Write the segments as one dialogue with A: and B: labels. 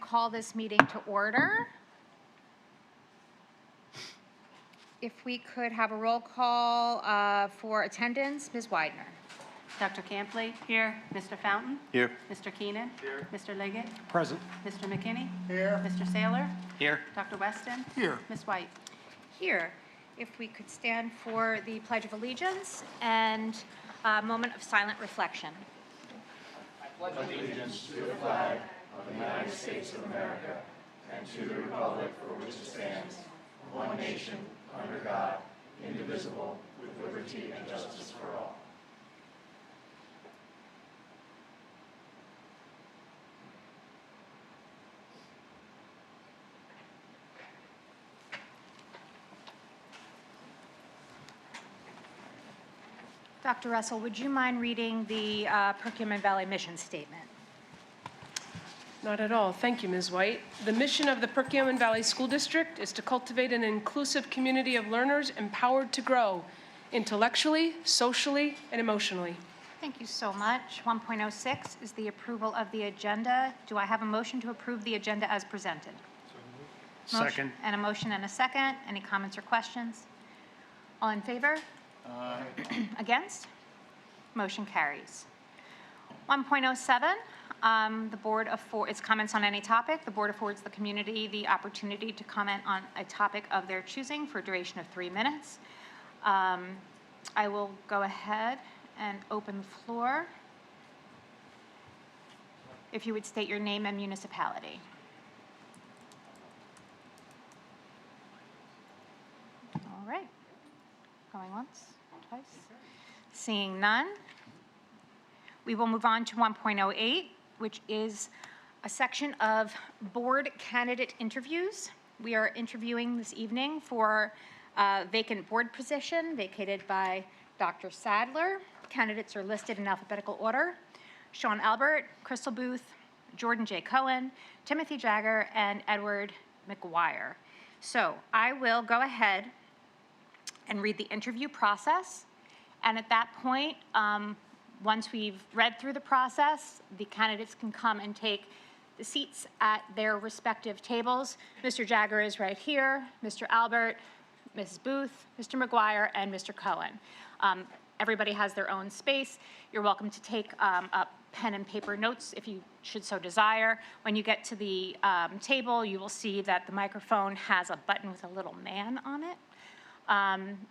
A: Call this meeting to order. If we could have a roll call for attendance, Ms. Widener.
B: Dr. Campley? Here. Mr. Fountain?
C: Here.
B: Mr. Keenan? Here. Mr. Liggett?
C: Present.
B: Mr. McKinney?
C: Here.
B: Mr. Saylor?
C: Here.
B: Dr. Weston?
C: Here.
B: Ms. White?
A: Here. If we could stand for the Pledge of Allegiance and a moment of silent reflection.
D: I pledge allegiance to the flag of the United States of America and to the republic for which it stands, one nation, under God, indivisible, with liberty and justice for all.
A: Dr. Russell, would you mind reading the Perkiomen Valley mission statement?
E: Not at all. Thank you, Ms. White. The mission of the Perkiomen Valley School District is to cultivate an inclusive community of learners empowered to grow intellectually, socially, and emotionally.
A: Thank you so much. 1.06 is the approval of the agenda. Do I have a motion to approve the agenda as presented?
C: Second.
A: And a motion and a second. Any comments or questions? All in favor?
C: Aye.
A: Against? Motion carries. 1.07, the board it's comments on any topic. The board affords the community the opportunity to comment on a topic of their choosing for a duration of 3 minutes. I will go ahead and open the floor. If you would state your name and municipality. All right. Going once, twice. Seeing none, we will move on to 1.08, which is a section of board candidate interviews. We are interviewing this evening for a vacant board position vacated by Dr. Sadler. Candidates are listed in alphabetical order: Sean Albert, Crystal Booth, Jordan J. Cohen, Timothy Jagger, and Edward McGuire. So I will go ahead and read the interview process. And at that point, once we've read through the process, the candidates can come and take the seats at their respective tables. Mr. Jagger is right here, Mr. Albert, Mrs. Booth, Mr. McGuire, and Mr. Cohen. Everybody has their own space. You're welcome to take up pen and paper notes if you should so desire. When you get to the table, you will see that the microphone has a button with a little man on it.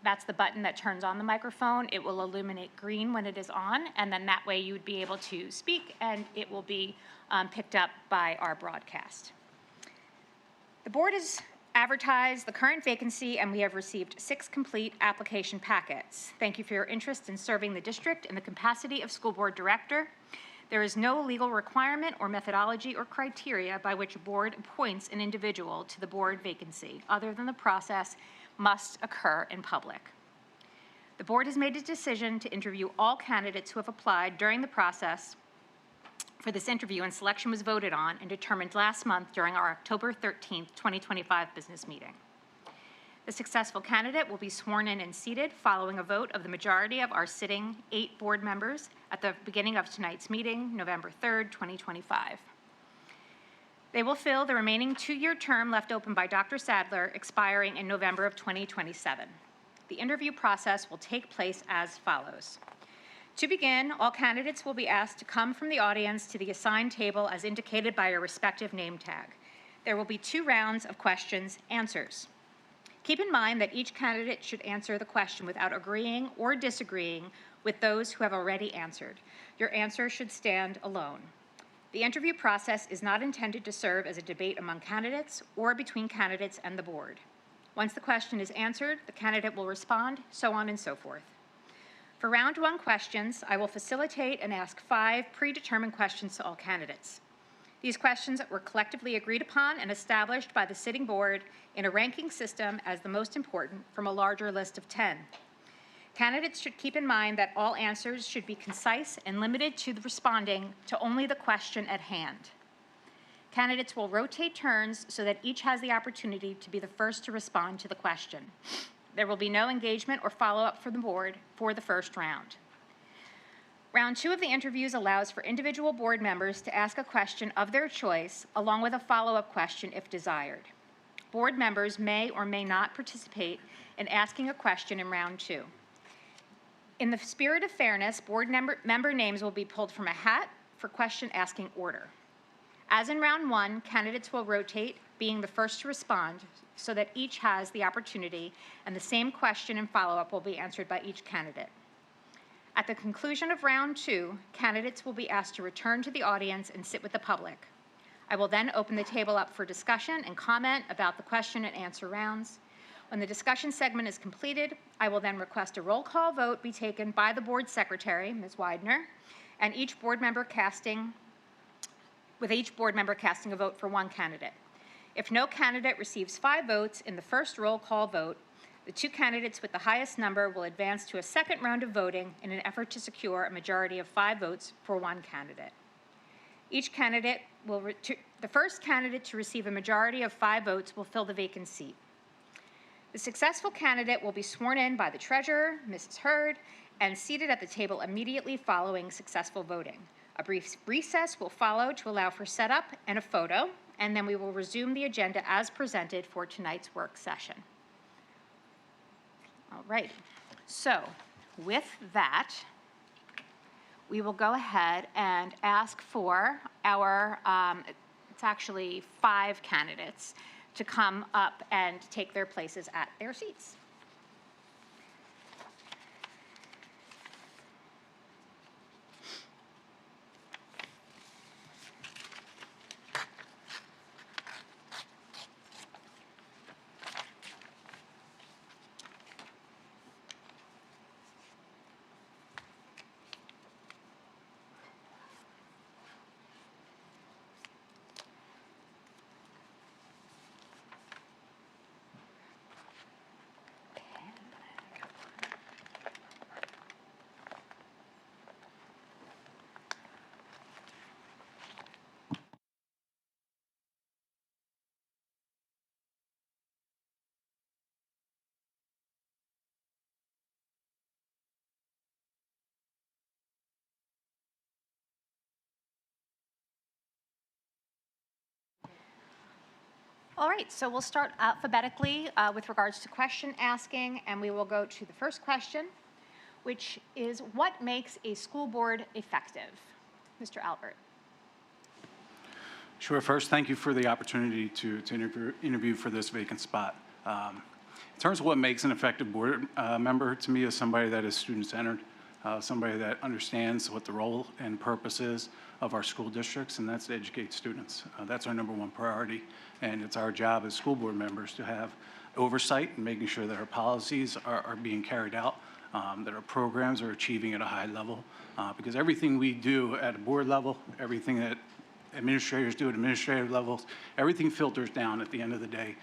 A: That's the button that turns on the microphone. It will illuminate green when it is on, and then that way you would be able to speak and it will be picked up by our broadcast. The board has advertised the current vacancy and we have received 6 complete application packets. Thank you for your interest in serving the district in the capacity of school board director. There is no legal requirement or methodology or criteria by which a board appoints an individual to the board vacancy, other than the process must occur in public. The board has made a decision to interview all candidates who have applied during the process for this interview, and selection was voted on and determined last month during our October 13th, 2025 business meeting. The successful candidate will be sworn in and seated following a vote of the majority of our sitting 8 board members at the beginning of tonight's meeting, November 3rd, 2025. They will fill the remaining 2-year term left open by Dr. Sadler, expiring in November of 2027. The interview process will take place as follows. To begin, all candidates will be asked to come from the audience to the assigned table as indicated by your respective name tag. There will be 2 rounds of questions, answers. Keep in mind that each candidate should answer the question without agreeing or disagreeing with those who have already answered. Your answer should stand alone. The interview process is not intended to serve as a debate among candidates or between candidates and the board. Once the question is answered, the candidate will respond, so on and so forth. For round 1 questions, I will facilitate and ask 5 predetermined questions to all candidates. These questions were collectively agreed upon and established by the sitting board in a ranking system as the most important from a larger list of 10. Candidates should keep in mind that all answers should be concise and limited to the responding to only the question at hand. Candidates will rotate turns so that each has the opportunity to be the first to respond to the question. There will be no engagement or follow-up from the board for the first round. Round 2 of the interviews allows for individual board members to ask a question of their choice, along with a follow-up question if desired. Board members may or may not participate in asking a question in Round 2. In the spirit of fairness, board member names will be pulled from a hat for question asking order. As in Round 1, candidates will rotate, being the first to respond, so that each has the opportunity, and the same question and follow-up will be answered by each candidate. At the conclusion of Round 2, candidates will be asked to return to the audience and sit with the public. I will then open the table up for discussion and comment about the question and answer rounds. When the discussion segment is completed, I will then request a roll call vote be taken by the board secretary, Ms. Widener, and each board member casting a vote for one candidate. If no candidate receives 5 votes in the first roll call vote, the 2 candidates with the highest number will advance to a second round of voting in an effort to secure a majority of 5 votes for one candidate. The first candidate to receive a majority of 5 votes will fill the vacant seat. The successful candidate will be sworn in by the treasurer, Mrs. Hurd, and seated at the table immediately following successful voting. A brief recess will follow to allow for setup and a photo, and then we will resume the agenda as presented for tonight's work session. All right, so with that, we will go ahead and ask for our, it's actually 5 candidates to come up and take their places at their seats. All right, so we'll start alphabetically with regards to question asking, and we will go to the first question, which is what makes a school board effective? Mr. Albert.
C: Sure. First, thank you for the opportunity to interview for this vacant spot. In terms of what makes an effective board member, to me, is somebody that is student-centered, somebody that understands what the role and purpose is of our school districts, and that's to educate students. That's our #1 priority, and it's our job as school board members to have oversight and making sure that our policies are being carried out, that our programs are achieving at a high level, because everything we do at a board level, everything that administrators do at administrative levels, everything filters down at the end of the day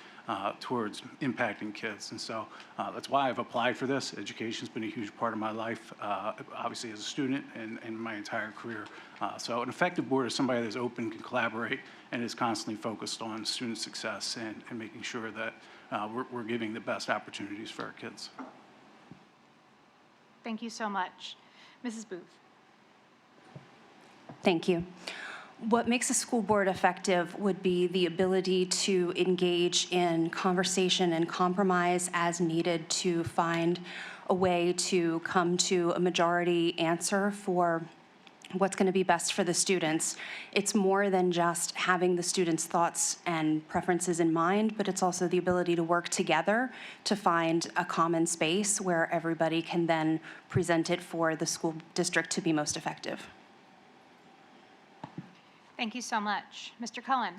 C: towards impacting kids. And so that's why I've applied for this. Education's been a huge part of my life, obviously as a student and my entire career. So an effective board is somebody that's open, can collaborate, and is constantly focused on student success and making sure that we're giving the best opportunities for our kids.
A: Thank you so much. Mrs. Booth.
F: Thank you. What makes a school board effective would be the ability to engage in conversation and compromise as needed to find a way to come to a majority answer for what's going to be best for the students. It's more than just having the students' thoughts and preferences in mind, but it's also the ability to work together to find a common space where everybody can then present it for the school district to be most effective.
A: Thank you so much. Mr. Cullen.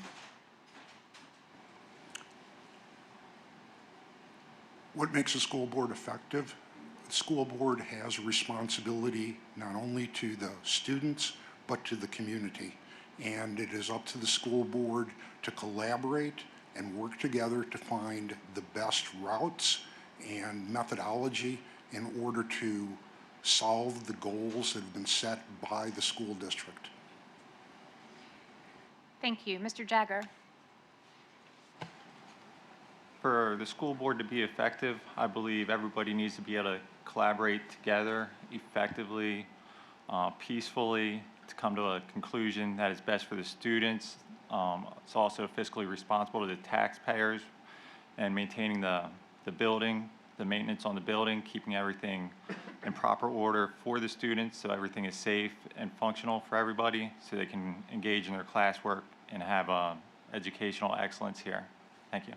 G: What makes a school board effective? The school board has a responsibility not only to the students, but to the community. And it is up to the school board to collaborate and work together to find the best routes and methodology in order to solve the goals that have been set by the school district.
A: Thank you. Mr. Jagger.
H: For the school board to be effective, I believe everybody needs to be able to collaborate together effectively peacefully to come to a conclusion that is best for the students. It's also fiscally responsible to the taxpayers and maintaining the building, the maintenance on the building, keeping everything in proper order for the students so everything is safe and functional for everybody so they can engage in their classwork and have educational excellence here. Thank you.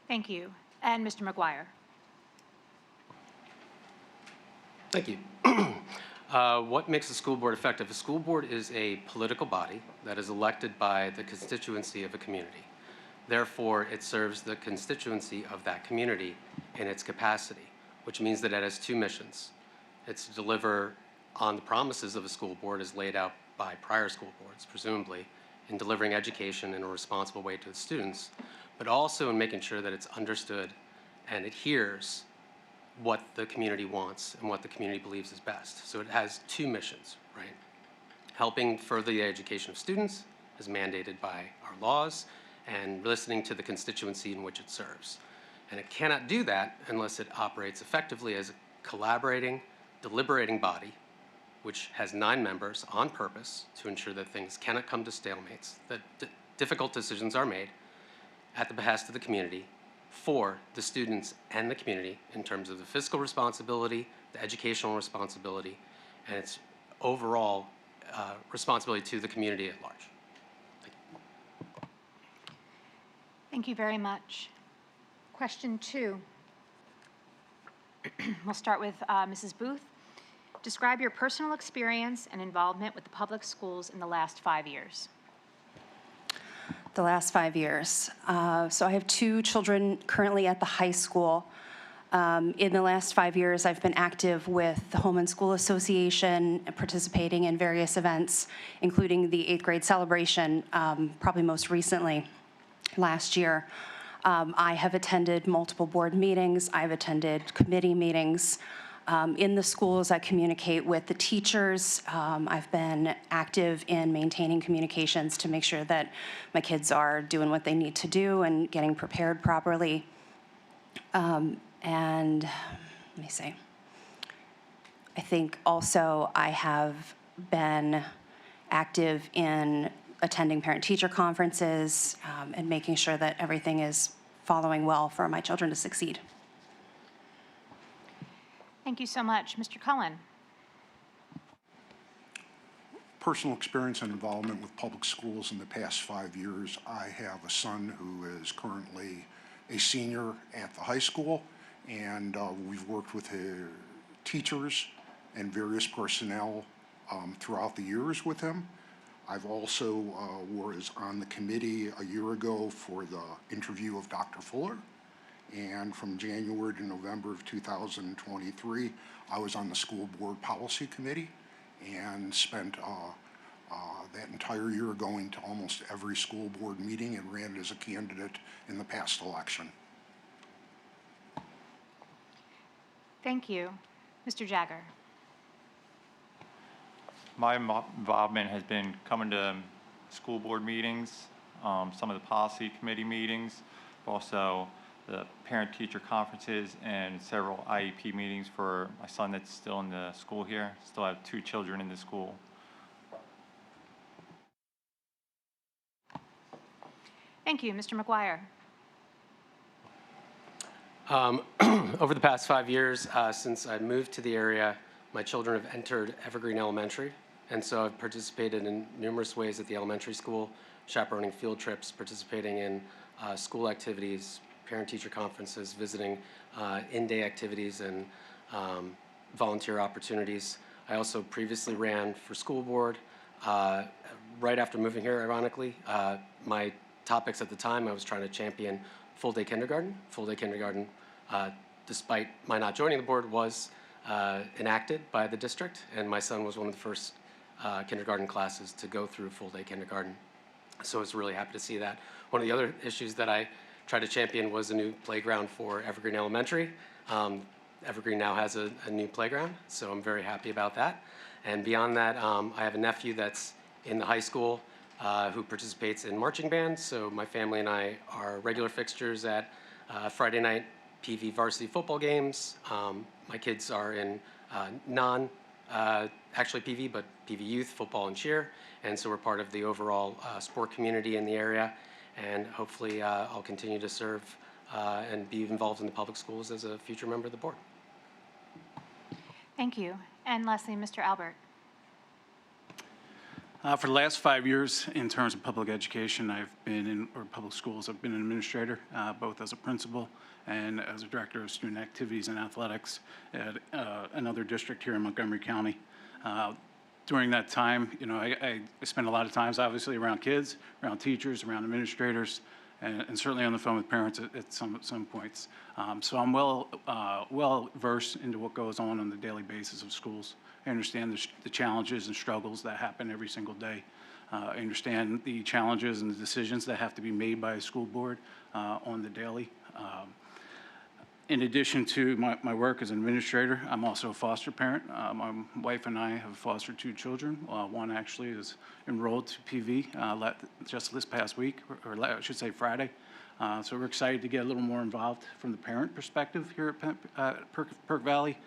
A: Thank you. And Mr. McGuire.
I: Thank you. What makes a school board effective? A school board is a political body that is elected by the constituency of a community. Therefore, it serves the constituency of that community in its capacity, which means that it has two missions. It's to deliver on the promises of a school board as laid out by prior school boards, presumably, in delivering education in a responsible way to the students, but also in making sure that it's understood and adheres what the community wants and what the community believes is best. So it has two missions, right? Helping further the education of students as mandated by our laws, and listening to the constituency in which it serves. And it cannot do that unless it operates effectively as a collaborating, deliberating body, which has 9 members on purpose to ensure that things cannot come to stalemates, that difficult decisions are made at the behest of the community for the students and the community in terms of the fiscal responsibility, the educational responsibility, and its overall responsibility to the community at large.
A: Thank you very much. Question 2. We'll start with Mrs. Booth. Describe your personal experience and involvement with the public schools in the last 5 years.
F: The last 5 years. So I have 2 children currently at the high school. In the last 5 years, I've been active with the Home and School Association, participating in various events, including the 8th grade celebration, probably most recently last year. I have attended multiple board meetings. I've attended committee meetings. In the schools, I communicate with the teachers. I've been active in maintaining communications to make sure that my kids are doing what they need to do and getting prepared properly. And let me see. I think also I have been active in attending parent-teacher conferences and making sure that everything is following well for my children to succeed.
A: Thank you so much. Mr. Cullen.
G: Personal experience and involvement with public schools in the past 5 years. I have a son who is currently a senior at the high school, and we've worked with teachers and various personnel throughout the years with him. I've also was on the committee a year ago for the interview of Dr. Fuller. And from January to November of 2023, I was on the school board policy committee and spent that entire year going to almost every school board meeting and ran as a candidate in the past election.
A: Thank you. Mr. Jagger.
H: My involvement has been coming to school board meetings, some of the policy committee meetings, also the parent-teacher conferences and several IEP meetings for my son that's still in the school here. Still have 2 children in the school.
A: Thank you. Mr. McGuire.
I: Over the past 5 years, since I moved to the area, my children have entered Evergreen Elementary, and so I've participated in numerous ways at the elementary school, chaperoning field trips, participating in school activities, parent-teacher conferences, visiting in-day activities and volunteer opportunities. I also previously ran for school board. Right after moving here, ironically, my topics at the time, I was trying to champion full-day kindergarten. Full-day kindergarten, despite my not joining the board, was enacted by the district, and my son was one of the first kindergarten classes to go through full-day kindergarten. So I was really happy to see that. One of the other issues that I tried to champion was a new playground for Evergreen Elementary. Evergreen now has a new playground, so I'm very happy about that. And beyond that, I have a nephew that's in the high school who participates in marching band, so my family and I are regular fixtures at Friday night PV varsity football games. My kids are in actually PV, but PV youth, football and cheer. And so we're part of the overall sport community in the area. And hopefully I'll continue to serve and be involved in the public schools as a future member of the board.
A: Thank you. And lastly, Mr. Albert.
C: For the last 5 years, in terms of public education, I've been in, or public schools, I've been an administrator, both as a principal and as a director of student activities and athletics at another district here in Montgomery County. During that time, you know, I spent a lot of times, obviously, around kids, around teachers, around administrators, and certainly on the phone with parents at some points. So I'm well versed into what goes on the daily basis of schools. I understand the challenges and struggles that happen every single day. I understand the challenges and the decisions that have to be made by a school board on the daily. In addition to my work as an administrator, I'm also a foster parent. My wife and I have fostered 2 children. One actually is enrolled to PV just this past week, or I should say Friday. So we're excited to get a little more involved from the parent perspective here at Perk Valley.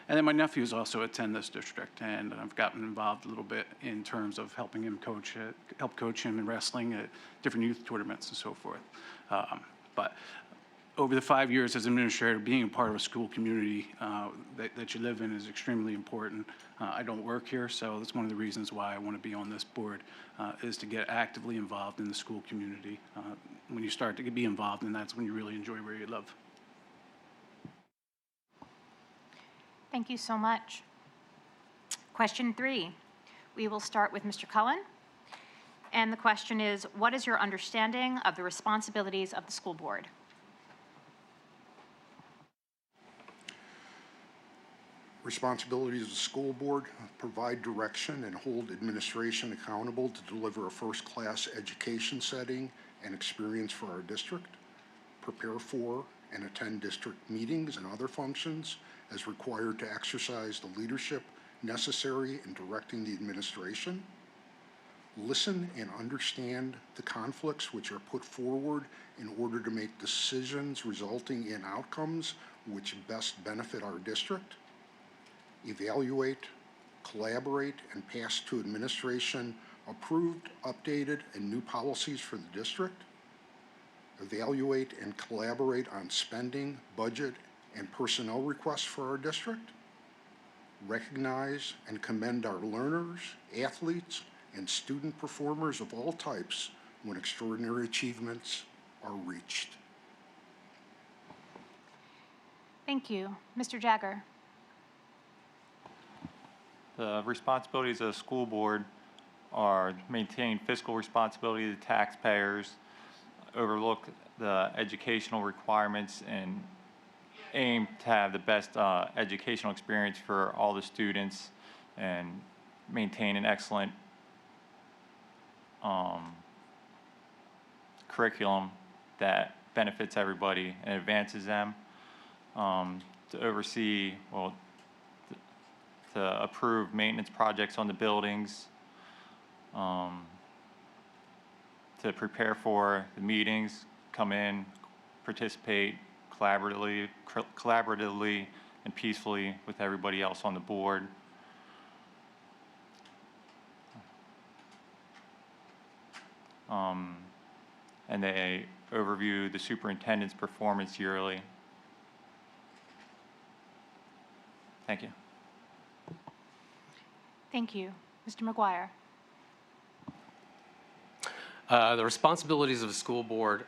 C: And then my nephews also attend this district, and I've gotten involved a little bit in terms of helping him help coach him in wrestling at different youth tournaments and so forth. But over the 5 years as administrator, being a part of a school community that you live in is extremely important. I don't work here, so that's one of the reasons why I want to be on this board, is to get actively involved in the school community. When you start to be involved, and that's when you really enjoy where you live.
A: Thank you so much. Question 3. We will start with Mr. Cullen. And the question is, what is your understanding of the responsibilities of the school board?
G: Responsibilities of the school board: provide direction and hold administration accountable to deliver a first-class education setting and experience for our district, prepare for and attend district meetings and other functions as required to exercise the leadership necessary in directing the administration, listen and understand the conflicts which are put forward in order to make decisions resulting in outcomes which best benefit our district, evaluate, collaborate, and pass to administration approved, updated, and new policies for the district, evaluate and collaborate on spending, budget, and personnel requests for our district, recognize and commend our learners, athletes, and student performers of all types when extraordinary achievements are reached.
A: Thank you. Mr. Jagger.
H: The responsibilities of the school board are maintaining fiscal responsibility to taxpayers, overlook the educational requirements, and aim to have the best educational experience for all the students and maintain an excellent curriculum that benefits everybody and advances them, to oversee, well, to approve maintenance projects on the buildings, to prepare for the meetings, come in, participate collaboratively and peacefully with everybody else on the board. And they overview the superintendent's performance yearly. Thank you.
A: Thank you. Mr. McGuire.
I: The responsibilities of a school board,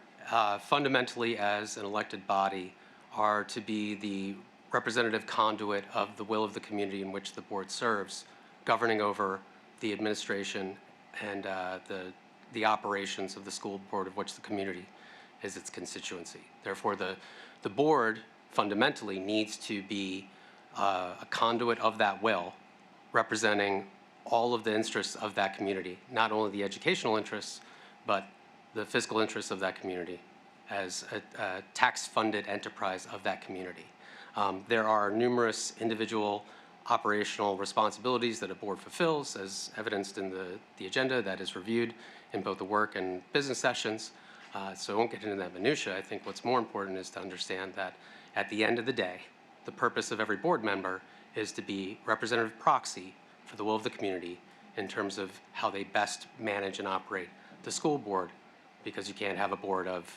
I: fundamentally as an elected body, are to be the representative conduit of the will of the community in which the board serves, governing over the administration and the operations of the school board of which the community is its constituency. Therefore, the board fundamentally needs to be a conduit of that will, representing all of the interests of that community, not only the educational interests, but the fiscal interests of that community as a tax-funded enterprise of that community. There are numerous individual operational responsibilities that a board fulfills, as evidenced in the agenda that is reviewed in both the work and business sessions. So I won't get into that minutia. I think what's more important is to understand that at the end of the day, The purpose of every board member is to be representative proxy for the will of the community in terms of how they best manage and operate the school board, because you can't have a board of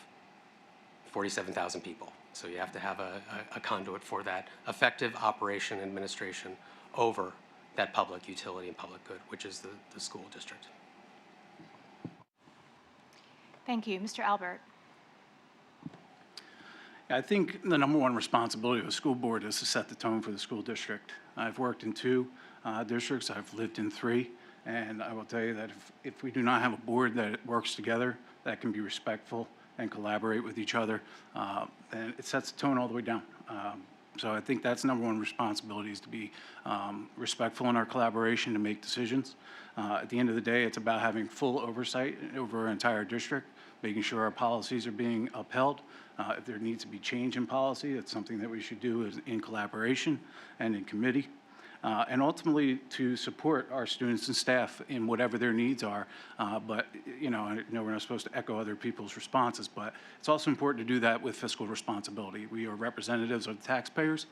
I: 47,000 people. So you have to have a conduit for that effective operation and administration over that public utility and public good, which is the school district.
A: Thank you. Mr. Albert.
C: I think the number one responsibility of a school board is to set the tone for the school district. I've worked in 2 districts, I've lived in 3, and I will tell you that if we do not have a board that works together, that can be respectful and collaborate with each other, then it sets the tone all the way down. So I think that's number one responsibility, is to be respectful in our collaboration to make decisions. At the end of the day, it's about having full oversight over our entire district, making sure our policies are being upheld. If there needs to be change in policy, it's something that we should do in collaboration and in committee. And ultimately to support our students and staff in whatever their needs are. But, you know, I know we're not supposed to echo other people's responses, but it's also important to do that with fiscal responsibility. We are representatives of the taxpayers,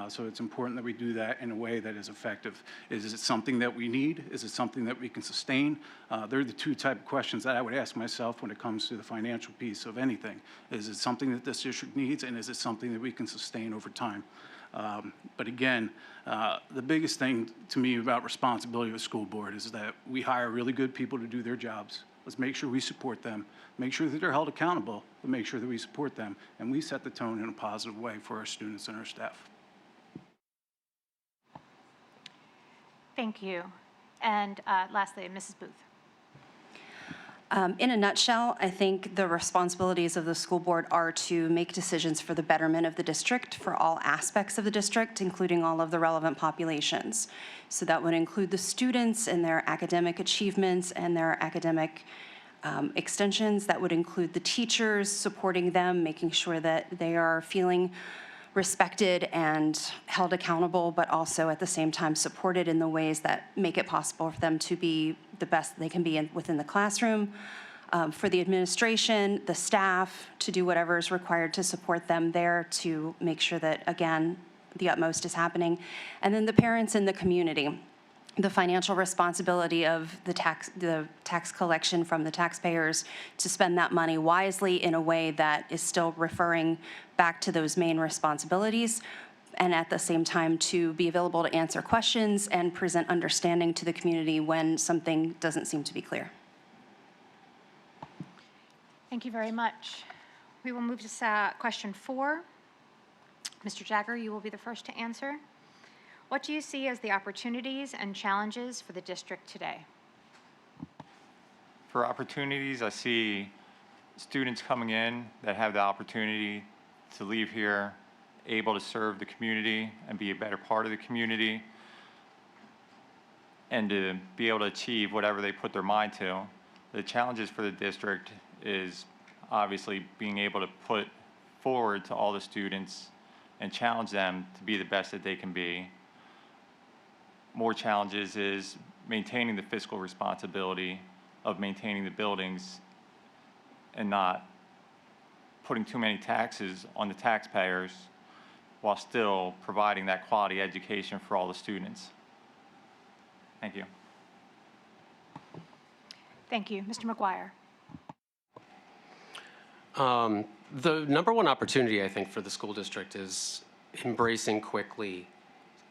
C: so it's important that we do that in a way that is effective. Is it something that we need? Is it something that we can sustain? They're the 2 type of questions that I would ask myself when it comes to the financial piece of anything. Is it something that this district needs, and is it something that we can sustain over time? But again, the biggest thing to me about responsibility of a school board is that we hire really good people to do their jobs. Let's make sure we support them, make sure that they're held accountable, but make sure that we support them, and we set the tone in a positive way for our students and our staff.
A: Thank you. And lastly, Mrs. Booth.
F: In a nutshell, I think the responsibilities of the school board are to make decisions for the betterment of the district for all aspects of the district, including all of the relevant populations. So that would include the students and their academic achievements and their academic extensions. That would include the teachers, supporting them, making sure that they are feeling respected and held accountable, but also at the same time supported in the ways that make it possible for them to be the best they can be within the classroom. For the administration, the staff, to do whatever is required to support them there, to make sure that, again, the utmost is happening. And then the parents in the community, the financial responsibility of the tax collection from the taxpayers to spend that money wisely in a way that is still referring back to those main responsibilities, and at the same time to be available to answer questions and present understanding to the community when something doesn't seem to be clear.
A: Thank you very much. We will move to question 4. Mr. Jagger, you will be the first to answer. What do you see as the opportunities and challenges for the district today?
H: For opportunities, I see students coming in that have the opportunity to leave here able to serve the community and be a better part of the community, and to be able to achieve whatever they put their mind to. The challenges for the district is obviously being able to put forward to all the students and challenge them to be the best that they can be. More challenges is maintaining the fiscal responsibility of maintaining the buildings and not putting too many taxes on the taxpayers while still providing that quality education for all the students. Thank you.
A: Thank you. Mr. McGuire.
I: The number one opportunity, I think, for the school district is embracing quickly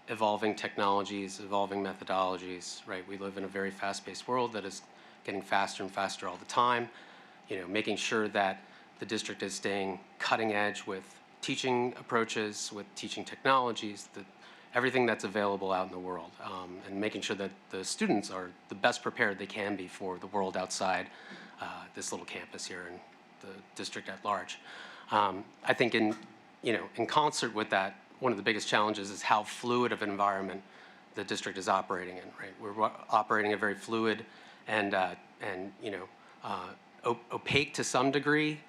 I: evolving technologies, evolving methodologies, right? We live in a very fast-paced world that is getting faster and faster all the time. You know, making sure that the district is staying cutting edge with teaching approaches, with teaching technologies, everything that's available out in the world, and making sure that the students are the best prepared they can be for the world outside this little campus here in the district at large. I think in concert with that, one of the biggest challenges is how fluid of an environment the district is operating in, right? We're operating a very fluid and opaque to some degree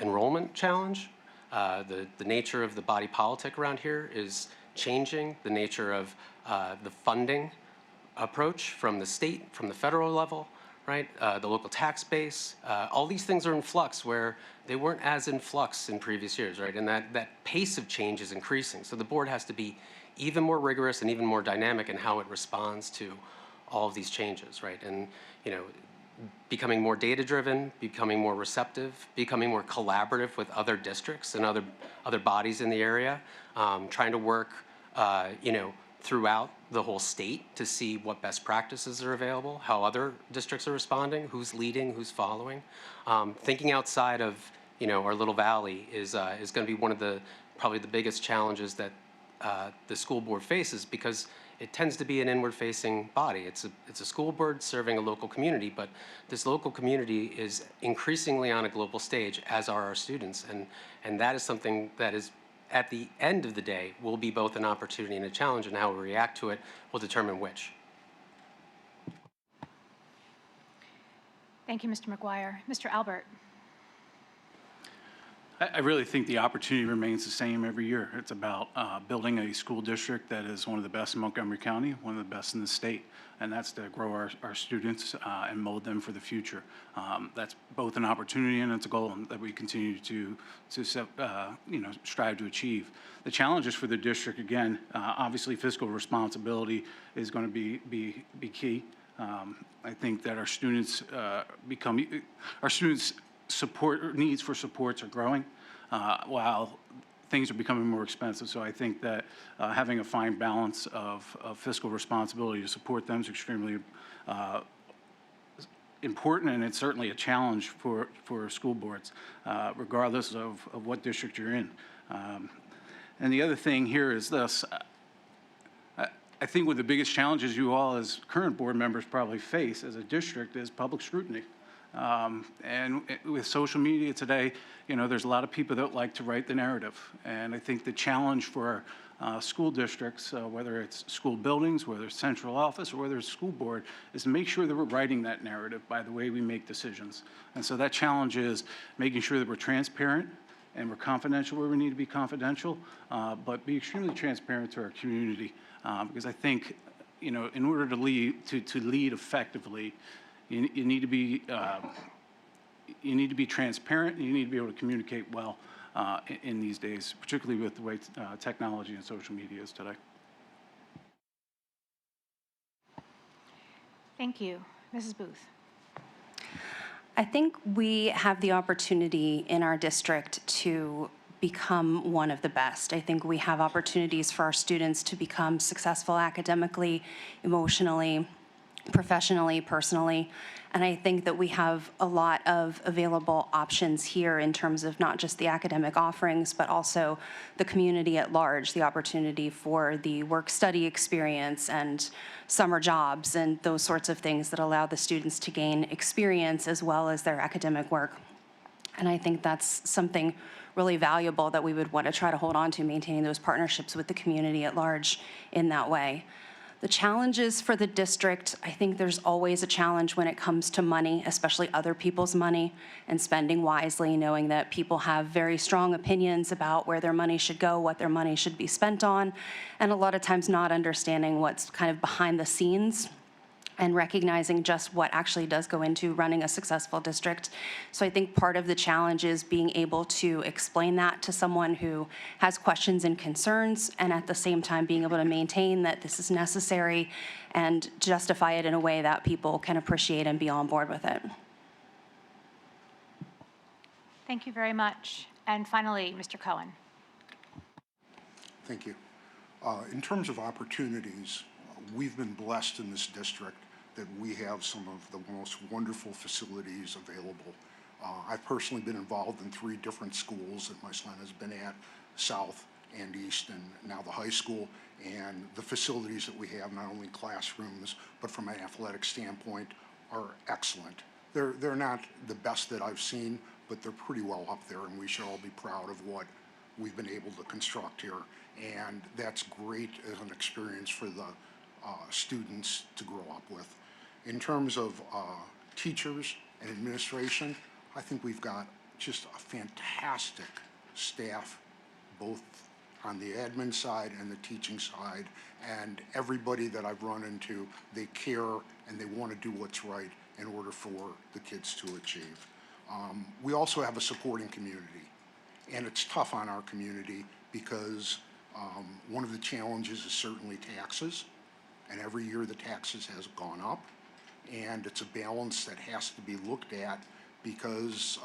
I: enrollment challenge. The nature of the body politic around here is changing. The nature of the funding approach from the state, from the federal level, right? The local tax base, all these things are in flux where they weren't as in flux in previous years, right? And that pace of change is increasing. So the board has to be even more rigorous and even more dynamic in how it responds to all of these changes, right? And, you know, becoming more data-driven, becoming more receptive, becoming more collaborative with other districts and other bodies in the area, trying to work, you know, throughout the whole state to see what best practices are available, how other districts are responding, who's leading, who's following. Thinking outside of, you know, our little valley is going to be one of the probably the biggest challenges that the school board faces, because it tends to be an inward-facing body. It's a school board serving a local community, but this local community is increasingly on a global stage, as are our students, and that is something that is, at the end of the day, will be both an opportunity and a challenge, and how we react to it will determine which.
A: Thank you, Mr. McGuire. Mr. Albert.
C: I really think the opportunity remains the same every year. It's about building a school district that is one of the best in Montgomery County, one of the best in the state, and that's to grow our students and mold them for the future. That's both an opportunity and it's a goal that we continue to you know, strive to achieve. The challenges for the district, again, obviously fiscal responsibility is going to be key. I think that our students support needs for supports are growing while things are becoming more expensive. So I think that having a fine balance of fiscal responsibility to support them is extremely important, and it's certainly a challenge for school boards, regardless of what district you're in. And the other thing here is this. I think one of the biggest challenges you all as current board members probably face as a district is public scrutiny. And with social media today, you know, there's a lot of people that like to write the narrative. And I think the challenge for school districts, whether it's school buildings, whether it's central office, or whether it's school board, is to make sure that we're writing that narrative by the way we make decisions. And so that challenge is making sure that we're transparent and we're confidential where we need to be confidential, but be extremely transparent to our community. Because I think, you know, in order to lead effectively, you need to be transparent, and you need to be able to communicate well in these days, particularly with the way technology and social media is today.
A: Thank you. Mrs. Booth.
F: I think we have the opportunity in our district to become one of the best. I think we have opportunities for our students to become successful academically, emotionally, professionally, personally. And I think that we have a lot of available options here in terms of not just the academic offerings, but also the community at large, the opportunity for the work-study experience and summer jobs and those sorts of things that allow the students to gain experience as well as their academic work. And I think that's something really valuable that we would want to try to hold on to, maintaining those partnerships with the community at large in that way. The challenges for the district, I think there's always a challenge when it comes to money, especially other people's money, and spending wisely, knowing that people have very strong opinions about where their money should go, what their money should be spent on, and a lot of times not understanding what's kind of behind the scenes and recognizing just what actually does go into running a successful district. So I think part of the challenge is being able to explain that to someone who has questions and concerns, and at the same time being able to maintain that this is necessary and justify it in a way that people can appreciate and be on board with it.
A: Thank you very much. And finally, Mr. Cohen.
G: Thank you. In terms of opportunities, we've been blessed in this district that we have some of the most wonderful facilities available. I've personally been involved in 3 different schools that my son has been at, South and East, and now the high school. And the facilities that we have, not only classrooms, but from an athletic standpoint, are excellent. They're not the best that I've seen, but they're pretty well up there, and we should all be proud of what we've been able to construct here. And that's great as an experience for the students to grow up with. In terms of teachers and administration, I think we've got just a fantastic staff, both on the admin side and the teaching side, and everybody that I've run into, they care and they want to do what's right, in order for the kids to achieve. We also have a supporting community, and it's tough on our community because one of the challenges is certainly taxes, and every year the taxes has gone up, and it's a balance that has to be looked at because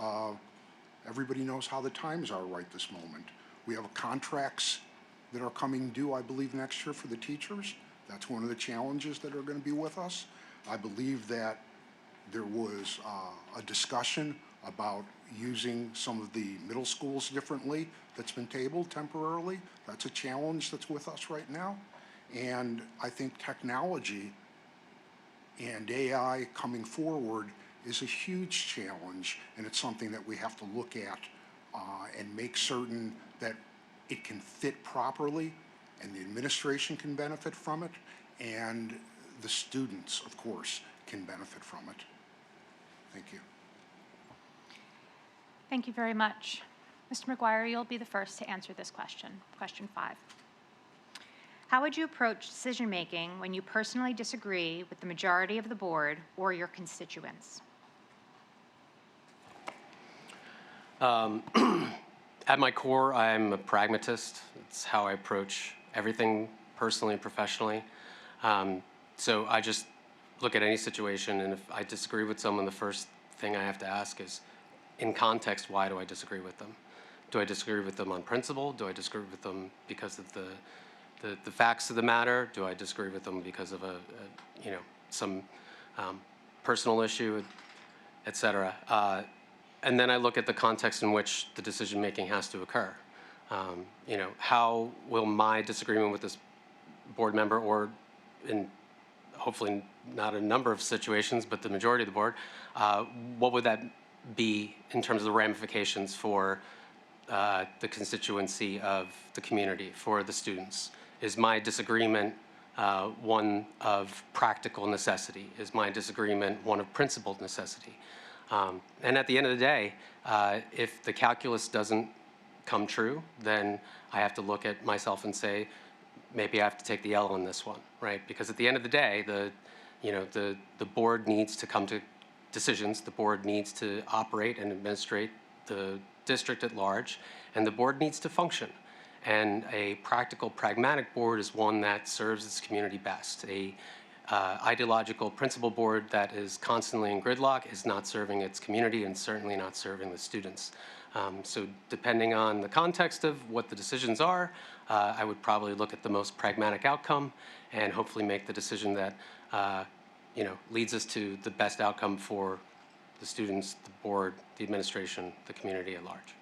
G: everybody knows how the times are right this moment. We have contracts that are coming due, I believe, next year for the teachers. That's one of the challenges that are going to be with us. I believe that there was a discussion about using some of the middle schools differently that's been tabled temporarily. That's a challenge that's with us right now. And I think technology and AI coming forward is a huge challenge, and it's something that we have to look at and make certain that it can fit properly and the administration can benefit from it, and the students, of course, can benefit from it. Thank you.
A: Thank you very much. Mr. McGuire, you'll be the first to answer this question. Question 5. How would you approach decision-making when you personally disagree with the majority of the board or your constituents?
I: At my core, I'm a pragmatist. It's how I approach everything personally and professionally. So I just look at any situation, and if I disagree with someone, the first thing I have to ask is, in context, why do I disagree with them? Do I disagree with them on principle? Do I disagree with them because of the facts of the matter? Do I disagree with them because of some personal issue, et cetera? And then I look at the context in which the decision-making has to occur. How will my disagreement with this board member, or in hopefully not a number of situations, but the majority of the board, what would that be in terms of the ramifications for the constituency of the community, for the students? Is my disagreement one of practical necessity? Is my disagreement one of principled necessity? And at the end of the day, if the calculus doesn't come true, then I have to look at myself and say, maybe I have to take the L on this one, right? Because at the end of the day, the board needs to come to decisions. The board needs to operate and administrate the district at large, and the board needs to function. And a practical, pragmatic board is one that serves its community best. A ideological principal board that is constantly in gridlock is not serving its community and certainly not serving the students. So depending on the context of what the decisions are, I would probably look at the most pragmatic outcome and hopefully make the decision that leads us to the best outcome for the students, the board, the administration, the community at large.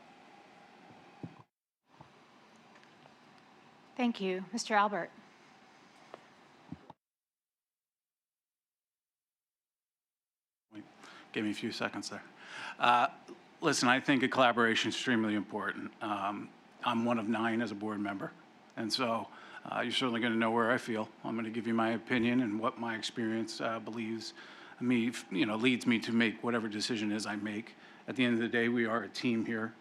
A: Thank you. Mr. Albert.
C: Give me a few seconds there. Listen, I think a collaboration is extremely important. I'm one of 9 as a board member, and so you're certainly going to know where I feel. I'm going to give you my opinion and what my experience leads me to make whatever decision is I make. At the end of the day, we are a team here,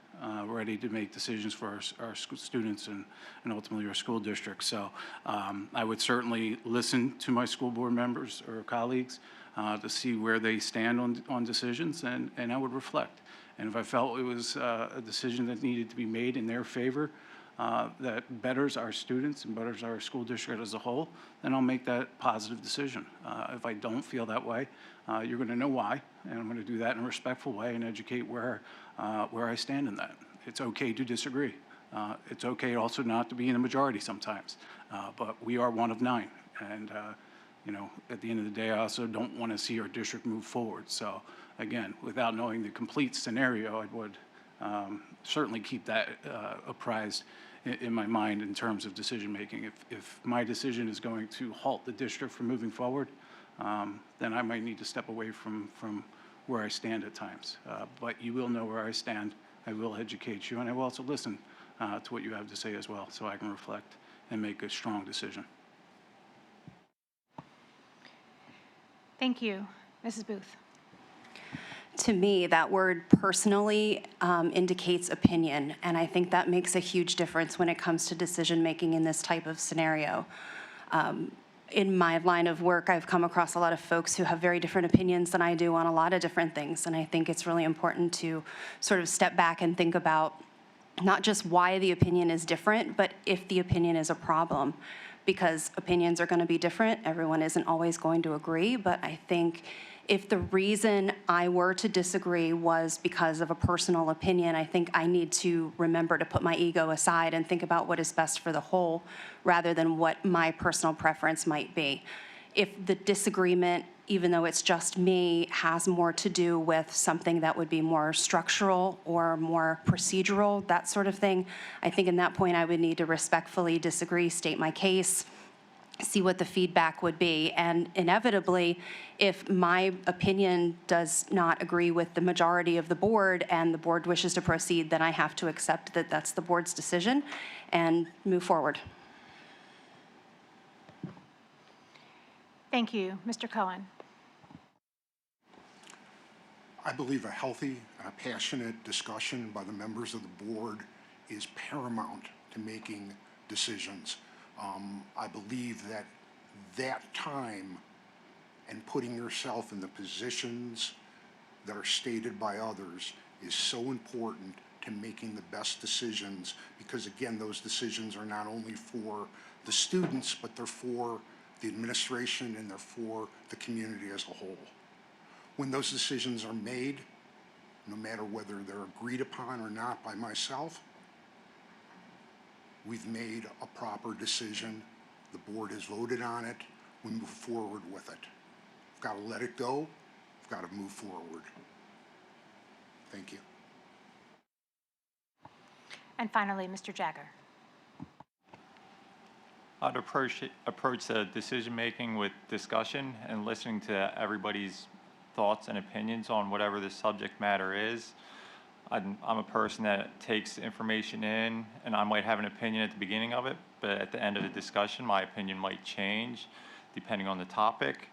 C: ready to make decisions for our students and ultimately our school district. So I would certainly listen to my school board members or colleagues to see where they stand on decisions, and I would reflect. And if I felt it was a decision that needed to be made in their favor, that betters our students and betters our school district as a whole, then I'll make that positive decision. If I don't feel that way, you're going to know why, and I'm going to do that in a respectful way and educate where I stand in that. It's okay to disagree. It's okay also not to be in the majority sometimes, but we are one of 9, and at the end of the day, I also don't want to see our district move forward. So again, without knowing the complete scenario, I would certainly keep that apprised in my mind in terms of decision making. If my decision is going to halt the district from moving forward, then I might need to step away from where I stand at times. But you will know where I stand. I will educate you, and I will also listen to what you have to say as well, so I can reflect and make a strong decision.
A: Thank you. Mrs. Booth.
F: To me, that word personally indicates opinion, and I think that makes a huge difference when it comes to decision-making in this type of scenario. in my line of work, I've come across a lot of folks who have very different opinions than I do on a lot of different things. And I think it's really important to sort of step back and think about not just why the opinion is different, but if the opinion is a problem. Because opinions are going to be different. Everyone isn't always going to agree. But I think if the reason I were to disagree was because of a personal opinion, I think I need to remember to put my ego aside and think about what is best for the whole rather than what my personal preference might be. If the disagreement, even though it's just me, has more to do with something that would be more structural or more procedural, that sort of thing, I think in that point I would need to respectfully disagree, state my case, see what the feedback would be. And inevitably, if my opinion does not agree with the majority of the board and the board wishes to proceed, then I have to accept that that's the board's decision and move forward.
A: Thank you. Mr. Cohen.
G: I believe a healthy and a passionate discussion by the members of the board is paramount to making decisions. I believe that that time and putting yourself in the positions that are stated by others is so important to making the best decisions, because again, those decisions are not only for the students, but they're for the administration and they're for the community as a whole. When those decisions are made, no matter whether they're agreed upon or not by myself, we've made a proper decision. The board has voted on it. We move forward with it. We've got to let it go. We've got to move forward. Thank you.
A: And finally, Mr. Jagger.
H: I'd approach the decision-making with discussion and listening to everybody's thoughts and opinions on whatever the subject matter is. I'm a person that takes information in, and I might have an opinion at the beginning of it, but at the end of the discussion, my opinion might change depending on the topic.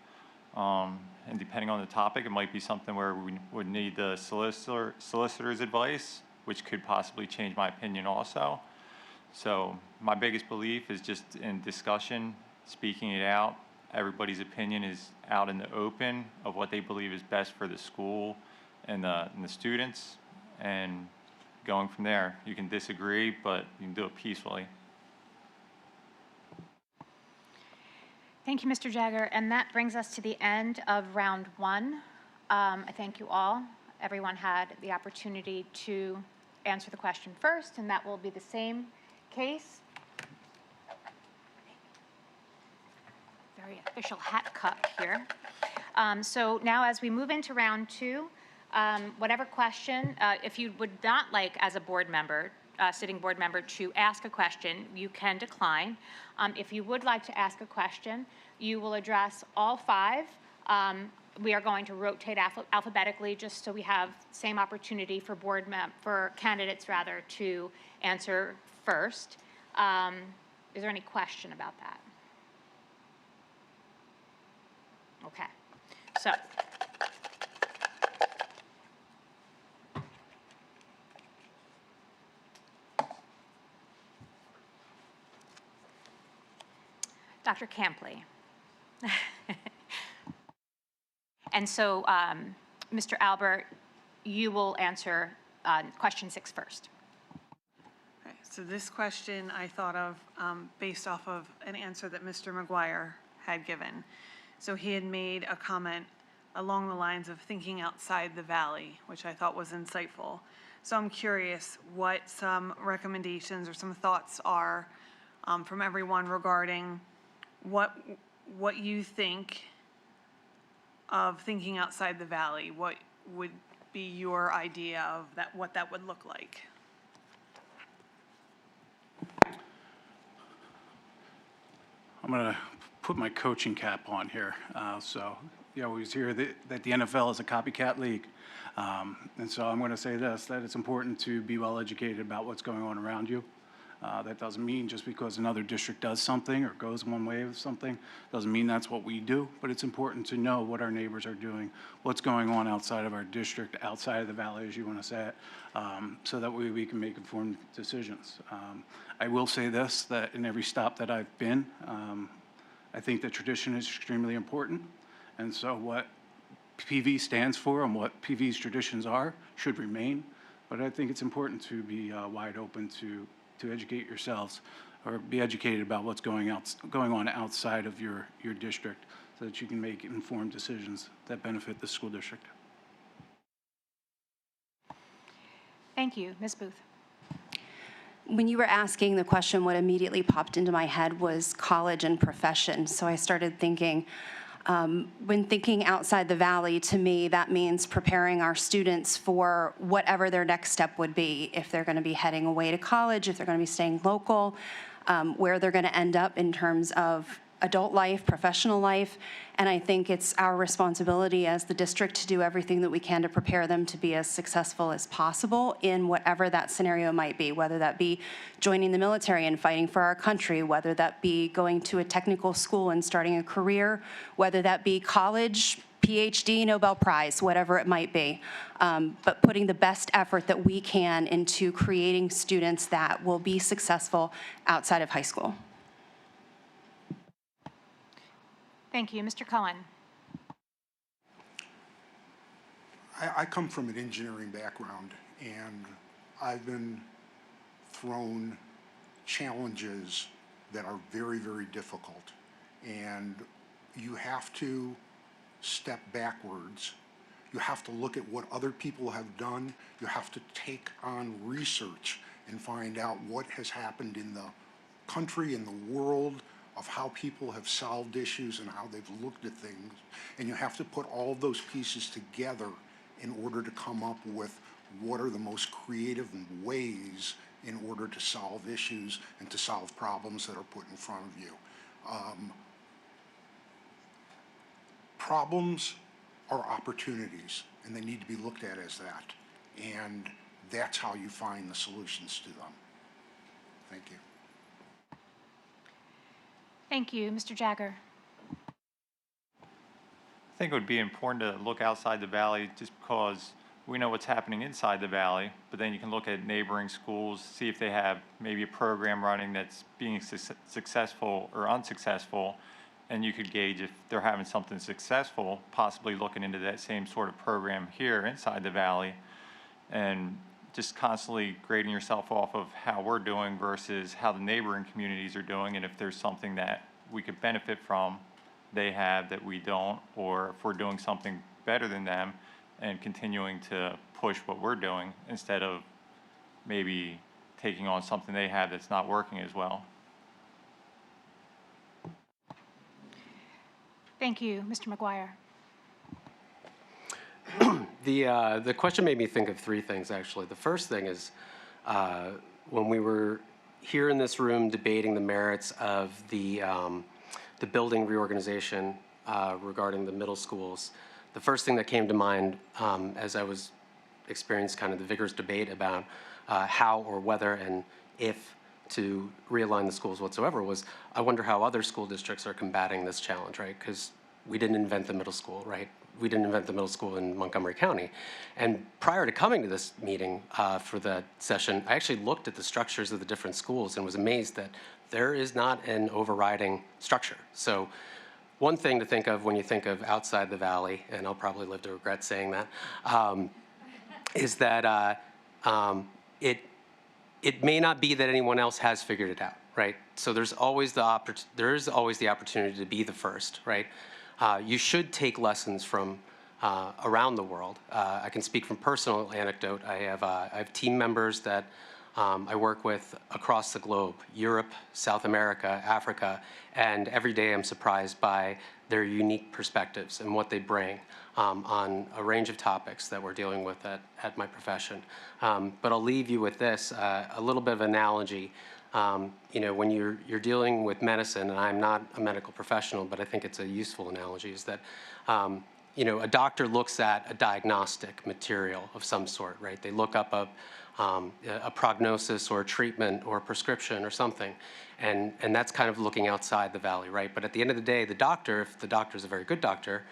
H: And depending on the topic, it might be something where we would need the solicitor's advice, which could possibly change my opinion also. So my biggest belief is just in discussion, speaking it out. Everybody's opinion is out in the open of what they believe is best for the school and the students, and going from there. You can disagree, but you can do it peacefully.
A: Thank you, Mr. Jagger. And that brings us to the end of round one. I thank you all. Everyone had the opportunity to answer the question first, and that will be the same case. Very official hat cup here. So now as we move into round two, whatever question, if you would not like as a board member, sitting board member, to ask a question, you can decline. If you would like to ask a question, you will address all five. We are going to rotate alphabetically just so we have same opportunity for for candidates rather to answer first. Is there any question about that? Okay, so. Dr. Campley. And so, Mr. Albert, you will answer question 6 first.
J: Okay, so this question I thought of based off of an answer that Mr. McGuire had given. So he had made a comment along the lines of thinking outside the valley, which I thought was insightful. So I'm curious what some recommendations or some thoughts are from everyone regarding what you think of thinking outside the valley. What would be your idea of that, what that would look like?
C: I'm going to put my coaching cap on here. So you always hear that the NFL is a copycat league. And so I'm going to say this, that it's important to be well educated about what's going on around you. That doesn't mean just because another district does something or goes one way with something, doesn't mean that's what we do, but it's important to know what our neighbors are doing, what's going on outside of our district, outside of the valley, as you want to say it, so that we can make informed decisions. I will say this, that in every stop that I've been, I think that tradition is extremely important. And so what PV stands for and what PV's traditions are should remain. But I think it's important to be wide open to educate yourselves or be educated about what's going on outside of your district so that you can make informed decisions that benefit the school district.
A: Thank you. Ms. Booth.
F: When you were asking the question, what immediately popped into my head was college and profession. So I started thinking, when thinking outside the Valley, to me, that means preparing our students for whatever their next step would be, if they're going to be heading away to college, if they're going to be staying local, where they're going to end up in terms of adult life, professional life. And I think it's our responsibility as the district to do everything that we can to prepare them to be as successful as possible in whatever that scenario might be, whether that be joining the military and fighting for our country, whether that be going to a technical school and starting a career, whether that be college, PhD, Nobel Prize, whatever it might be. But putting the best effort that we can into creating students that will be successful outside of high school.
A: Thank you. Mr. Cohen.
G: I come from an engineering background, and I've been thrown challenges that are very, very difficult. And you have to step backwards. You have to look at what other people have done. You have to take on research and find out what has happened in the country, in the world, of how people have solved issues and how they've looked at things. And you have to put all of those pieces together in order to come up with what are the most creative ways in order to solve issues and to solve problems that are put in front of you. Problems are opportunities, and they need to be looked at as that. And that's how you find the solutions to them. Thank you.
A: Thank you. Mr. Jagger.
H: I think it would be important to look outside the Valley just because we know what's happening inside the Valley, but then you can look at neighboring schools, see if they have maybe a program running that's being successful or unsuccessful, and you could gauge if they're having something successful, possibly looking into that same sort of program here inside the Valley, and just constantly grading yourself off of how we're doing versus how the neighboring communities are doing, and if there's something that we could benefit from they have that we don't, or if we're doing something better than them and continuing to push what we're doing instead of maybe taking on something they have that's not working as well.
A: Thank you. Mr. McGuire.
I: The question made me think of three things, actually. The first thing is when we were here in this room debating the merits of the building reorganization regarding the middle schools, the first thing that came to mind as I was experienced kind of the vigorous debate about how or whether and if to realign the schools whatsoever was, I wonder how other school districts are combating this challenge, right? Because we didn't invent the middle school, right? We didn't invent the middle school in Montgomery County. And prior to coming to this meeting for the session, I actually looked at the structures of the different schools and was amazed that there is not an overriding structure. So one thing to think of when you think of outside the Valley, and I'll probably live to regret saying that, is that it may not be that anyone else has figured it out, right? So there's always the opportunity to be the first, right? You should take lessons from around the world. I can speak from personal anecdote. I have team members that I work with across the globe, Europe, South America, Africa, and every day I'm surprised by their unique perspectives and what they bring on a range of topics that we're dealing with at my profession. But I'll leave you with this, a little bit of analogy. You know, when you're dealing with medicine, and I'm not a medical professional, but I think it's a useful analogy, is that you know, a doctor looks at a diagnostic material of some sort, right? They look up a prognosis or a treatment or a prescription or something, and that's kind of looking outside the Valley, right? But at the end of the day, the doctor, if the doctor is a very good doctor,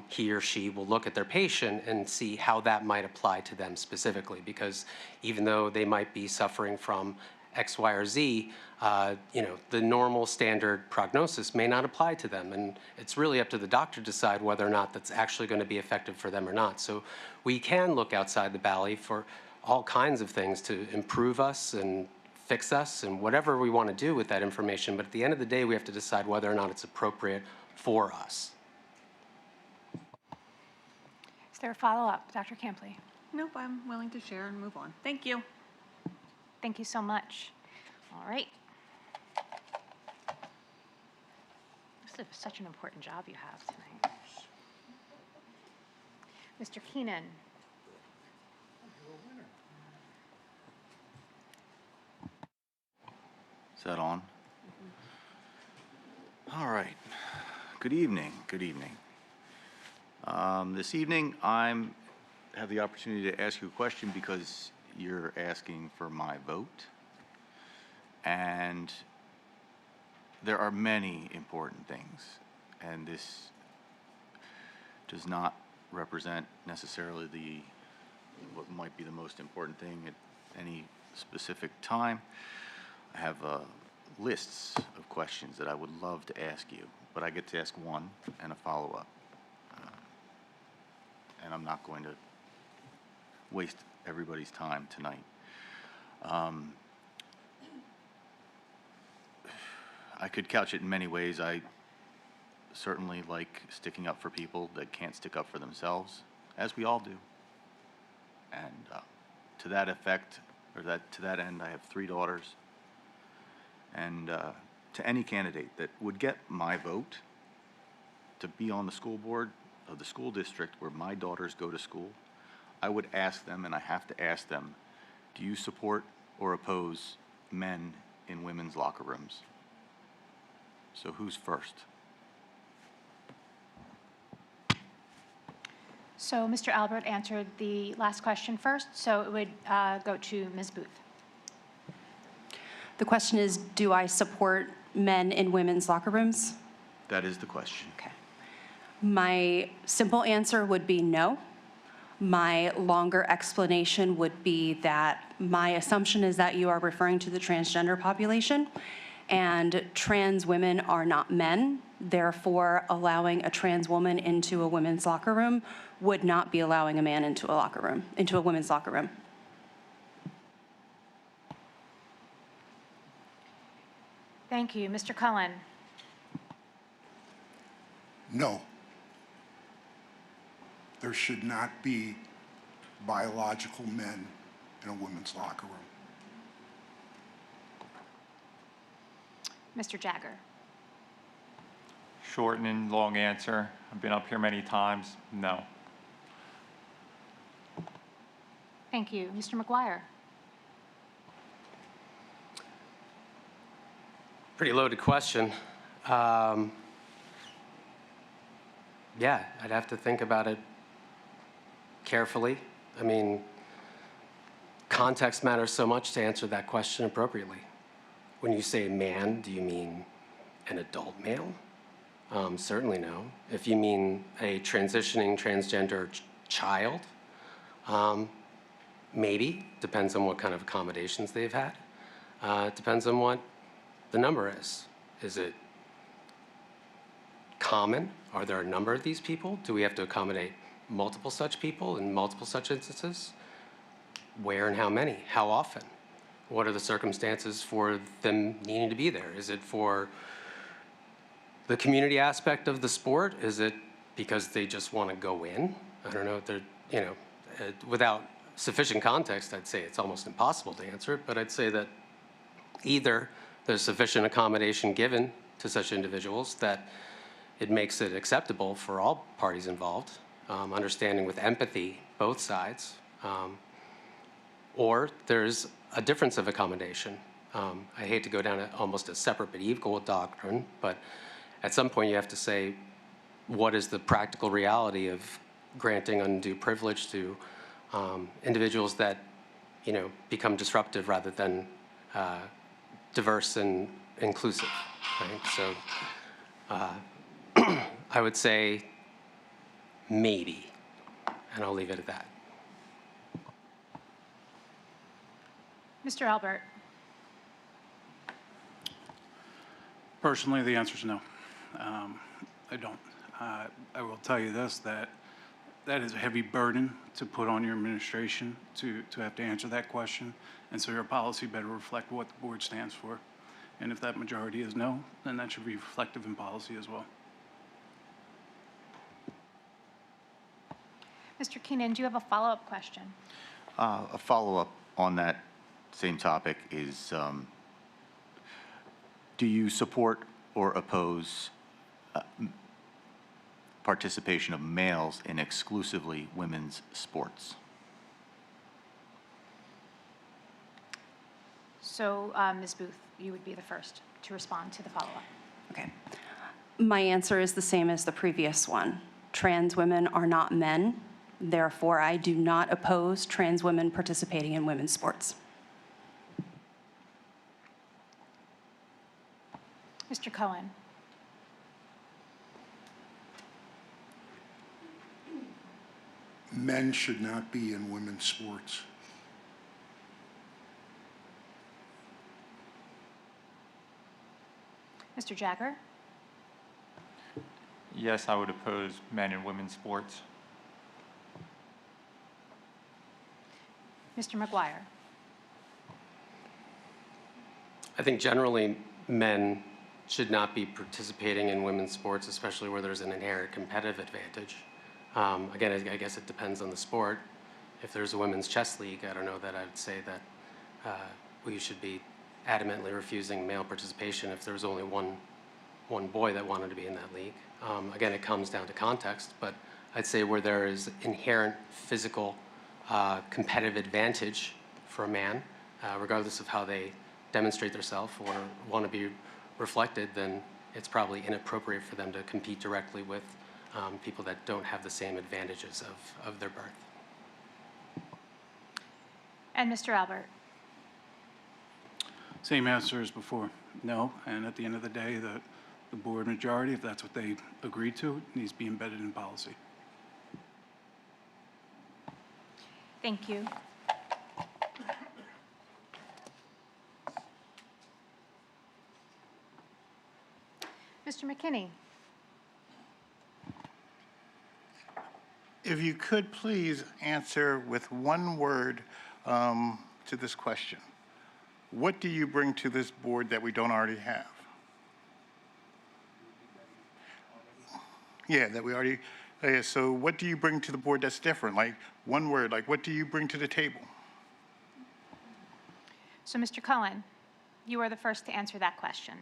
I: he or she will look at their patient and see how that might apply to them specifically, because even though they might be suffering from X, Y, or Z, the normal standard prognosis may not apply to them. And it's really up to the doctor to decide whether or not that's actually going to be effective for them or not. So we can look outside the valley for all kinds of things to improve us and fix us and whatever we want to do with that information. But at the end of the day, we have to decide whether or not it's appropriate for us.
A: Is there a follow-up, Dr. Campley?
J: Nope, I'm willing to share and move on. Thank you.
A: Thank you so much. All right. This is such an important job you have tonight. Mr. Keenan.
K: Is that on? All right. Good evening. Good evening. This evening, I have the opportunity to ask you a question because you're asking for my vote. And there are many important things, and this does not represent necessarily what might be the most important thing at any specific time. I have lists of questions that I would love to ask you, but I get to ask one and a follow-up. And I'm not going to waste everybody's time tonight. I could couch it in many ways. I certainly like sticking up for people that can't stick up for themselves, as we all do. And to that effect, or to that end, I have 3 daughters. And to any candidate that would get my vote to be on the school board of the school district where my daughters go to school, I would ask them, and I have to ask them, do you support or oppose men in women's locker rooms? So who's first?
A: So Mr. Albert answered the last question first, so it would go to Ms. Booth.
F: The question is, do I support men in women's locker rooms?
K: That is the question.
F: Okay. My simple answer would be no. My longer explanation would be that my assumption is that you are referring to the transgender population, and trans women are not men. Therefore, allowing a trans woman into a women's locker room would not be allowing a man into a women's locker room.
A: Thank you. Mr. Cullen.
G: No. There should not be biological men in a women's locker room.
A: Mr. Jagger.
H: Short and long answer. I've been up here many times. No.
A: Thank you. Mr. McGuire.
I: Pretty loaded question. Yeah, I'd have to think about it carefully. I mean, context matters so much to answer that question appropriately. When you say man, do you mean an adult male? Certainly no. If you mean a transitioning transgender child, maybe. Depends on what kind of accommodations they've had. Depends on what the number is. Is it common? Are there a number of these people? Do we have to accommodate multiple such people in multiple such instances? Where and how many? How often? What are the circumstances for them needing to be there? Is it for the community aspect of the sport? Is it because they just want to go in? I don't know. Without sufficient context, I'd say it's almost impossible to answer it, but I'd say that either there's sufficient accommodation given to such individuals that it makes it acceptable for all parties involved, understanding with empathy both sides, or there's a difference of accommodation. I hate to go down almost a separate but equal doctrine, but at some point you have to say, what is the practical reality of granting undue privilege to individuals that, become disruptive rather than diverse and inclusive, right? So I would say maybe, and I'll leave it at that.
A: Mr. Albert.
C: Personally, the answer is no. I don't. I will tell you this, that is a heavy burden to put on your administration to have to answer that question. And so your policy better reflect what the board stands for. And if that majority is no, then that should be reflective in policy as well.
A: Mr. Keenan, do you have a follow-up question?
K: A follow-up on that same topic is, do you support or oppose participation of males in exclusively women's sports?
A: So, Ms. Booth, you would be the first to respond to the follow-up.
F: Okay. My answer is the same as the previous one. Trans women are not men. Therefore, I do not oppose trans women participating in women's sports.
A: Mr. Cohen?
G: Men should not be in women's sports.
A: Mr. Jagger?
H: Yes, I would oppose men and women's sports.
A: Mr. McGuire?
I: I think generally men should not be participating in women's sports, especially where there's an inherent competitive advantage. Again, I guess it depends on the sport. If there's a women's chess league, I don't know that I would say that we should be adamantly refusing male participation if there was only one boy that wanted to be in that league. Again, it comes down to context, but I'd say where there is inherent physical competitive advantage for a man, regardless of how they demonstrate themselves or want to be reflected, then it's probably inappropriate for them to compete directly with people that don't have the same advantages of their birth.
A: And Mr. Albert?
C: Same answer as before, no. And at the end of the day, the board majority, if that's what they agreed to, needs to be embedded in policy.
A: Thank you. Mr. McKinney?
D: If you could please answer with one word to this question. What do you bring to this board that we don't already have? Yeah, that we already, so what do you bring to the board that's different? Like one word, like what do you bring to the table?
A: So, Mr. Cohen, you are the first to answer that question.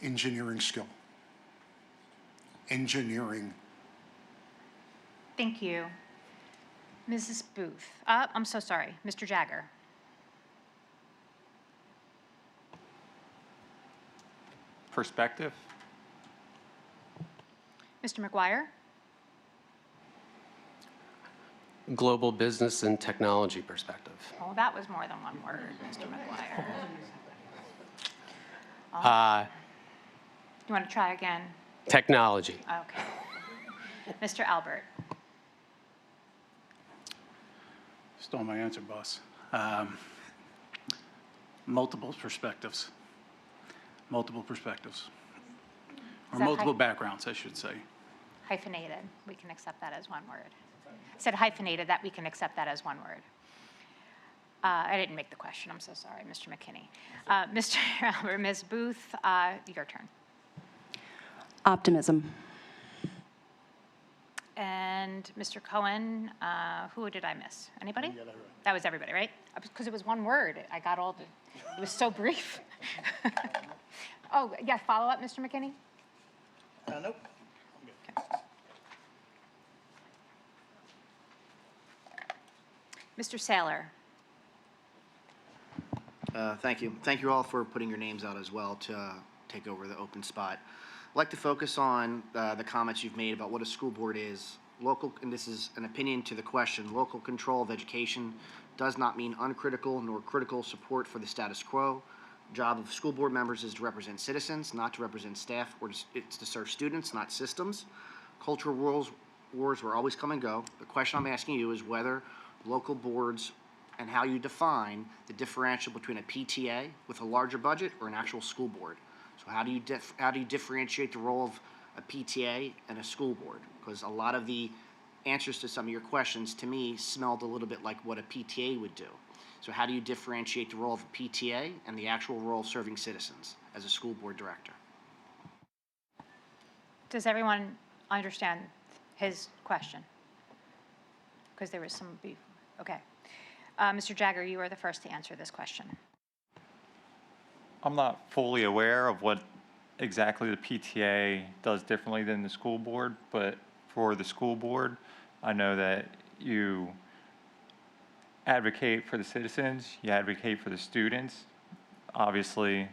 G: Engineering skill. Engineering.
A: Thank you. Mrs. Booth? I'm so sorry. Mr. Jagger?
H: Perspective?
A: Mr. McGuire?
I: Global business and technology perspective.
A: Oh, that was more than one word, Mr. McGuire. You want to try again?
I: Technology.
A: Okay. Mr. Albert?
C: Stole my answer, boss. Multiple perspectives. Multiple perspectives. Or
A: Is that
C: multiple backgrounds, I should say.
A: Hyphenated. We can accept that as one word. I said hyphenated, that we can accept that as one word. I didn't make the question. I'm so sorry, Mr. McKinney. Mr. Albert, Ms. Booth, your turn.
F: Optimism.
A: And Mr. Cohen, who did I miss? Anybody? Yeah, that was everybody, right? Because it was one word. I got all the, it was so brief. Oh, yeah, follow up, Mr. McKinney?
D: Nope.
A: Mr. Saylor?
L: Thank you. Thank you all for putting your names out as well to take over the open spot. I'd like to focus on the comments you've made about what a school board is. Local, and this is an opinion to the question, local control of education does not mean uncritical nor critical support for the status quo. Job of school board members is to represent citizens, not to represent staff, or it's to serve students, not systems. Cultural wars will always come and go. The question I'm asking you is whether local boards, and how you define the differential between a PTA with a larger budget or an actual school board. So how do you differentiate the role of a PTA and a school board? Because a lot of the answers to some of your questions to me smelled a little bit like what a PTA would do. So how do you differentiate the role of a PTA and the actual role of serving citizens as a school board director?
A: Does everyone understand his question? Because there was some beef. Okay. Mr. Jagger, you are the first to answer this question.
H: I'm not fully aware of what exactly the PTA does differently than the school board, but for the school board, I know that you advocate for the citizens, you advocate for the students. Obviously,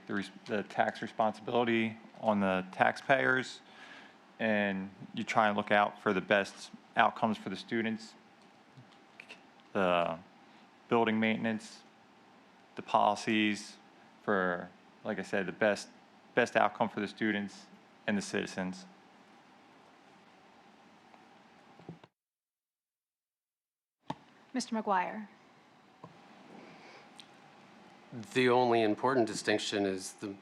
H: the tax responsibility on the taxpayers, and you try and look out for the best outcomes for the students, the building maintenance, the policies for, like I said, the best outcome for the students and the citizens.
A: Mr. McGuire.
I: The only important distinction is the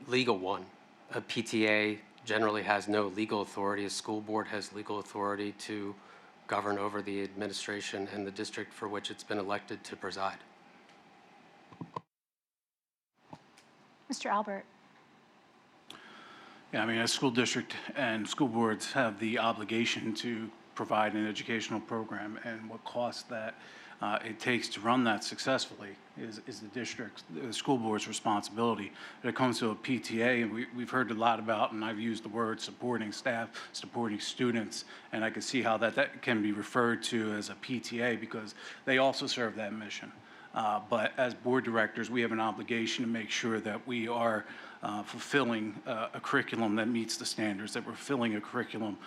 I: legal one. A PTA generally has no legal authority. A school board has legal authority to govern over the administration and the district for which it's been elected to preside.
A: Mr. Albert.
C: Yeah, I mean, a school district and school boards have the obligation to provide an educational program, and what cost that it takes to run that successfully is the school board's responsibility. When it comes to a PTA, and we've heard a lot about, and I've used the word supporting staff, supporting students, and I can see how that can be referred to as a PTA because they also serve that mission. But as board directors, we have an obligation to make sure that we are fulfilling a curriculum that meets the standards, that we're filling a curriculum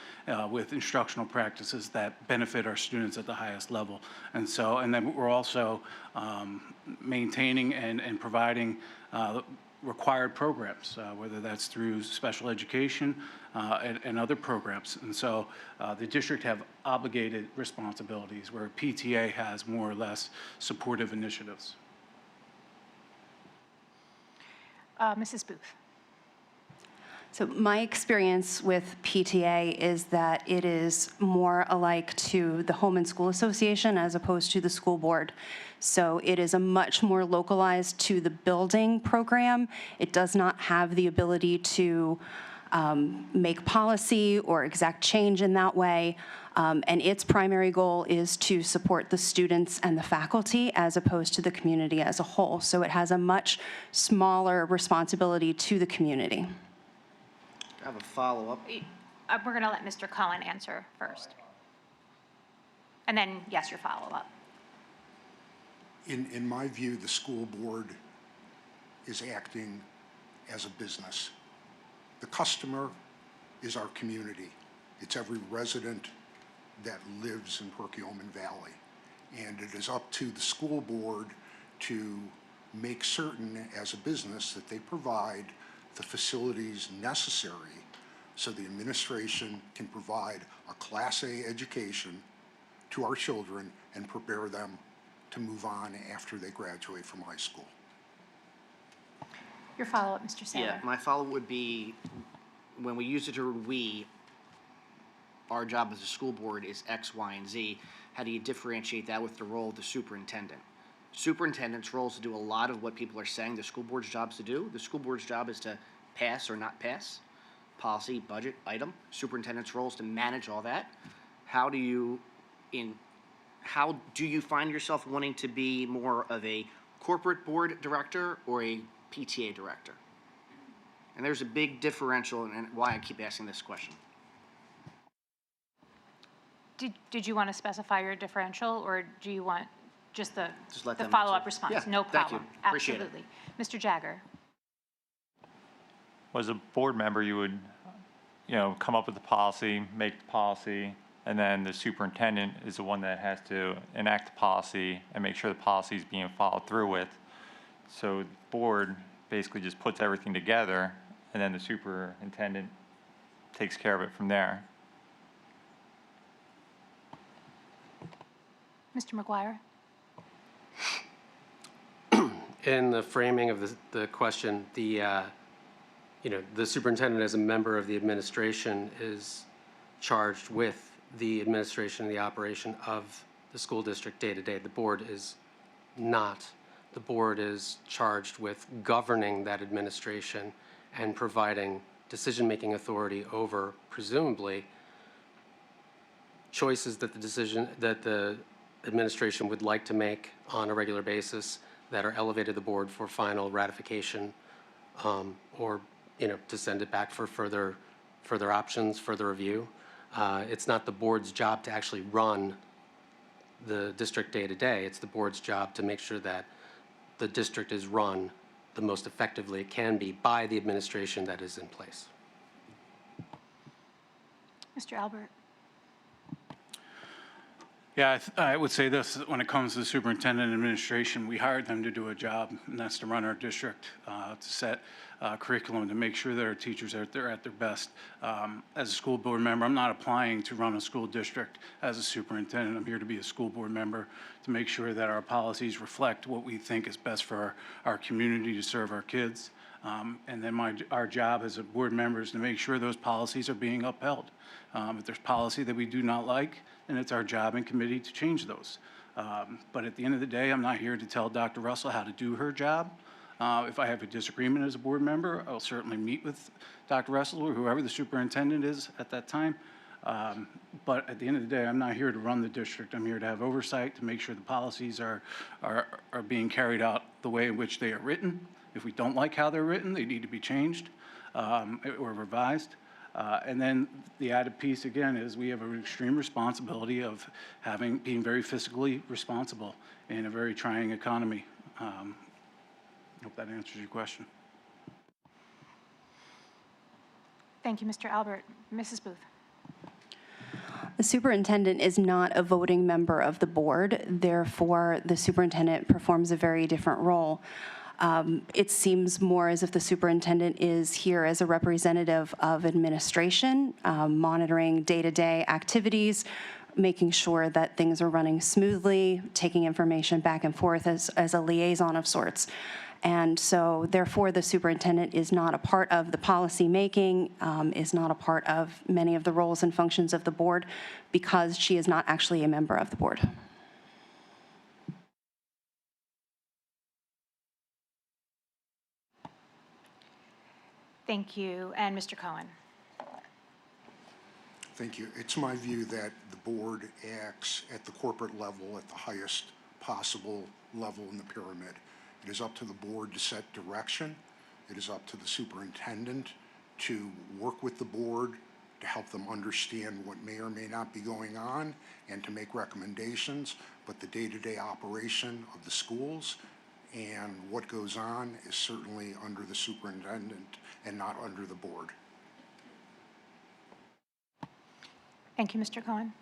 C: with instructional practices that benefit our students at the highest level. And then we're also maintaining and providing required programs, whether that's through special education and other programs. And so the district have obligated responsibilities where PTA has more or less supportive initiatives.
A: Mrs. Booth.
F: So my experience with PTA is that it is more alike to the Home and School Association as opposed to the school board. So it is a much more localized to the building program. It does not have the ability to make policy or exact change in that way. And its primary goal is to support the students and the faculty as opposed to the community as a whole. So it has a much smaller responsibility to the community.
L: I have a follow-up.
A: We're going to let Mr. Cohen answer first. And then, yes, your follow-up.
G: In my view, the school board is acting as a business. The customer is our community. It's every resident that lives in Perkiomen Valley. And it is up to the school board to make certain as a business that they provide the facilities necessary so the administration can provide a Class A education to our children and prepare them to move on after they graduate from high school.
A: Your follow-up, Mr. Sandler.
L: Yeah, my follow-up would be, when we use the term "we," our job as a school board is X, Y, and Z. How do you differentiate that with the role of the superintendent? Superintendent's role is to do a lot of what people are saying the school board's job is to do. The school board's job is to pass or not pass, policy, budget, item. Superintendent's role is to manage all that. How do you find yourself wanting to be more of a corporate board director or a PTA director? And there's a big differential in why I keep asking this question.
A: Did you want to specify your differential, or do you want just the
L: let them
A: follow-up
L: answer.
A: response?
L: Yeah,
A: No
L: thank you.
A: problem.
L: Appreciate it.
A: Absolutely. Mr. Jagger.
H: As a board member, you would, come up with the policy, make the policy, and then the superintendent is the one that has to enact the policy and make sure the policy is being followed through with. So the board basically just puts everything together, and then the superintendent takes care of it from there.
A: Mr. McGuire?
I: In the framing of the question, the superintendent as a member of the administration is charged with the administration and the operation of the school district day to day. The board is not. The board is charged with governing that administration and providing decision-making authority over, presumably, choices that the administration would like to make on a regular basis that are elevated to the board for final ratification, or to send it back for further options, further review. It's not the board's job to actually run the district day to day. It's the board's job to make sure that the district is run the most effectively it can be by the administration that is in place.
A: Mr. Albert?
C: Yeah, I would say this, that when it comes to the superintendent and administration, we hired them to do a job, and that's to run our district, to set curriculum, to make sure that our teachers are there at their best. As a school board member, I'm not applying to run a school district as a superintendent. I'm here to be a school board member to make sure that our policies reflect what we think is best for our community to serve our kids. And then our job as a board member is to make sure those policies are being upheld. If there's policy that we do not like, then it's our job and committee to change those. But at the end of the day, I'm not here to tell Dr. Russell how to do her job. If I have a disagreement as a board member, I'll certainly meet with Dr. Russell or whoever the superintendent is at that time. But at the end of the day, I'm not here to run the district. I'm here to have oversight to make sure the policies are being carried out the way in which they are written. If we don't like how they're written, they need to be changed or revised. And then the added piece, again, is we have an extreme responsibility of being very fiscally responsible in a very trying economy. I hope that answers your question.
A: Thank you, Mr. Albert. Mrs. Booth?
F: The superintendent is not a voting member of the board. Therefore, the superintendent performs a very different role. It seems more as if the superintendent is here as a representative of administration, monitoring day-to-day activities, making sure that things are running smoothly, taking information back and forth as a liaison of sorts. And so, therefore, the superintendent is not a part of the policy making, is not a part of many of the roles and functions of the board because she is not actually a member of the board.
A: Thank you. And Mr. Cohen?
G: Thank you. It's my view that the board acts at the corporate level, at the highest possible level in the pyramid. It is up to the board to set direction. It is up to the superintendent to work with the board to help them understand what may or may not be going on and to make recommendations. But the day-to-day operation of the schools and what goes on is certainly under the superintendent and not under the board.
A: Thank you, Mr. Cohen.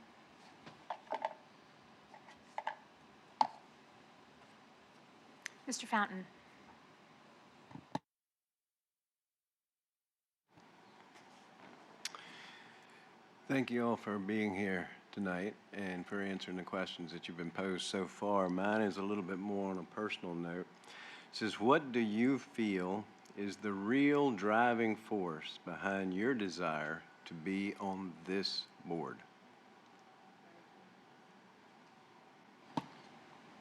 A: Mr. Fountain?
M: Thank you all for being here tonight and for answering the questions that you've been posed so far. Mine is a little bit more on a personal note. It says, what do you feel is the real driving force behind your desire to be on this board?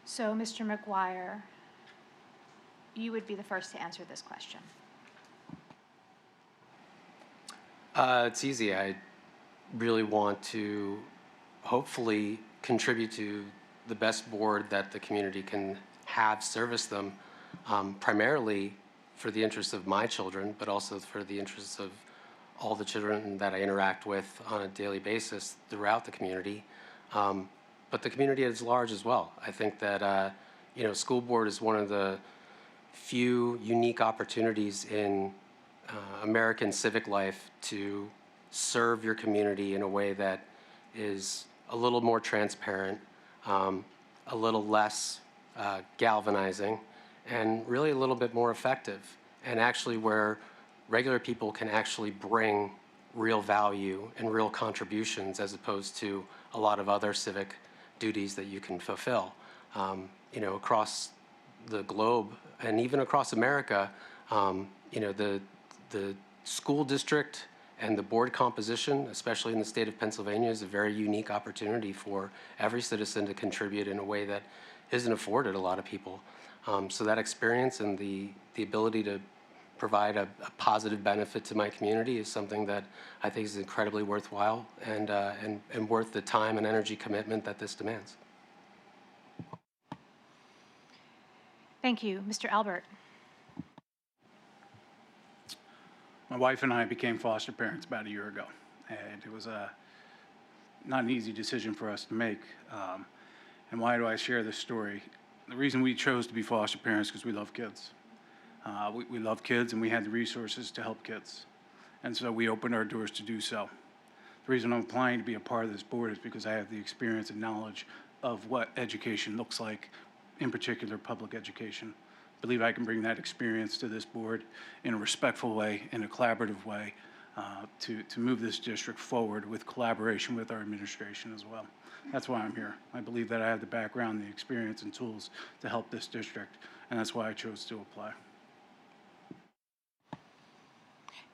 A: So, Mr. McGuire, you would be the first to answer this question.
I: It's easy. I really want to hopefully contribute to the best board that the community can have service them, primarily for the interests of my children, but also for the interests of all the children that I interact with on a daily basis throughout the community, but the community at large as well. I think that school board is one of the few unique opportunities in American civic life to serve your community in a way that is a little more transparent, a little less galvanizing, and really a little bit more effective, and actually where regular people can actually bring real value and real contributions as opposed to a lot of other civic duties that you can fulfill. You know, across the globe and even across America, you know, the school district and the board composition, especially in the state of Pennsylvania, is a very unique opportunity for every citizen to contribute in a way that isn't afforded a lot of people. So that experience and the ability to provide a positive benefit to my community is something that I think is incredibly worthwhile and worth the time and energy commitment that this demands.
A: Thank you. Mr. Albert.
C: My wife and I became foster parents about a year ago, and it was not an easy decision for us to make. And why do I share this story? The reason we chose to be foster parents is because we love kids. We love kids, and we had the resources to help kids. And so we opened our doors to do so. The reason I'm applying to be a part of this board is because I have the experience and knowledge of what education looks like, in particular public education. I believe I can bring that experience to this board in a respectful way, in a collaborative way, to move this district forward with collaboration with our administration as well. That's why I'm here. I believe that I have the background, the experience, and tools to help this district, and that's why I chose to apply.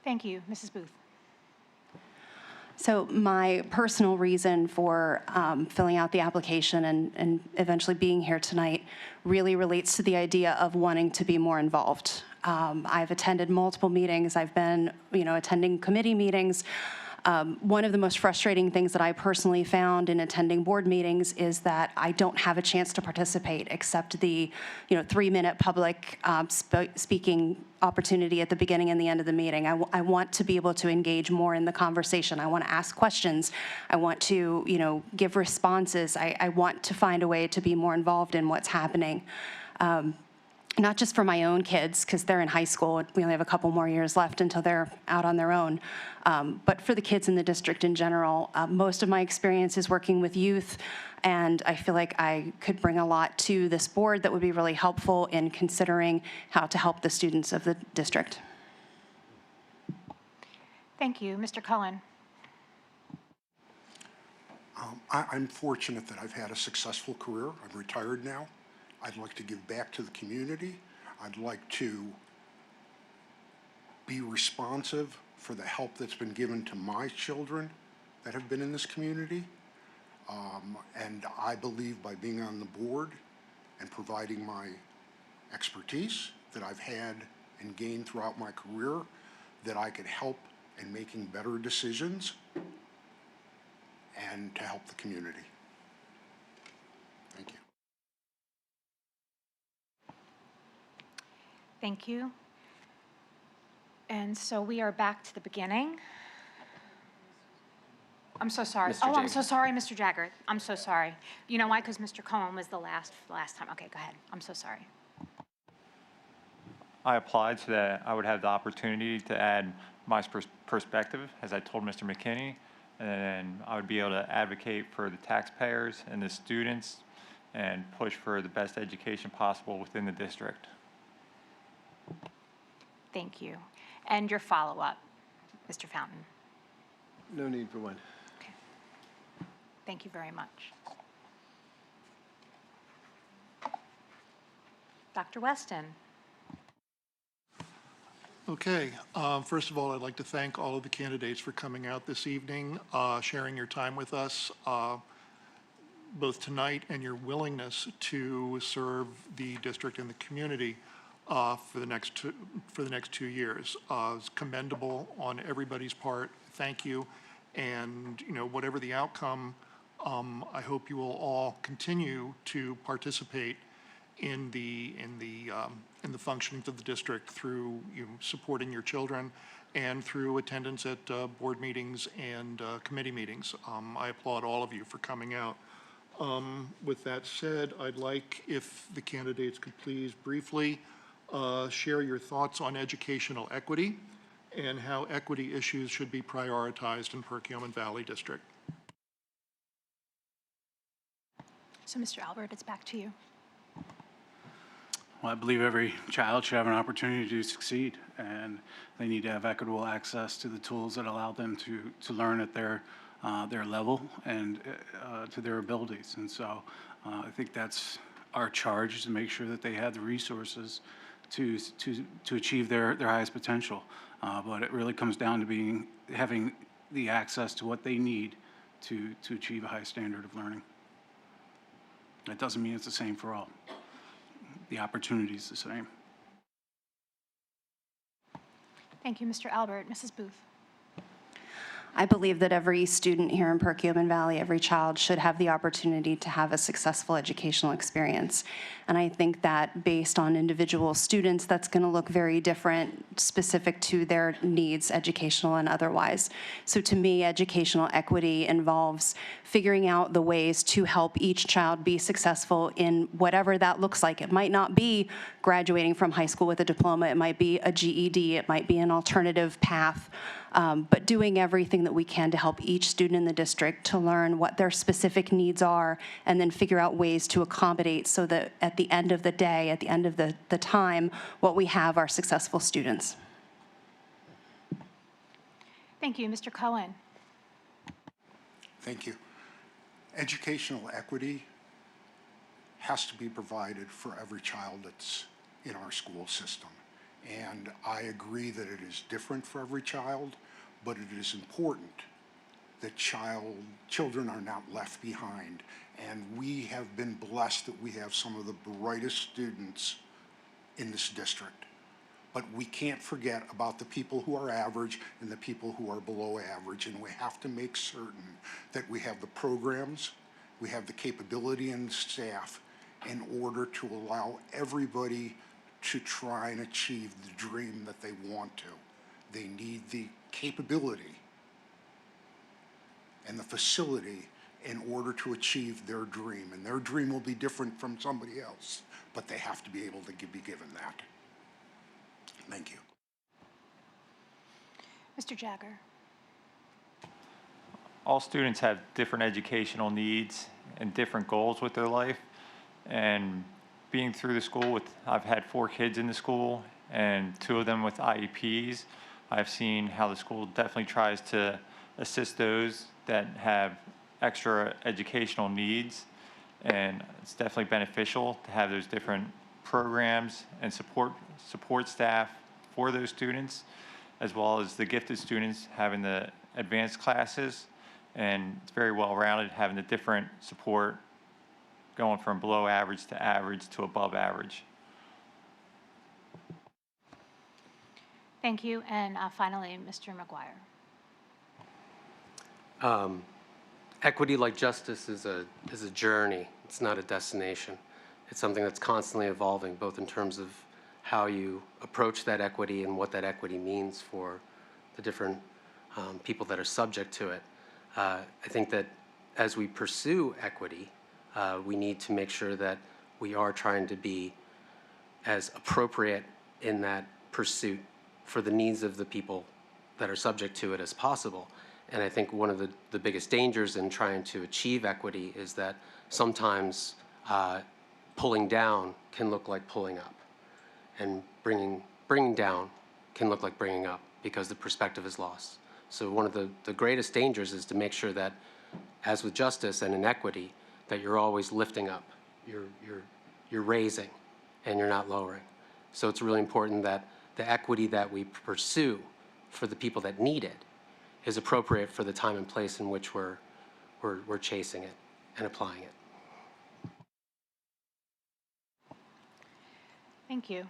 A: Thank you. Mrs. Booth.
F: So my personal reason for filling out the application and eventually being here tonight really relates to the idea of wanting to be more involved. I've attended multiple meetings. I've been, attending committee meetings. One of the most frustrating things that I personally found in attending board meetings is that I don't have a chance to participate except the, 3-minute public speaking opportunity at the beginning and the end of the meeting. I want to be able to engage more in the conversation. I want to ask questions. I want to, give responses. I want to find a way to be more involved in what's happening. Not just for my own kids, because they're in high school. We only have a couple more years left until they're out on their own. But for the kids in the district in general, most of my experience is working with youth, and I feel like I could bring a lot to this board that would be really helpful in considering how to help the students of the district.
A: Thank you. Mr. Cullen.
G: I'm fortunate that I've had a successful career. I'm retired now. I'd like to give back to the community. I'd like to be responsive for the help that's been given to my children that have been in this community. And I believe by being on the board and providing my expertise that I've had and gained throughout my career, that I could help in making better decisions and to help the community. Thank you.
A: Thank you. And so we are back to the beginning. I'm so sorry.
I: Mr.
A: I'm
I: Jagger.
A: so sorry, Mr. Jagger. I'm so sorry. You know why? Because Mr. Cullen was the last time. Okay, go ahead. I'm so sorry.
H: I applied so that I would have the opportunity to add my perspective, as I told Mr. McKinney, and I would be able to advocate for the taxpayers and the students and push for the best education possible within the district.
A: Thank you. And your follow-up, Mr. Fountain.
M: No need for one.
A: Okay. Thank you very much. Dr. Weston.
N: Okay. First of all, I'd like to thank all of the candidates for coming out this evening, sharing your time with us, both tonight and your willingness to serve the district and the community for the next 2 years. It's commendable on everybody's part. Thank you. And whatever the outcome, I hope you will all continue to participate in the functioning of the district through supporting your children and through attendance at board meetings and committee meetings. I applaud all of you for coming out. With that said, I'd like if the candidates could please briefly share your thoughts on educational equity and how equity issues should be prioritized in Perkiomen Valley District.
A: So, Mr. Albert, it's back to you.
C: Well, I believe every child should have an opportunity to succeed, and they need to have equitable access to the tools that allow them to learn at their their level and to their abilities. And so I think that's our charge, is to make sure that they have the resources to achieve their highest potential. But it really comes down to having the access to what they need to achieve a high standard of learning. That doesn't mean it's the same for all. The opportunity is the same.
A: Thank you, Mr. Albert. Mrs. Booth.
F: I believe that every student here in Perkiomen Valley, every child should have the opportunity to have a successful educational experience. And I think that based on individual students, that's going to look very different, specific to their needs, educational and otherwise. So to me, educational equity involves figuring out the ways to help each child be successful in whatever that looks like. It might not be graduating from high school with a diploma. It might be a GED. It might be an alternative path. But doing everything that we can to help each student in the district to learn what their specific needs are and then figure out ways to accommodate so that at the end of the day, at the end of the time, what we have are successful students.
A: Thank you, Mr. Cohen.
G: Thank you. Educational equity has to be provided for every child that's in our school system. And I agree that it is different for every child, but it is important that children are not left behind. And we have been blessed that we have some of the brightest students in this district. But we can't forget about the people who are average and the people who are below average, and we have to make certain that we have the programs, we have the capability and staff in order to allow everybody to try and achieve the dream that they want to. They need the capability and the facility in order to achieve their dream. And their dream will be different from somebody else, but they have to be able to be given that. Thank you.
A: Mr. Jagger.
H: All students have different educational needs and different goals with their life. And being through the school I've had 4 kids in the school and 2 of them with IEPs. I've seen how the school definitely tries to assist those that have extra educational needs. And it's definitely beneficial to have those different programs and support staff for those students, as well as the gifted students having the advanced classes. And it's very well rounded, having the different support going from below average to above average.
A: Thank you. And finally, Mr. McGuire.
I: Equity, like justice, is a journey. It's not a destination. It's something that's constantly evolving, both in terms of how you approach that equity and what that equity means for the different people that are subject to it. I think that as we pursue equity, we need to make sure that we are trying to be as appropriate in that pursuit for the needs of the people that are subject to it as possible. And I think one of the biggest dangers in trying to achieve equity is that sometimes pulling down can look like pulling up, and bringing down can look like bringing up because the perspective is lost. So one of the greatest dangers is to make sure that, as with justice and inequity, that you're always lifting up, you're raising, and you're not lowering. So it's really important that the equity that we pursue for the people that need it is appropriate for the time and place in which we're chasing it and applying it.
A: Thank you.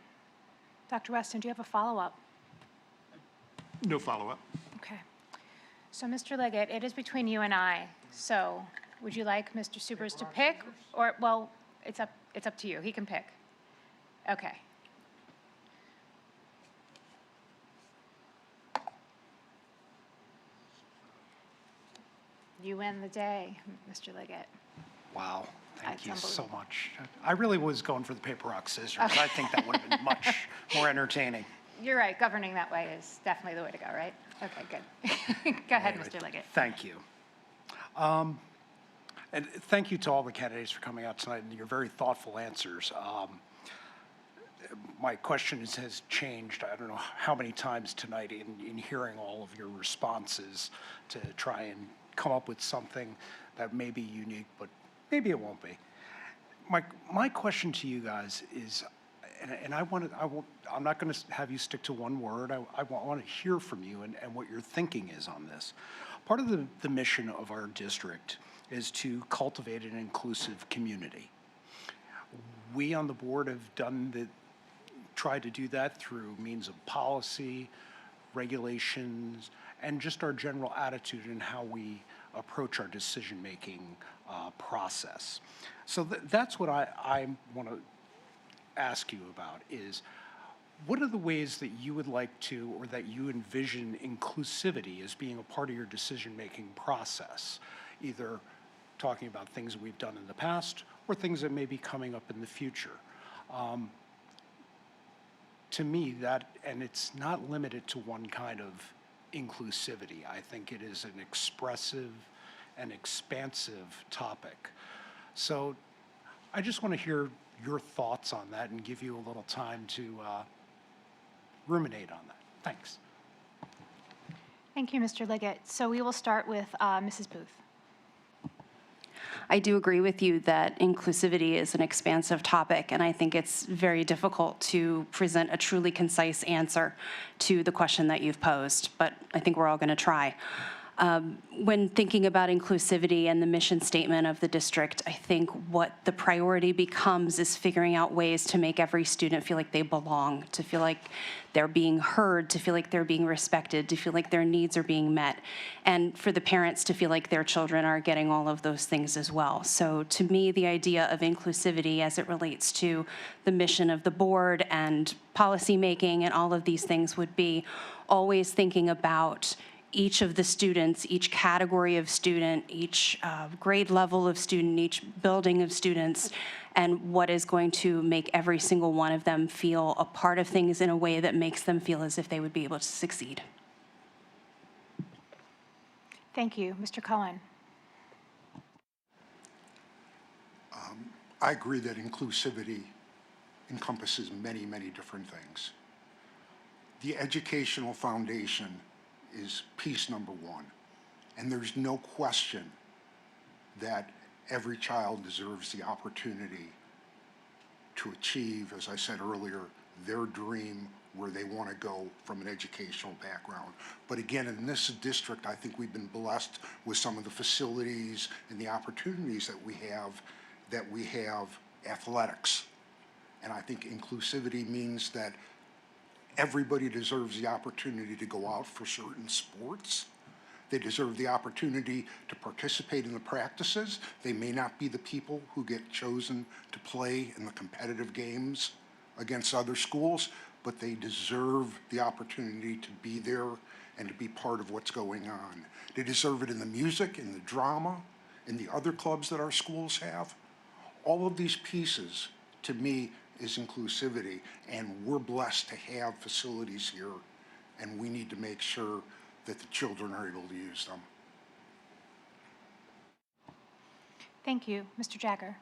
A: Dr. Weston, do you have a follow-up?
N: No follow-up.
A: Okay. So, Mr. Liggett, it is between you and I. So, would you like Mr. Subers to pick, or, well, it's up to you. He can pick. Okay. You win the day, Mr. Liggett.
O: Wow, thank
A: That's
O: you so much. I really was going for the paper, rock, scissors.
A: Okay.
O: I think that would have been much more entertaining.
A: You're right. Governing that way is definitely the way to go, right? Okay, good. Go ahead,
O: Anyway,
A: Mr. Liggett.
O: Thank you. And thank you to all the candidates for coming out tonight and your very thoughtful answers. My question has changed, I don't know how many times tonight in hearing all of your responses to try and come up with something that may be unique, but maybe it won't be. My question to you guys is, and I'm not going to have you stick to one word. I want to hear from you and what your thinking is on this. Part of the mission of our district is to cultivate an inclusive community. We on the board have tried to do that through means of policy, regulations, and just our general attitude in how we approach our decision-making process. So that's what I want to ask you about is, what are the ways that you would like to, or that you envision inclusivity as being a part of your decision-making process? Either talking about things that we've done in the past or things that may be coming up in the future. To me, and it's not limited to one kind of inclusivity. I think it is an expressive and expansive topic. So I just want to hear your thoughts on that and give you a little time to ruminate on that. Thanks.
A: Thank you, Mr. Liggett. So we will start with Mrs. Booth.
F: I do agree with you that inclusivity is an expansive topic, and I think it's very difficult to present a truly concise answer to the question that you've posed, but I think we're all going to try. When thinking about inclusivity and the mission statement of the district, I think what the priority becomes is figuring out ways to make every student feel like they belong, to feel like they're being heard, to feel like they're being respected, to feel like their needs are being met, and for the parents to feel like their children are getting all of those things as well. So to me, the idea of inclusivity as it relates to the mission of the board and policy making and all of these things would be always thinking about each of the students, each category of student, each grade level of student, each building of students, and what is going to make every single one of them feel a part of things in a way that makes them feel as if they would be able to succeed.
A: Thank you. Mr. Cohen.
G: I agree that inclusivity encompasses many, many different things. The educational foundation is piece number one. And there's no question that every child deserves the opportunity to achieve, as I said earlier, their dream where they want to go from an educational background. But again, in this district, I think we've been blessed with some of the facilities and the opportunities that we have athletics. And I think inclusivity means that everybody deserves the opportunity to go out for certain sports. They deserve the opportunity to participate in the practices. They may not be the people who get chosen to play in the competitive games against other schools, but they deserve the opportunity to be there and to be part of what's going on. They deserve it in the music, in the drama, in the other clubs that our schools have. All of these pieces, to me, is inclusivity, and we're blessed to have facilities here, and we need to make sure that the children are able to use them.
A: Thank you. Mr. Jagger.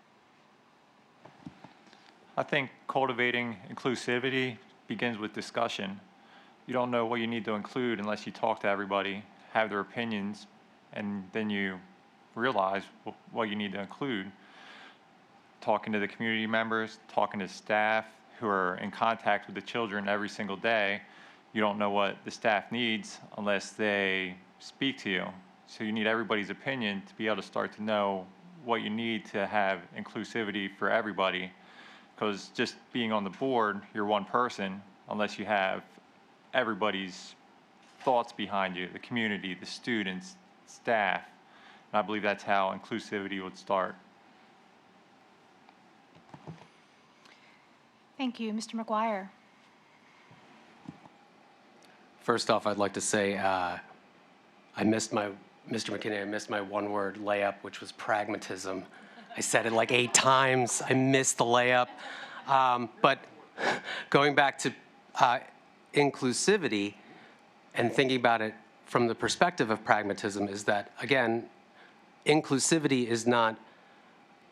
H: I think cultivating inclusivity begins with discussion. You don't know what you need to include unless you talk to everybody, have their opinions, and then you realize what you need to include. Talking to the community members, talking to staff who are in contact with the children every single day, you don't know what the staff needs unless they speak to you. So you need everybody's opinion to be able to start to know what you need to have inclusivity for everybody. Because just being on the board, you're one person, unless you have everybody's thoughts behind you, the community, the students, staff. And I believe that's how inclusivity would start.
A: Thank you. Mr. McGuire.
I: First off, I'd like to say Mr. McKinney, I missed my one-word layup, which was pragmatism. I said it like 8 times. I missed the layup. But going back to inclusivity and thinking about it from the perspective of pragmatism is that, again, inclusivity is not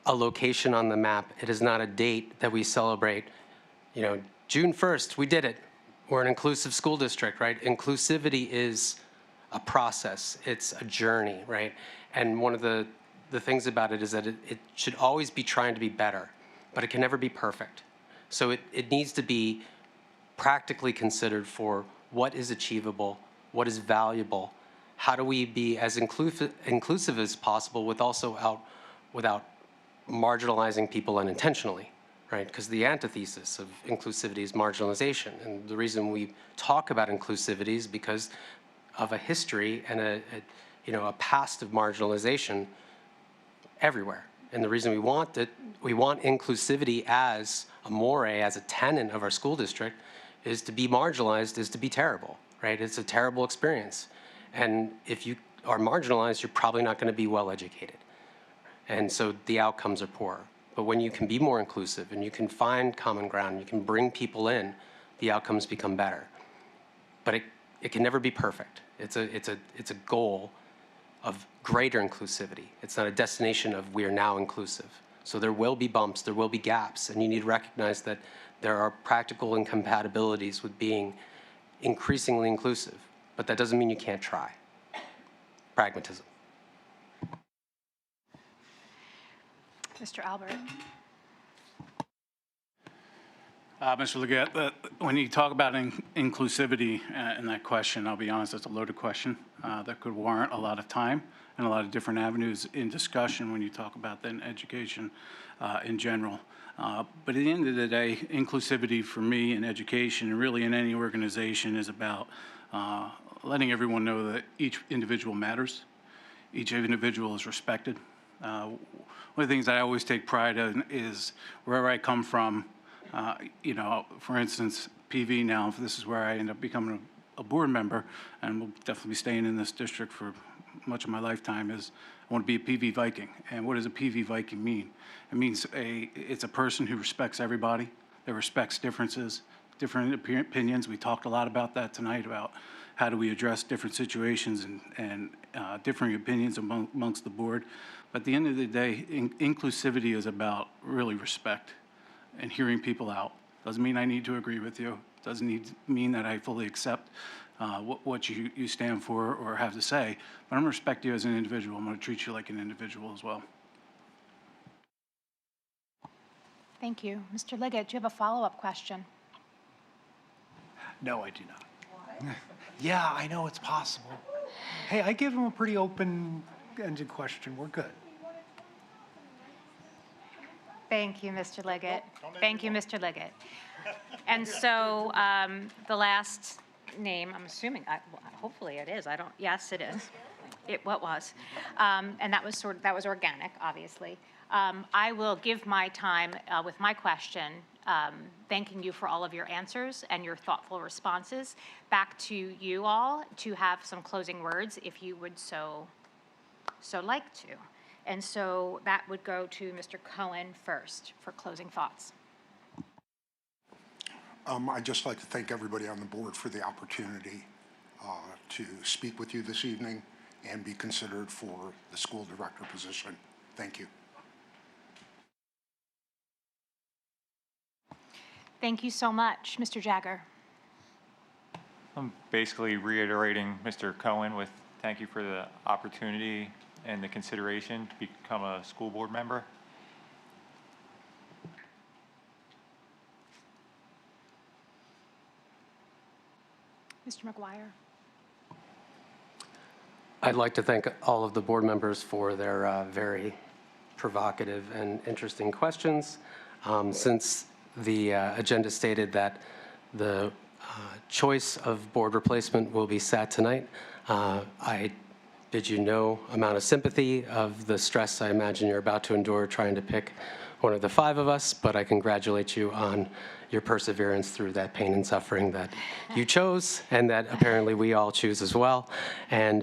I: a location on the map. It is not a date that we celebrate. You know, June 1st, we did it. We're an inclusive school district, right? Inclusivity is a process. It's a journey, right? And one of the things about it is that it should always be trying to be better, but it can never be perfect. So it needs to be practically considered for what is achievable, what is valuable, how do we be as inclusive as possible without marginalizing people unintentionally, right? Because the antithesis of inclusivity is marginalization. And the reason we talk about inclusivity is because of a history and a past of marginalization everywhere. And the reason we want inclusivity as a moray, as a tenet of our school district, is to be marginalized is to be terrible, right? It's a terrible experience. And if you are marginalized, you're probably not going to be well educated. And so the outcomes are poor. But when you can be more inclusive and you can find common ground, you can bring people in, the outcomes become better. But it can never be perfect. It's a goal of greater inclusivity. It's not a destination of we are now inclusive. So there will be bumps, there will be gaps, and you need to recognize that there are practical incompatibilities with being increasingly inclusive. But that doesn't mean you can't try. Pragmatism.
A: Mr. Albert.
C: Mr. Leggett, when you talk about inclusivity in that question, I'll be honest, it's a loaded question that could warrant a lot of time and a lot of different avenues in discussion when you talk about then education in general. But at the end of the day, inclusivity for me in education and really in any organization is about letting everyone know that each individual matters. Each individual is respected. One of the things I always take pride in is wherever I come from, you know, for instance, PV now, if this is where I end up becoming a board member, and will definitely be staying in this district for much of my lifetime, is I want to be a PV Viking. And what does a PV Viking mean? It means it's a person who respects everybody, that respects differences, different opinions. We talked a lot about that tonight, about how do we address different situations and differing opinions amongst the board. But at the end of the day, inclusivity is about really respect and hearing people out. Doesn't mean I need to agree with you. Doesn't mean that I fully accept what you stand for or have to say. But I'm going to respect you as an individual. I'm going to treat you like an individual as well.
A: Thank you. Mr. Liggett, do you have a follow-up question?
O: No, I do not. What? Yeah, I know it's possible. Hey, I gave him a pretty open-ended question. We're good.
A: Thank you, Mr. Liggett. Thank you, Mr. Liggett. And so the last name, I'm assuming, hopefully it is. Yes, it is. What was? And that was organic, obviously. I will give my time with my question, thanking you for all of your answers and your thoughtful responses. Back to you all to have some closing words, if you would so like to. And so that would go to Mr. Cohen first for closing thoughts.
G: I'd just like to thank everybody on the board for the opportunity to speak with you this evening and be considered for the school director position. Thank you.
A: Thank you so much. Mr. Jagger.
H: I'm basically reiterating Mr. Cohen with thank you for the opportunity and the consideration to become a school board member.
A: Mr. McGuire.
I: I'd like to thank all of the board members for their very provocative and interesting questions. Since the agenda stated that the choice of board replacement will be sat tonight, I bid you no amount of sympathy of the stress I imagine you're about to endure trying to pick one of the five of us, but I congratulate you on your perseverance through that pain and suffering that you chose and that apparently we all choose as well. And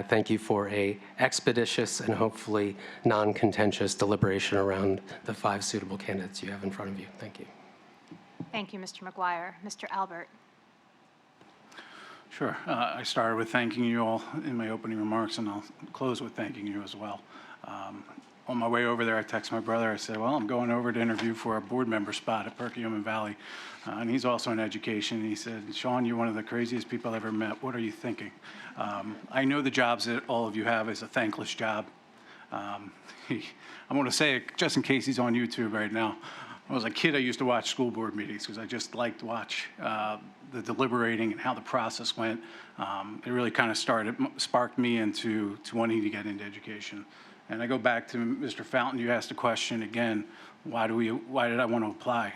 I: thank you for a expeditious and hopefully non-contentious deliberation around the 5 suitable candidates you have in front of you. Thank you.
A: Thank you, Mr. McGuire. Mr. Albert.
C: Sure. I started with thanking you all in my opening remarks, and I'll close with thanking you as well. on my way over there, I texted my brother. I said, well, I'm going over to interview for a board member spot at Perkiomen Valley. And he's also in education. And he said, Sean, you're one of the craziest people I've ever met. What are you thinking? I know the jobs that all of you have is a thankless job. I'm going to say it just in case he's on YouTube right now. When I was a kid, I used to watch school board meetings because I just liked to watch the deliberating and how the process went. It really kind of sparked me into wanting to get into education. And I go back to Mr. Fountain. You asked the question again, why did I want to apply?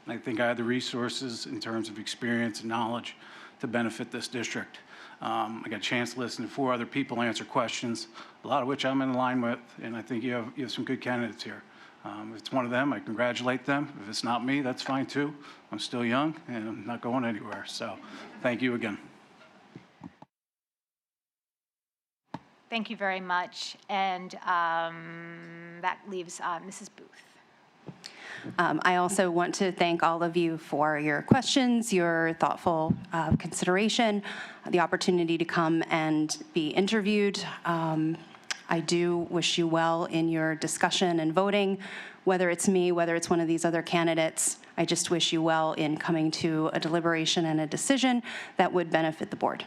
C: I think I had the resources in terms of experience and knowledge to benefit this district. I got a chance to listen to 4 other people answer questions, a lot of which I'm in line with, and I think you have some good candidates here. If it's one of them, I congratulate them. If it's not me, that's fine too. I'm still young and I'm not going anywhere. So thank you again.
A: Thank you very much. And that leaves Mrs. Booth.
F: I also want to thank all of you for your questions, your thoughtful consideration, the opportunity to come and be interviewed. I do wish you well in your discussion and voting, whether it's me, whether it's one of these other candidates. I just wish you well in coming to a deliberation and a decision that would benefit the board.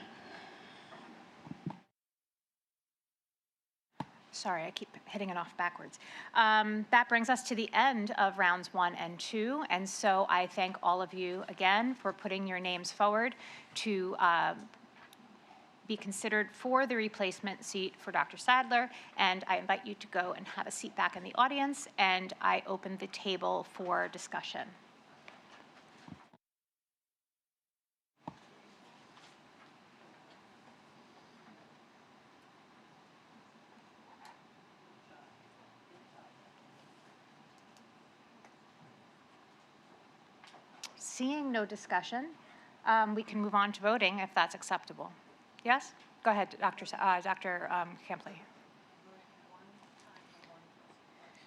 A: Sorry, I keep hitting it off backwards. That brings us to the end of rounds 1 and 2. And so I thank all of you again for putting your names forward to be considered for the replacement seat for Dr. Sadler. And I invite you to go and have a seat back in the audience. And I open the table for discussion. Seeing no discussion, we can move on to voting if that's acceptable. Yes? Go ahead, Dr. Campley.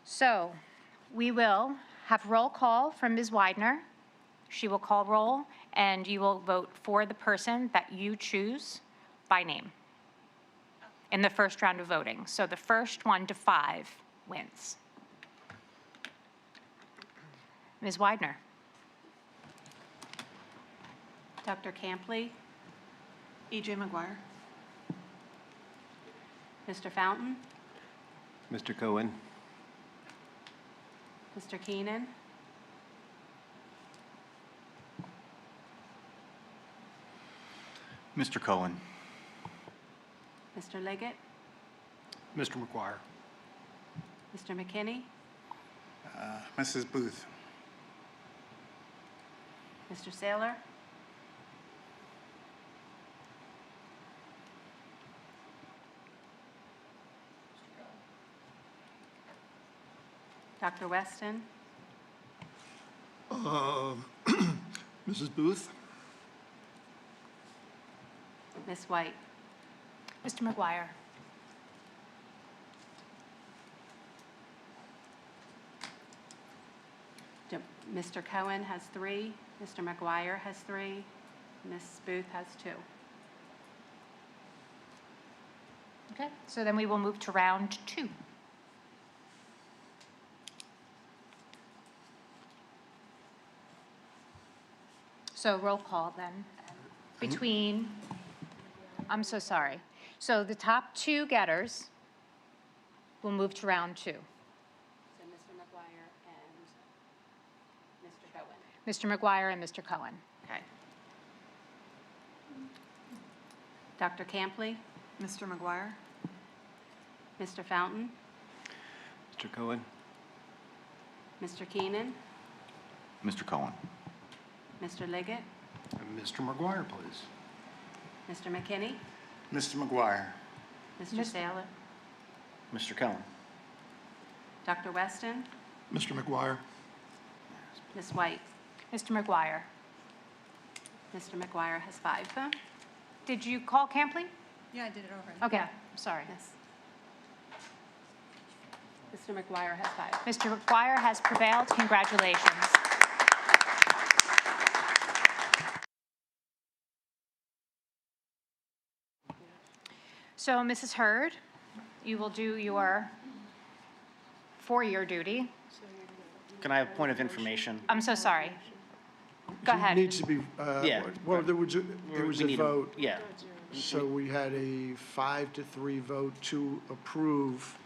A: So we will have roll call from Ms. Widener. She will call roll, and you will vote for the person that you choose by name in the first round of voting. So the first 1 to 5 wins. Ms. Widener.
B: Dr. Campley,
J: E.J. McGuire.
B: Mr. Fountain,
M: Mr. Cohen,
B: Mr. Keenan,
K: Mr. Cohen.
B: Mr. Liggett,
O: Mr. McGuire.
B: Mr. McKinney,
D: Mrs. Booth.
B: Mr. Saylor, Dr. Weston,
N: Mrs. Booth?
B: Ms. White.
A: Mr. McGuire.
B: Mr. Cohen has 3, Mr. McGuire has 3, Ms. Booth has 2.
A: Okay, so then we will move to round 2. So roll call then. Between, I'm so sorry. So the top 2 getters will move to round 2.
B: So Mr. McGuire and Mr. Cohen.
A: Mr. McGuire and Mr. Cohen.
B: Okay. Dr. Campley,
J: Mr. McGuire.
B: Mr. Fountain,
M: Mr. Cohen,
B: Mr. Keenan,
K: Mr. Cohen.
B: Mr. Liggett,
N: And Mr. McGuire, please.
B: Mr. McKinney,
D: Mr. McGuire.
B: Mr. Saylor,
L: Mr. Cohen.
B: Dr. Weston,
N: Mr. McGuire.
B: Ms. White.
A: Mr. McGuire.
B: Mr. McGuire has 5.
A: Did you call Campley?
P: Yeah, I did it already.
A: Okay, sorry.
B: Yes. Mr. McGuire has 5.
A: Mr. McGuire has prevailed. Congratulations. So, Mrs. Hurd, you will do your for your duty.
L: Can I have a point of information?
A: I'm so sorry. Go
P: It
A: ahead.
P: needs to be,
L: Yeah.
P: well, there was
L: We
P: a
L: need
P: vote.
L: Yeah.
P: So we had a 5-3 vote to approve.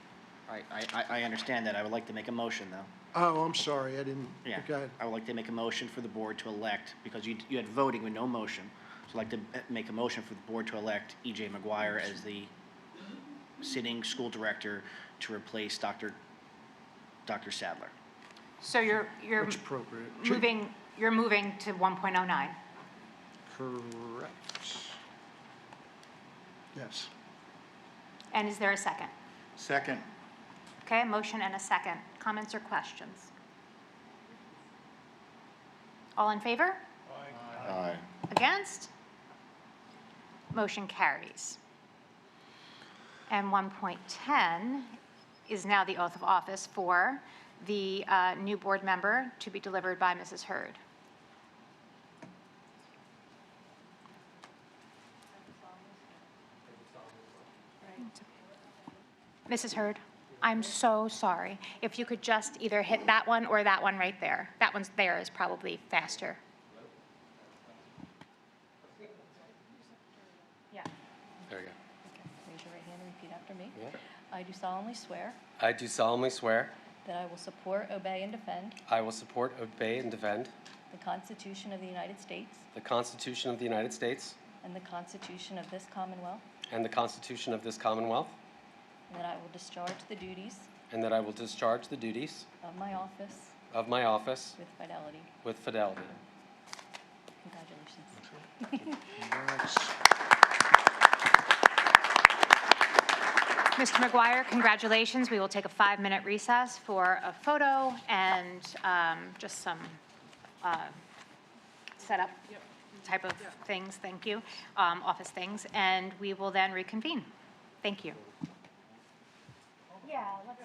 L: I understand that. I would like to make a motion, though.
P: Oh, I'm sorry, I didn't,
L: Yeah.
P: go ahead.
L: I would like to make a motion for the board to elect, because you had voting with no motion. So I'd like to make a motion for the board to elect E.J. McGuire as the sitting school director to replace Dr. Sadler.
A: So you're
P: That's appropriate.
A: moving to 1.09.
P: Correct. Yes.
A: And is there a second?
D: Second.
A: Okay, a motion and a second. Comments or questions? All in favor?
K: Aye.
A: Against? Motion carries. And 1.10 is now the oath of office for the new board member to be delivered by Mrs. Hurd. Mrs. Hurd, I'm so sorry. If you could just either hit that one or that one right there. That one's there is probably faster. Yeah.
I: There you go.
Q: Raise your right hand and repeat after me.
I: Yeah.
Q: I do solemnly swear
I: I do solemnly swear
Q: that I will support, obey, and defend
I: I will support, obey, and defend
Q: the Constitution of the United States
I: the Constitution of the United States
Q: and the Constitution of this Commonwealth,
I: and the Constitution of this Commonwealth,
Q: and that I will discharge the duties
I: and that I will discharge the duties
Q: of my office
I: of my office
Q: with fidelity.
I: with fidelity.
Q: Congratulations.
A: Mr. McGuire, congratulations. We will take a 5-minute recess for a photo and just some setup type of things, thank you, office things, and we will then reconvene. Thank you. Yeah, let's.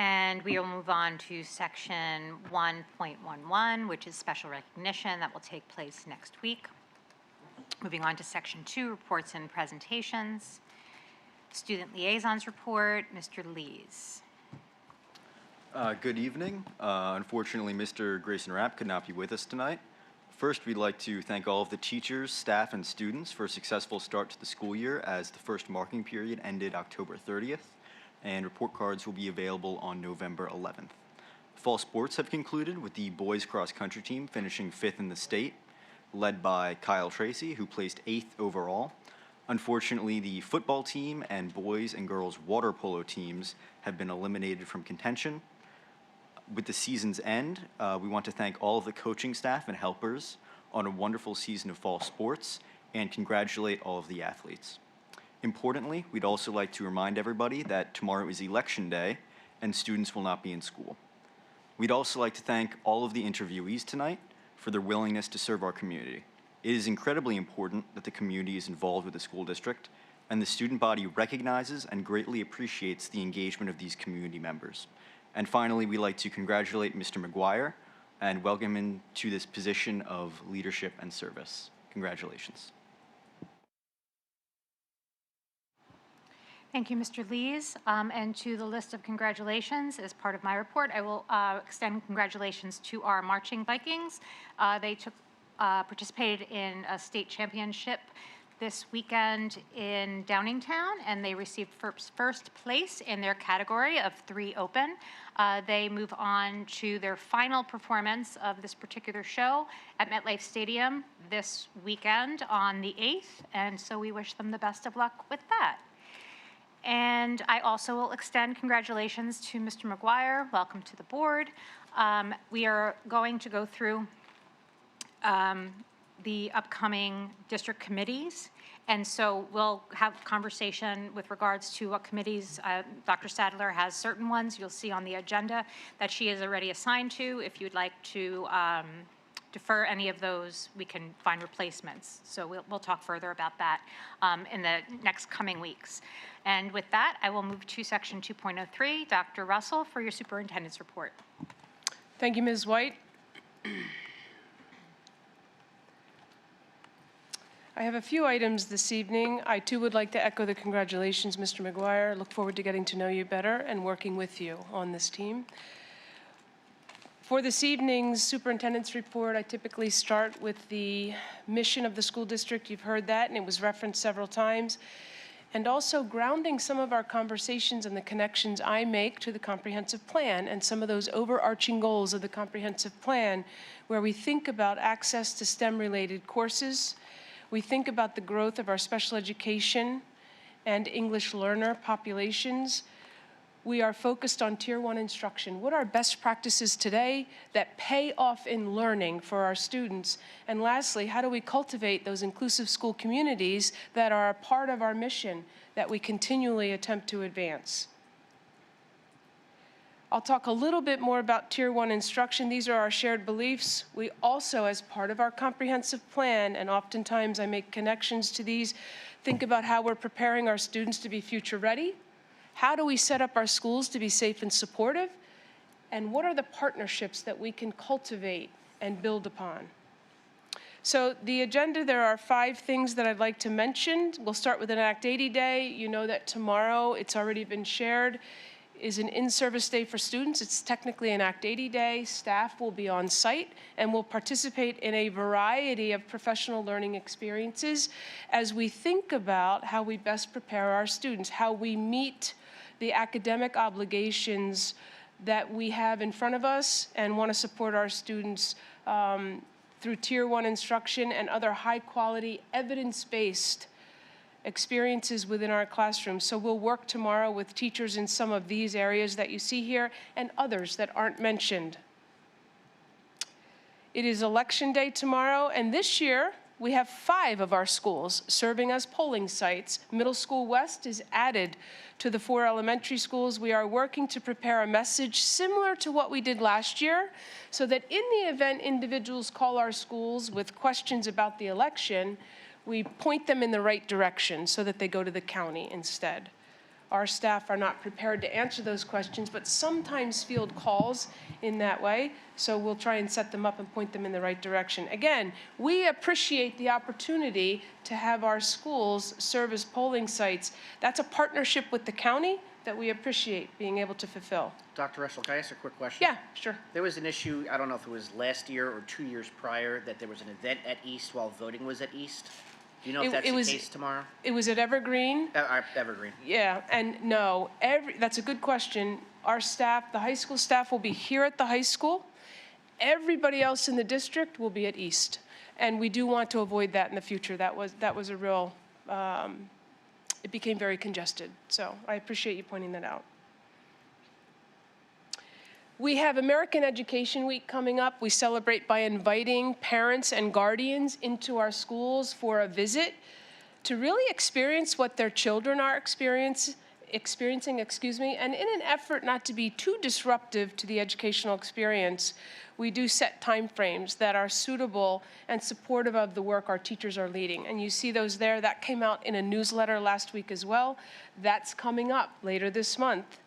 A: And we will move on to section 1.11, which is special recognition that will take place next week. Moving on to section 2, reports and presentations. Student liaisons report, Mr. Lees.
R: Good evening. Unfortunately, Mr. Grayson Rapp could not be with us tonight. First, we'd like to thank all of the teachers, staff, and students for a successful start to the school year as the first marking period ended October 30th, and report cards will be available on November 11th. Fall sports have concluded with the boys cross-country team finishing 5th in the state, led by Kyle Tracy, who placed 8th overall. Unfortunately, the football team and boys and girls water polo teams have been eliminated from contention. With the season's end, we want to thank all of the coaching staff and helpers on a wonderful season of fall sports and congratulate all of the athletes. Importantly, we'd also like to remind everybody that tomorrow is Election Day and students will not be in school. We'd also like to thank all of the interviewees tonight for their willingness to serve our community. It is incredibly important that the community is involved with the school district, and the student body recognizes and greatly appreciates the engagement of these community members. And finally, we'd like to congratulate Mr. McGuire and welcome him to this position of leadership and service. Congratulations.
A: Thank you, Mr. Lees. And to the list of congratulations, as part of my report, I will extend congratulations to our marching Vikings. They participated in a state championship this weekend in Downingtown, and they received first place in their category of 3 open. They move on to their final performance of this particular show at MetLife Stadium this weekend on the 8th, and so we wish them the best of luck with that. And I also will extend congratulations to Mr. McGuire. Welcome to the board. We are going to go through the upcoming district committees. And so we'll have conversation with regards to what committees. Dr. Sadler has certain ones you'll see on the agenda that she is already assigned to. If you'd like to defer any of those, we can find replacements. So we'll talk further about that in the next coming weeks. And with that, I will move to section 2.03. Dr. Russell, for your superintendent's report.
E: Thank you, Ms. White. I have a few items this evening. I too would like to echo the congratulations, Mr. McGuire. Look forward to getting to know you better and working with you on this team. For this evening's superintendent's report, I typically start with the mission of the school district. You've heard that, and it was referenced several times. And also grounding some of our conversations and the connections I make to the comprehensive plan and some of those overarching goals of the comprehensive plan, where we think about access to STEM-related courses. We think about the growth of our special education and English learner populations. We are focused on Tier 1 instruction. What are best practices today that pay off in learning for our students? And lastly, how do we cultivate those inclusive school communities that are a part of our mission that we continually attempt to advance? I'll talk a little bit more about Tier 1 instruction. These are our shared beliefs. We also, as part of our comprehensive plan, and oftentimes I make connections to these, think about how we're preparing our students to be future ready. How do we set up our schools to be safe and supportive? And what are the partnerships that we can cultivate and build upon? So the agenda, there are 5 things that I'd like to mention. We'll start with an Act 80 day. You know that tomorrow, it's already been shared, is an in-service day for students. It's technically an Act 80 day. Staff will be on site and will participate in a variety of professional learning experiences as we think about how we best prepare our students, how we meet the academic obligations that we have in front of us and want to support our students through Tier 1 instruction and other high-quality, evidence-based experiences within our classrooms. So we'll work tomorrow with teachers in some of these areas that you see here and others that aren't mentioned. It is Election Day tomorrow, and this year we have 5 of our schools serving as polling sites. Middle School West is added to the 4 elementary schools. We are working to prepare a message similar to what we did last year, so that in the event individuals call our schools with questions about the election, we point them in the right direction so that they go to the county instead. our staff are not prepared to answer those questions, but sometimes field calls in that way. So we'll try and set them up and point them in the right direction. Again, we appreciate the opportunity to have our schools serve as polling sites. That's a partnership with the county that we appreciate being able to fulfill.
L: Dr. Russell, can I ask a quick question?
E: Yeah, sure.
L: There was an issue, I don't know if it was last year or 2 years prior, that there was an event at East while voting was at East. Do you know if that's the case tomorrow?
E: It was at Evergreen.
L: Evergreen.
E: Yeah, and no, that's a good question. Our staff, the high school staff will be here at the high school. Everybody else in the district will be at East. And we do want to avoid that in the future. That was a real, it became very congested. So I appreciate you pointing that out. We have American Education Week coming up. We celebrate by inviting parents and guardians into our schools for a visit to really experience what their children are experiencing, and in an effort not to be too disruptive to the educational experience, we do set timeframes that are suitable and supportive of the work our teachers are leading. And you see those there. That came out in a newsletter last week as well. That's coming up later this month,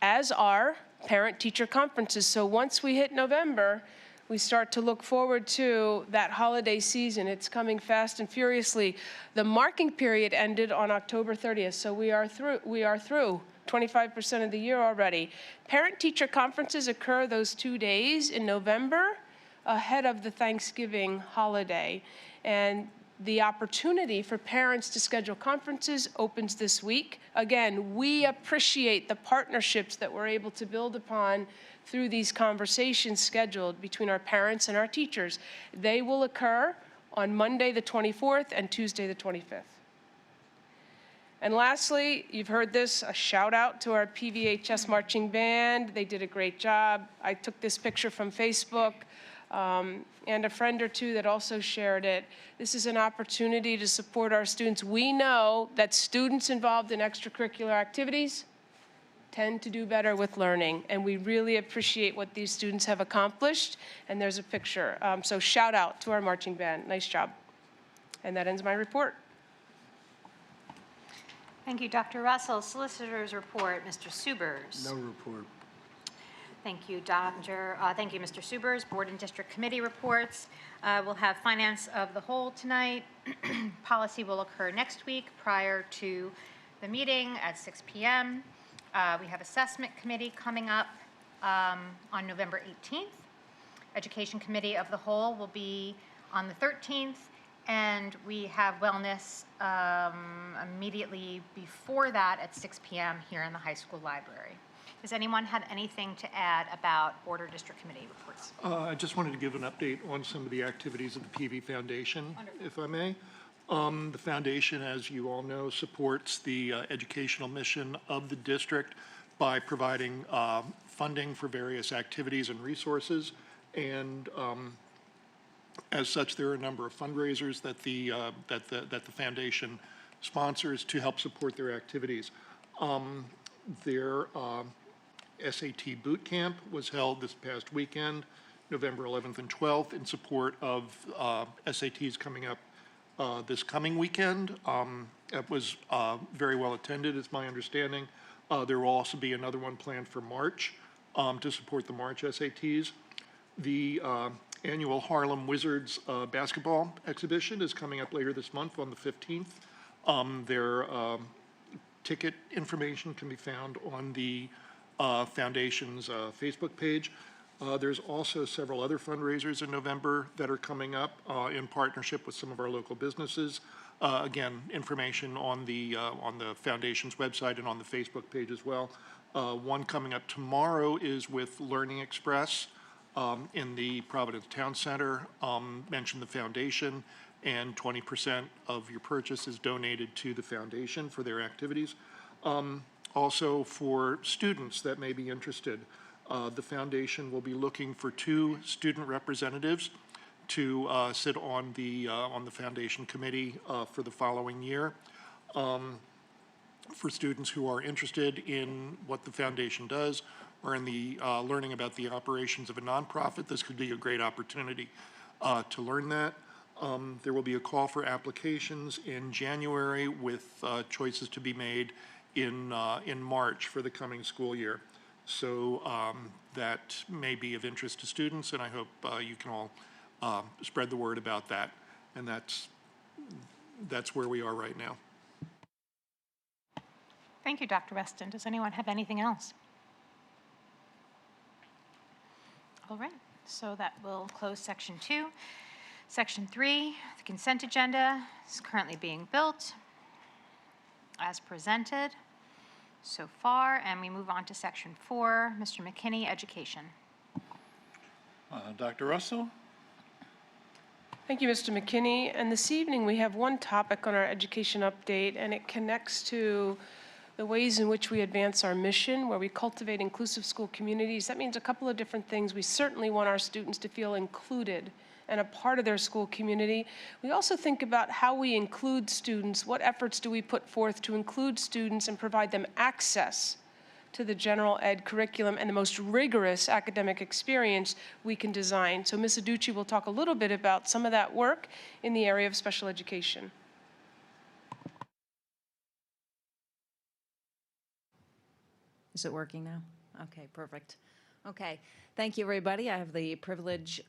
E: as are parent-teacher conferences. So once we hit November, we start to look forward to that holiday season. It's coming fast and furiously. The marking period ended on October 30th, so we are through 25% of the year already. Parent-teacher conferences occur those 2 days in November ahead of the Thanksgiving holiday. And the opportunity for parents to schedule conferences opens this week. Again, we appreciate the partnerships that we're able to build upon through these conversations scheduled between our parents and our teachers. They will occur on Monday the 24th and Tuesday the 25th. And lastly, you've heard this, a shout out to our PVHS marching band. They did a great job. I took this picture from Facebook. And a friend or two that also shared it. This is an opportunity to support our students. We know that students involved in extracurricular activities tend to do better with learning, and we really appreciate what these students have accomplished, and there's a picture. So shout out to our marching band. Nice job. And that ends my report.
A: Thank you, Dr. Russell. Solicitor's report, Mr. Subers.
P: No report.
A: Thank you, thank you, Mr. Subers. Board and district committee reports. We'll have finance of the whole tonight. Policy will occur next week prior to the meeting at 6 p.m. We have assessment committee coming up on November 18th. Education committee of the whole will be on the 13th. And we have wellness immediately before that at 6 p.m. here in the high school library. Does anyone have anything to add about board or district committee reports?
N: I just wanted to give an update on some of the activities of the PV Foundation,
A: Wonderful.
N: if I may. The foundation, as you all know, supports the educational mission of the district by providing funding for various activities and resources. And as such, there are a number of fundraisers that the foundation sponsors to help support their activities. Their SAT boot camp was held this past weekend, November 11th and 12th, in support of SATs coming up this coming weekend. It was very well attended, is my understanding. There will also be another one planned for March to support the March SATs. The annual Harlem Wizards basketball exhibition is coming up later this month on the 15th. Their ticket information can be found on the Foundation's Facebook page. There's also several other fundraisers in November that are coming up in partnership with some of our local businesses. Again, information on the Foundation's website and on the Facebook page as well. One coming up tomorrow is with Learning Express in the Providence Town Center. Mention the Foundation, and 20% of your purchase is donated to the Foundation for their activities. Also, for students that may be interested, the Foundation will be looking for 2 student representatives to sit on the Foundation committee for the following year. For students who are interested in what the Foundation does or in the learning about the operations of a nonprofit, this could be a great opportunity to learn that. There will be a call for applications in January with choices to be made in March for the coming school year. So that may be of interest to students, and I hope you can all spread the word about that. And that's where we are right now.
A: Thank you, Dr. Weston. Does anyone have anything else? All right, so that will close section 2. Section 3, the consent agenda is currently being built as presented so far, and we move on to section 4, Mr. McKinney, education.
D: Dr. Russell?
E: Thank you, Mr. McKinney. And this evening, we have one topic on our education update, and it connects to the ways in which we advance our mission, where we cultivate inclusive school communities. That means a couple of different things. We certainly want our students to feel included and a part of their school community. We also think about how we include students. What efforts do we put forth to include students and provide them access to the general ed curriculum and the most rigorous academic experience we can design. So Ms. Aducci will talk a little bit about some of that work in the area of special education.
S: Is it working now? Okay, perfect. Okay, thank you, everybody. I have the privilege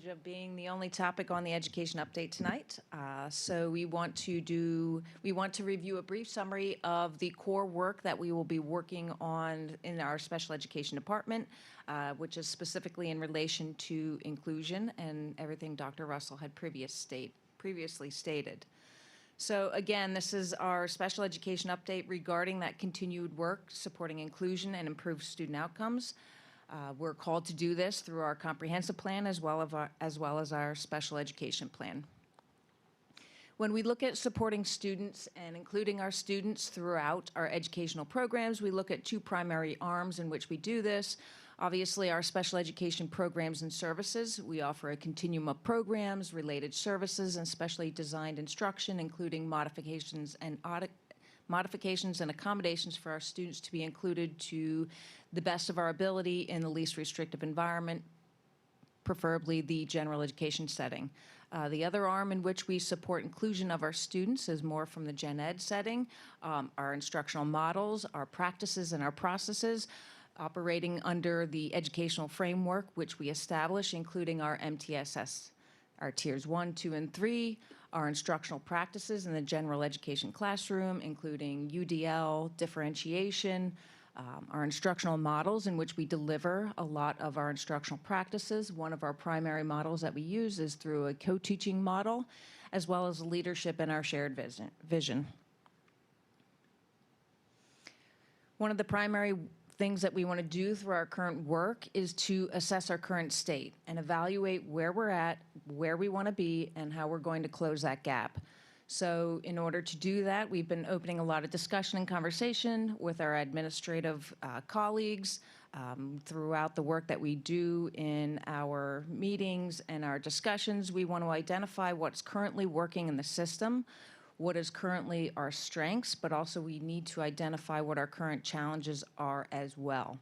S: of being the only topic on the education update tonight. So we want to review a brief summary of the core work that we will be working on in our special education department, which is specifically in relation to inclusion and everything Dr. Russell had previously stated. So again, this is our special education update regarding that continued work supporting inclusion and improved student outcomes. We're called to do this through our comprehensive plan as well as our special education plan. When we look at supporting students and including our students throughout our educational programs, we look at two primary arms in which we do this. Obviously, our special education programs and services. We offer a continuum of programs, related services, and specially designed instruction, including modifications and accommodations for our students to be included to the best of our ability in the least restrictive environment, preferably the general education setting. The other arm in which we support inclusion of our students is more from the gen ed setting, our instructional models, our practices, and our processes, operating under the educational framework which we establish, including our MTSS, our tiers 1, 2, and 3, our instructional practices in the general education classroom, including UDL, differentiation, our instructional models in which we deliver a lot of our instructional practices. One of our primary models that we use is through a co-teaching model, as well as leadership in our shared vision. One of the primary things that we want to do through our current work is to assess our current state and evaluate where we're at, where we want to be, and how we're going to close that gap. So in order to do that, we've been opening a lot of discussion and conversation with our administrative colleagues throughout the work that we do in our meetings and our discussions. We want to identify what's currently working in the system, what is currently our strengths, but also we need to identify what our current challenges are as well.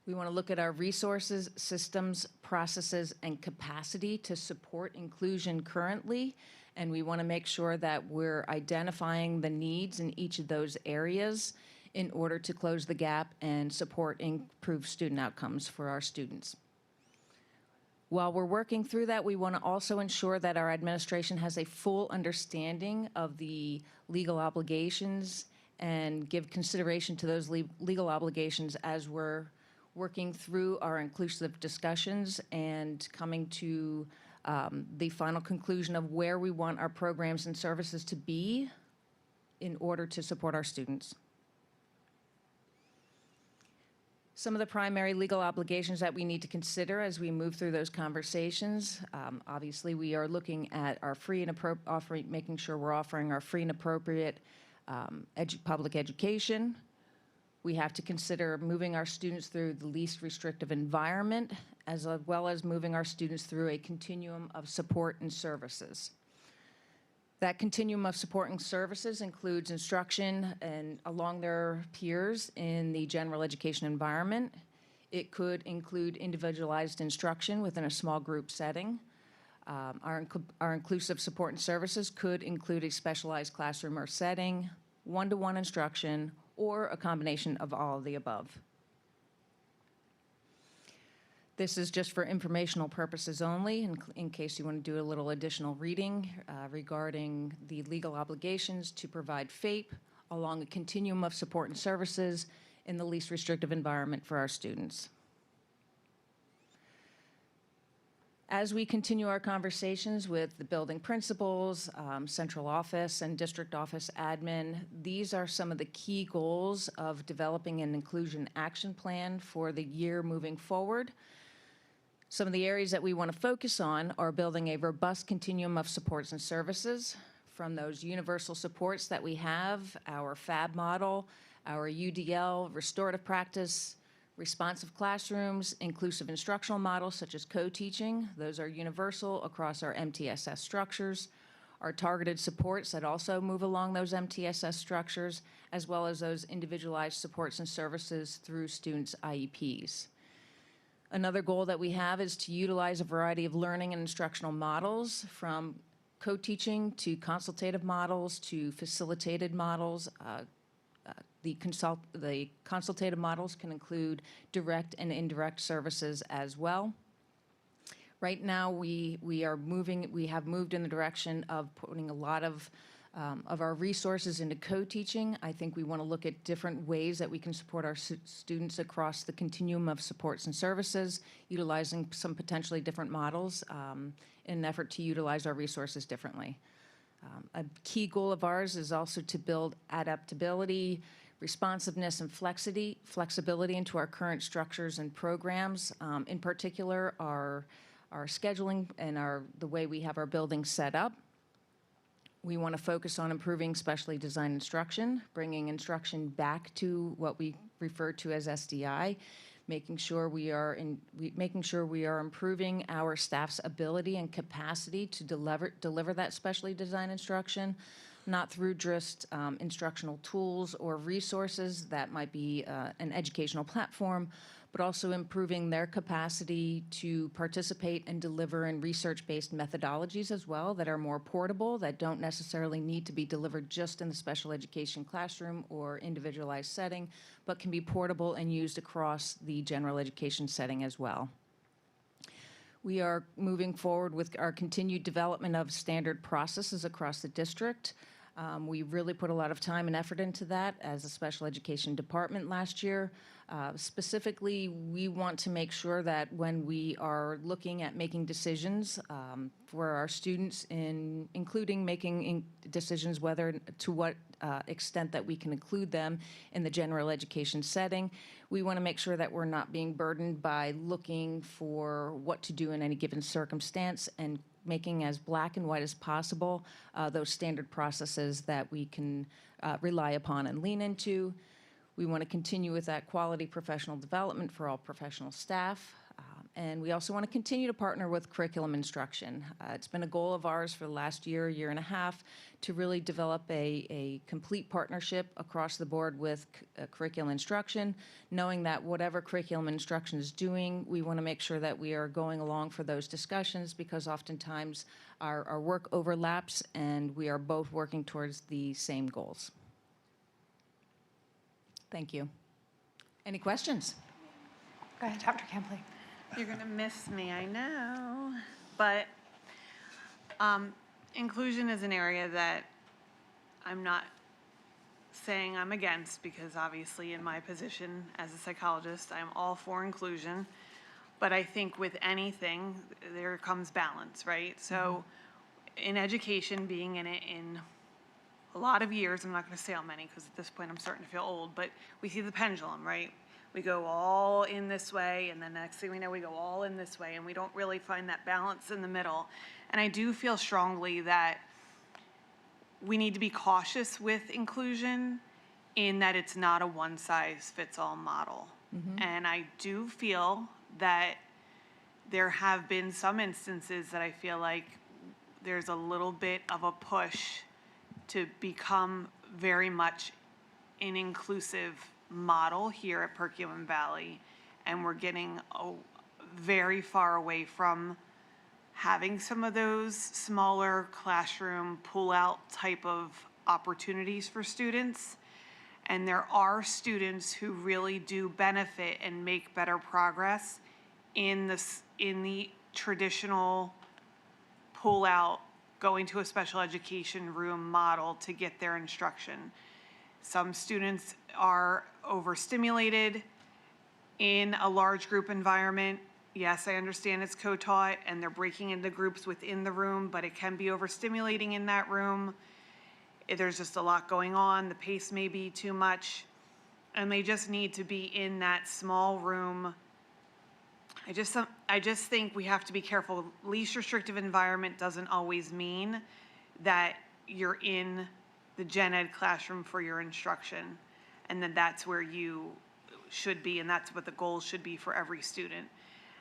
S: We want to look at our resources, systems, processes, and capacity to support inclusion currently, and we want to make sure that we're identifying the needs in each of those areas in order to close the gap and support improved student outcomes for our students. While we're working through that, we want to also ensure that our administration has a full understanding of the legal obligations and give consideration to those legal obligations as we're working through our inclusive discussions and coming to the final conclusion of where we want our programs and services to be in order to support our students. Some of the primary legal obligations that we need to consider as we move through those conversations, obviously we are looking at our free and making sure we're offering our free and appropriate public education. We have to consider moving our students through the least restrictive environment, as well as moving our students through a continuum of support and services. That continuum of supporting services includes instruction and along their peers in the general education environment. It could include individualized instruction within a small group setting. Our inclusive support and services could include a specialized classroom or setting, one-to-one instruction, or a combination of all of the above. This is just for informational purposes only, in case you want to do a little additional reading regarding the legal obligations to provide FAPE along a continuum of support and services in the least restrictive environment for our students. As we continue our conversations with the building principals, central office, and district office admin, these are some of the key goals of developing an inclusion action plan for the year moving forward. Some of the areas that we want to focus on are building a robust continuum of supports and services, from those universal supports that we have, our FAB model, our UDL, restorative practice, responsive classrooms, inclusive instructional models such as co-teaching. Those are universal across our MTSS structures. Our targeted supports that also move along those MTSS structures, as well as those individualized supports and services through students' IEPs. Another goal that we have is to utilize a variety of learning and instructional models, from co-teaching to consultative models to facilitated models. The consultative models can include direct and indirect services as well. Right now, we have moved in the direction of putting a lot of our resources into co-teaching. I think we want to look at different ways that we can support our students across the continuum of supports and services, utilizing some potentially different models in an effort to utilize our resources differently. A key goal of ours is also to build adaptability, responsiveness, and flexibility into our current structures and programs. In particular, our scheduling and the way we have our buildings set up. We want to focus on improving specially designed instruction, bringing instruction back to what we refer to as SDI, making sure we are improving our staff's ability and capacity to deliver that specially designed instruction, not through just instructional tools or resources that might be an educational platform, but also improving their capacity to participate and deliver in research-based methodologies as well that are more portable, that don't necessarily need to be delivered just in the special education classroom or individualized setting, but can be portable and used across the general education setting as well. We are moving forward with our continued development of standard processes across the district. We really put a lot of time and effort into that as a special education department last year. Specifically, we want to make sure that when we are looking at making decisions for our students, including making decisions whether to what extent that we can include them in the general education setting, we want to make sure that we're not being burdened by looking for what to do in any given circumstance, and making as black and white as possible those standard processes that we can rely upon and lean into. We want to continue with that quality professional development for all professional staff. And we also want to continue to partner with curriculum instruction. It's been a goal of ours for the last year and a half, to really develop a complete partnership across the board with curriculum instruction, knowing that whatever curriculum instruction is doing, we want to make sure that we are going along for those discussions, because oftentimes our work overlaps and we are both working towards the same goals. Thank you. Any questions?
A: Go ahead, Dr. Campley.
J: You're going to miss me, I know. But inclusion is an area that I'm not saying I'm against, because obviously in my position as a psychologist, I'm all for inclusion. But I think with anything, there comes balance, right? So in education, being in it in a lot of years, I'm not going to say how many, because at this point I'm starting to feel old, but we see the pendulum, right? We go all in this way, and the next thing we know, we go all in this way, and we don't really find that balance in the middle. And I do feel strongly that we need to be cautious with inclusion, in that it's not a one-size-fits-all model. And I do feel that there have been some instances that I feel like there's a little bit of a push to become very much an inclusive model here at Perkiomen Valley, and we're getting very far away from having some of those smaller classroom pull-out type of opportunities for students. And there are students who really do benefit and make better progress in the traditional pull-out, going to a special education room model to get their instruction. Some students are overstimulated in a large group environment. Yes, I understand it's co-taught and they're breaking into groups within the room, but it can be overstimulating in that room. There's just a lot going on. The pace may be too much, and they just need to be in that small room. I just think we have to be careful. Least restrictive environment doesn't always mean that you're in the gen ed classroom for your instruction, and then that's where you should be, and that's what the goal should be for every student.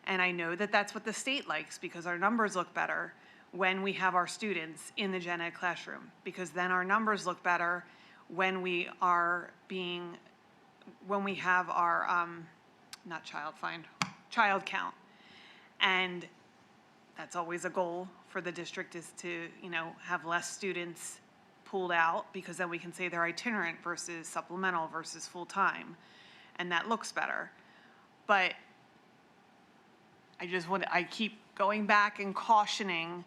J: And I know that that's what the state likes, because our numbers look better when we have our students in the gen ed classroom, because then our numbers look better when we have our, not child count. And that's always a goal for the district, is to, have less students pulled out, because then we can say they're itinerant versus supplemental versus full-time, and that looks better. But I keep going back and cautioning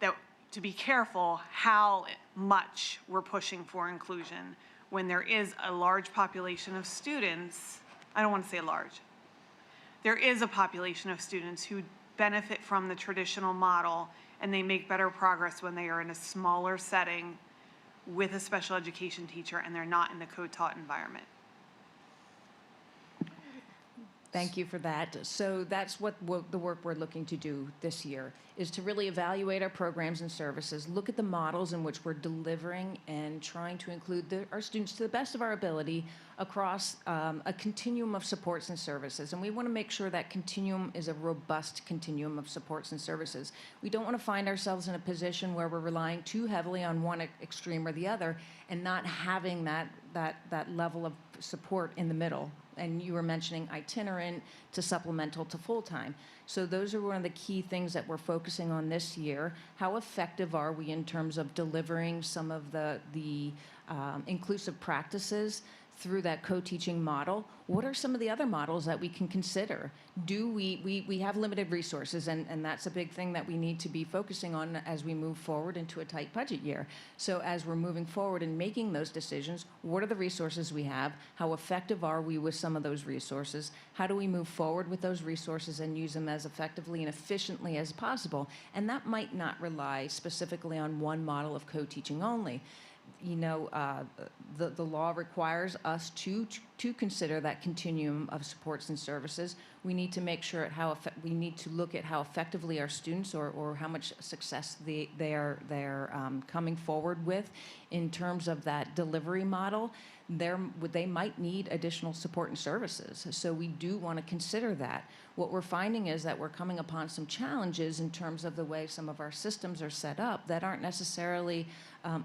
J: that to be careful how much we're pushing for inclusion when there is a large population of students. I don't want to say large. There is a population of students who benefit from the traditional model, and they make better progress when they are in a smaller setting with a special education teacher and they're not in the co-taught environment.
S: Thank you for that. So that's what the work we're looking to do this year, is to really evaluate our programs and services, look at the models in which we're delivering and trying to include our students to the best of our ability across a continuum of supports and services. And we want to make sure that continuum is a robust continuum of supports and services. We don't want to find ourselves in a position where we're relying too heavily on one extreme or the other and not having that level of support in the middle. And you were mentioning itinerant to supplemental to full-time. So those are one of the key things that we're focusing on this year. How effective are we in terms of delivering some of the inclusive practices through that co-teaching model? What are some of the other models that we can consider? We have limited resources, and that's a big thing that we need to be focusing on as we move forward into a tight budget year. So as we're moving forward and making those decisions, what are the resources we have? How effective are we with some of those resources? How do we move forward with those resources and use them as effectively and efficiently as possible? And that might not rely specifically on one model of co-teaching only. The law requires us to consider that continuum of supports and services. We need to make sure we need to look at how effectively our students or how much success they're coming forward with in terms of that delivery model. They might need additional support and services. So we do want to consider that. What we're finding is that we're coming upon some challenges in terms of the way some of our systems are set up that aren't necessarily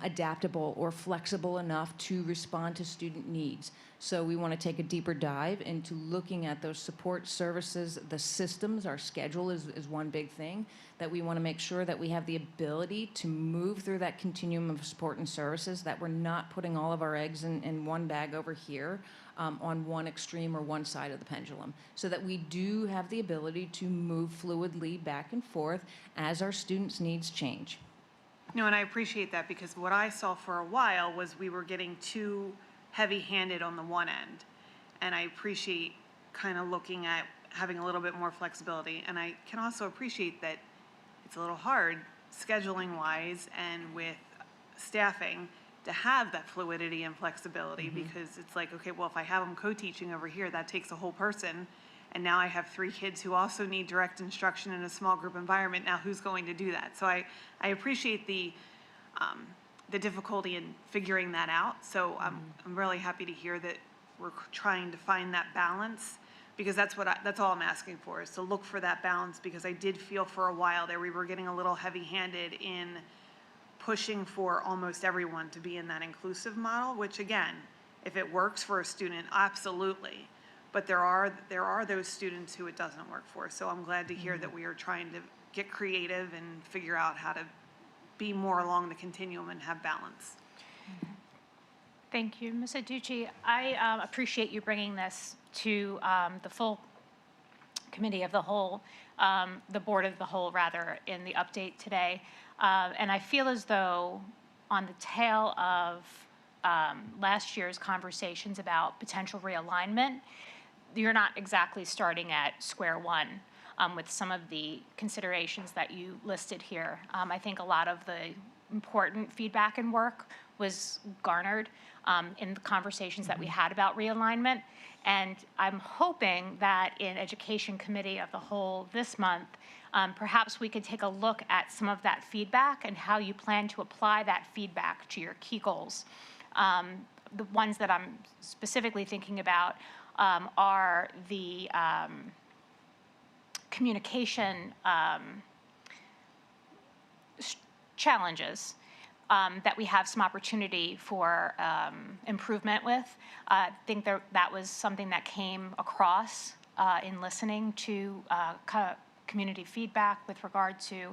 S: adaptable or flexible enough to respond to student needs. So we want to take a deeper dive into looking at those support services, the systems. Our schedule is one big thing that we want to make sure that we have the ability to move through that continuum of support and services, that we're not putting all of our eggs in one bag over here on one extreme or one side of the pendulum, so that we do have the ability to move fluidly back and forth as our students' needs change.
J: No, and I appreciate that, because what I saw for a while was we were getting too heavy-handed on the one end. And I appreciate kind of looking at having a little bit more flexibility. And I can also appreciate that it's a little hard scheduling-wise and with staffing to have that fluidity and flexibility, because it's like, okay, well, if I have them co-teaching over here, that takes a whole person. And now I have 3 kids who also need direct instruction in a small group environment. Now who's going to do that? So I appreciate the difficulty in figuring that out. So I'm really happy to hear that we're trying to find that balance. because that's all I'm asking for, is to look for that balance, because I did feel for a while there we were getting a little heavy-handed in pushing for almost everyone to be in that inclusive model, which again, if it works for a student, absolutely. But there are those students who it doesn't work for. So I'm glad to hear that we are trying to get creative and figure out how to be more along the continuum and have balance.
A: Thank you, Ms. Aducci. I appreciate you bringing this to the full committee of the whole, the board of the whole, rather, in the update today. And I feel as though on the tail of last year's conversations about potential realignment, you're not exactly starting at square one with some of the considerations that you listed here. I think a lot of the important feedback and work was garnered in the conversations that we had about realignment. And I'm hoping that in Education Committee of the Whole this month, perhaps we could take a look at some of that feedback and how you plan to apply that feedback to your key goals. The ones that I'm specifically thinking about are the communication challenges that we have some opportunity for improvement with. I think that was something that came across in listening to community feedback with regard to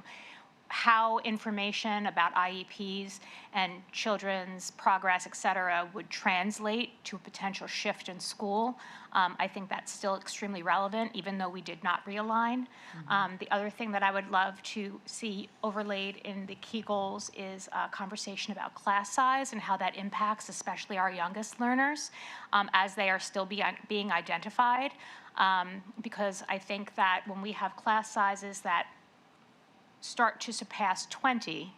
A: how information about IEPs and children's progress, et cetera, would translate to a potential shift in school. I think that's still extremely relevant, even though we did not realign. The other thing that I would love to see overlaid in the key goals is a conversation about class size and how that impacts especially our youngest learners as they are still being identified. Because I think that when we have class sizes that start to surpass 20,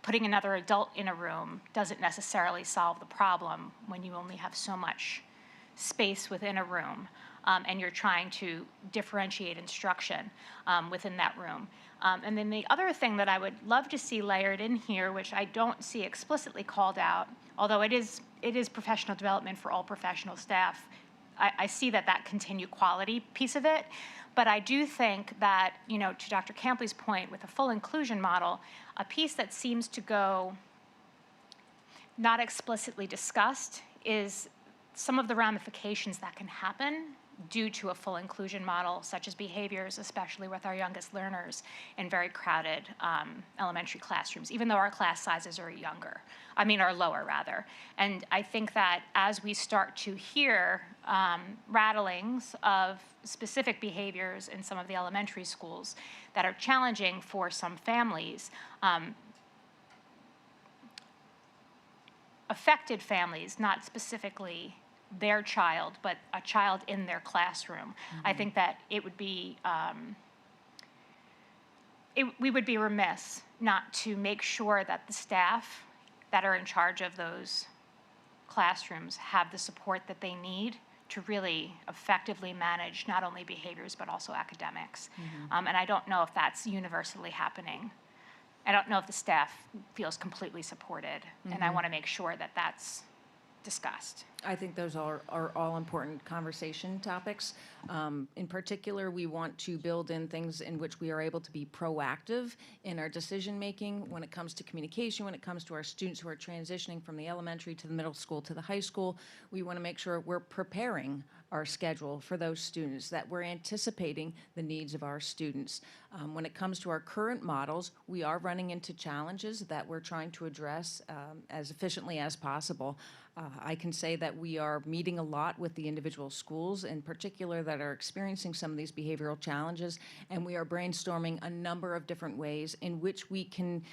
A: putting another adult in a room doesn't necessarily solve the problem when you only have so much space within a room and you're trying to differentiate instruction within that room. And then the other thing that I would love to see layered in here, which I don't see explicitly called out, although it is professional development for all professional staff, I see that continued quality piece of it. But I do think that, to Dr. Campley's point, with a full inclusion model, a piece that seems to go not explicitly discussed is some of the ramifications that can happen due to a full inclusion model, such as behaviors, especially with our youngest learners in very crowded elementary classrooms, even though our class sizes are lower rather. And I think that as we start to hear rattlings of specific behaviors in some of the elementary schools that are challenging for some families, affected families, not specifically their child, but a child in their classroom. I think that it would be, we would be remiss not to make sure that the staff that are in charge of those classrooms have the support that they need to really effectively manage not only behaviors but also academics. And I don't know if that's universally happening. I don't know if the staff feels completely supported, and I want to make sure that that's discussed.
S: I think those are all important conversation topics. In particular, we want to build in things in which we are able to be proactive in our decision-making when it comes to communication, when it comes to our students who are transitioning from the elementary to the middle school to the high school. We want to make sure we're preparing our schedule for those students, that we're anticipating the needs of our students. When it comes to our current models, we are running into challenges that we're trying to address as efficiently as possible. I can say that we are meeting a lot with the individual schools in particular that are experiencing some of these behavioral challenges, and we are brainstorming a number of different ways in which we can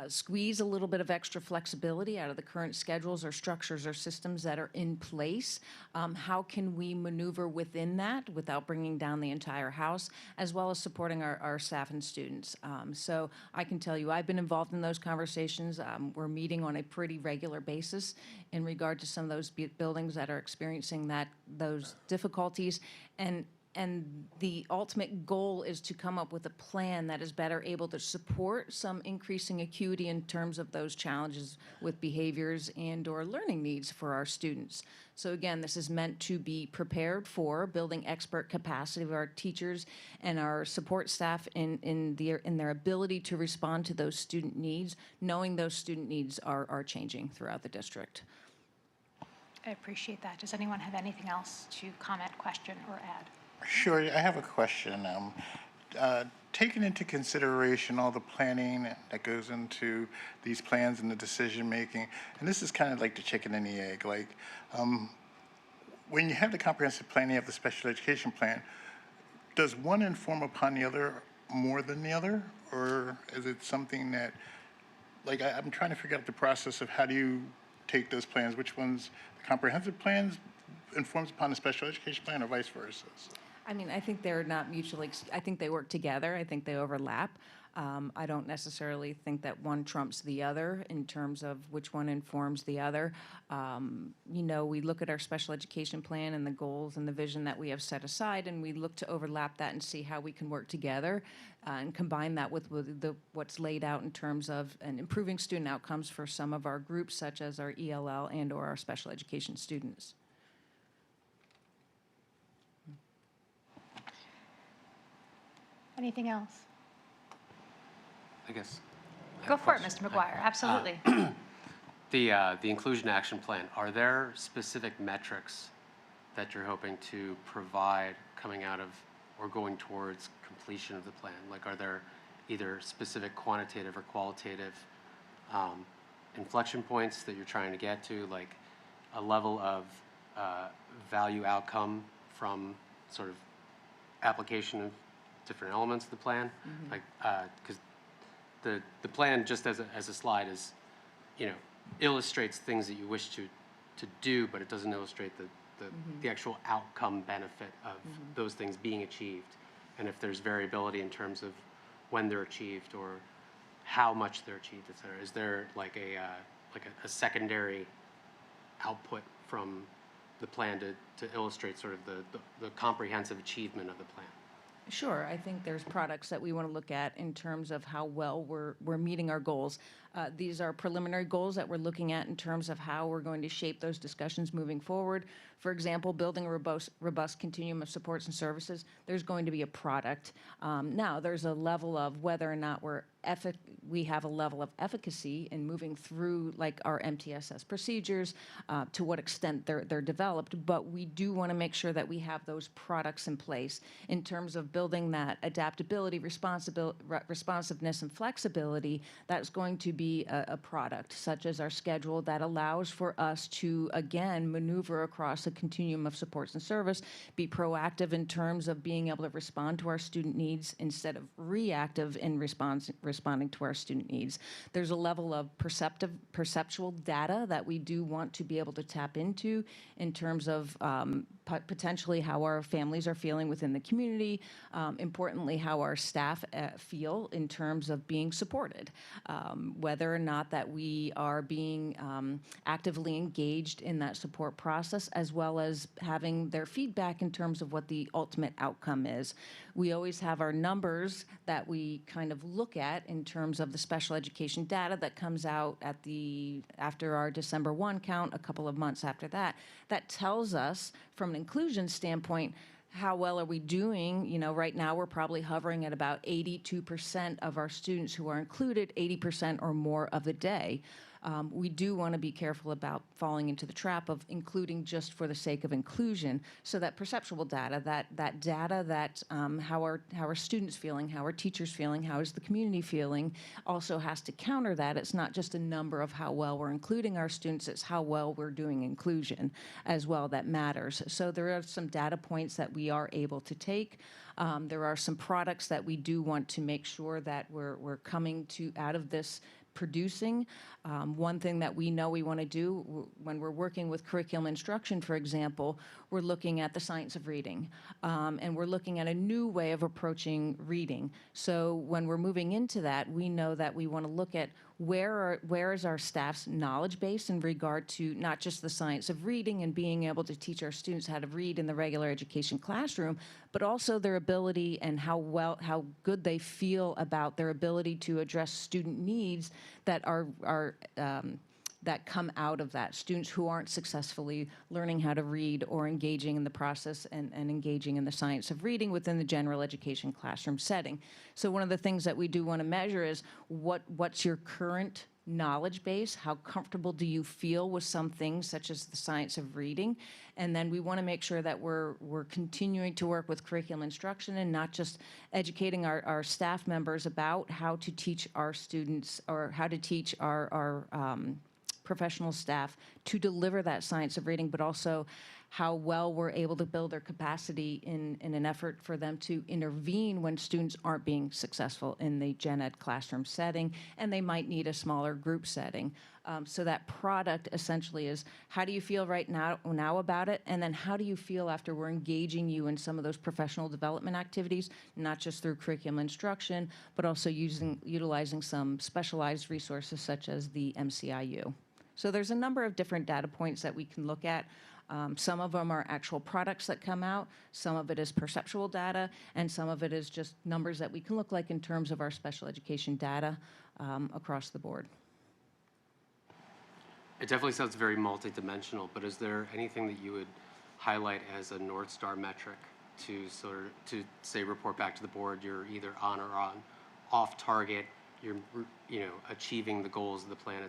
S: squeeze a little bit of extra flexibility out of the current schedules or structures or systems that are in place. How can we maneuver within that without bringing down the entire house, as well as supporting our staff and students? So I can tell you I've been involved in those conversations. We're meeting on a pretty regular basis in regard to some of those buildings that are experiencing those difficulties. And And the ultimate goal is to come up with a plan that is better able to support some increasing acuity in terms of those challenges with behaviors and/or learning needs for our students. So again, this is meant to be prepared for building expert capacity of our teachers and our support staff in their ability to respond to those student needs, knowing those student needs are changing throughout the district.
A: I appreciate that. Does anyone have anything else to comment, question, or add?
D: Sure, I have a question. Taking into consideration all the planning that goes into these plans and the decision-making, and this is kind of like the chicken and the egg, like, when you have the comprehensive plan, you have the special education plan, does one inform upon the other more than the other? Or is it something that, like, I'm trying to figure out the process of how do you take those plans, which ones, the comprehensive plans informs upon the special education plan or vice versa? So.
S: I mean, I think they're not mutually, I think they work together. I think they overlap. I don't necessarily think that one trumps the other in terms of which one informs the other. You know, we look at our special education plan and the goals and the vision that we have set aside, and we look to overlap that and see how we can work together and combine that with what's laid out in terms of improving student outcomes for some of our groups, such as our ELL and/or our special education students.
A: Anything else?
I: I guess.
A: Go for it, Mr. McGuire. Absolutely.
I: The inclusion action plan, are there specific metrics that you're hoping to provide coming out of or going towards completion of the plan? Like, are there either specific quantitative or qualitative inflection points that you're trying to get to, like a level of value outcome from sort of application of different elements of the plan?
S: Mm-hmm.
I: Like, because the plan, just as a slide, is, you know, illustrates things that you wish to do, but it doesn't illustrate the actual outcome benefit of those things being achieved. And if there's variability in terms of when they're achieved or how much they're achieved, et cetera, is there like a secondary output from the plan to illustrate sort of the comprehensive achievement of the plan?
S: Sure. I think there's products that we want to look at in terms of how well we're meeting our goals. These are preliminary goals that we're looking at in terms of how we're going to shape those discussions moving forward. For example, building a robust continuum of supports and services, there's going to be a product. Now, there's a level of whether or not we have a level of efficacy in moving through like our MTSS procedures, to what extent they're developed, but we do want to make sure that we have those products in place in terms of building that adaptability, responsiveness, and flexibility. That's going to be a product, such as our schedule that allows for us to, again, maneuver across a continuum of supports and service, be proactive in terms of being able to respond to our student needs instead of reactive in responding to our student needs. There's a level of perceptual data that we do want to be able to tap into in terms of potentially how our families are feeling within the community, importantly, how our staff feel in terms of being supported, whether or not that we are being actively engaged in that support process, as well as having their feedback in terms of what the ultimate outcome is. We always have our numbers that we kind of look at in terms of the special education data that comes out after our December 1 count, a couple of months after that. That tells us, from an inclusion standpoint, how well are we doing? You know, right now we're probably hovering at about 82% of our students who are included 80% or more of the day. We do want to be careful about falling into the trap of including just for the sake of inclusion. So that perceptual data, that data that how are students feeling, how are teachers feeling, how is the community feeling, also has to counter that. It's not just a number of how well we're including our students, it's how well we're doing inclusion as well that matters. So there are some data points that we are able to take. There are some products that we do want to make sure that we're coming to out of this producing. One thing that we know we want to do when we're working with curriculum instruction, for example, we're looking at the science of reading, and we're looking at a new way of approaching reading. So when we're moving into that, we know that we want to look at where is our staff's knowledge base in regard to not just the science of reading and being able to teach our students how to read in the regular education classroom, but also their ability and how good they feel about their ability to address student needs that that come out of that. Students who aren't successfully learning how to read or engaging in the process and engaging in the science of reading within the general education classroom setting. So one of the things that we do want to measure is what's your current knowledge base? How comfortable do you feel with some things such as the science of reading? And then we want to make sure that we're continuing to work with curriculum instruction and not just educating our staff members about how to teach our students or how to teach our professional staff to deliver that science of reading, but also how well we're able to build their capacity in an effort for them to intervene when students aren't being successful in the gen ed classroom setting, and they might need a smaller group setting. So that product essentially is, how do you feel right now about it? And then how do you feel after we're engaging you in some of those professional development activities, not just through curriculum instruction, but also utilizing some specialized resources such as the MCIU. So there's a number of different data points that we can look at. Some of them are actual products that come out, some of it is perceptual data, and some of it is just numbers that we can look like in terms of our special education data across the board.
I: It definitely sounds very multidimensional, but is there anything that you would highlight as a North Star metric to say report back to the board you're either on or off target, you're achieving the goals of the plan?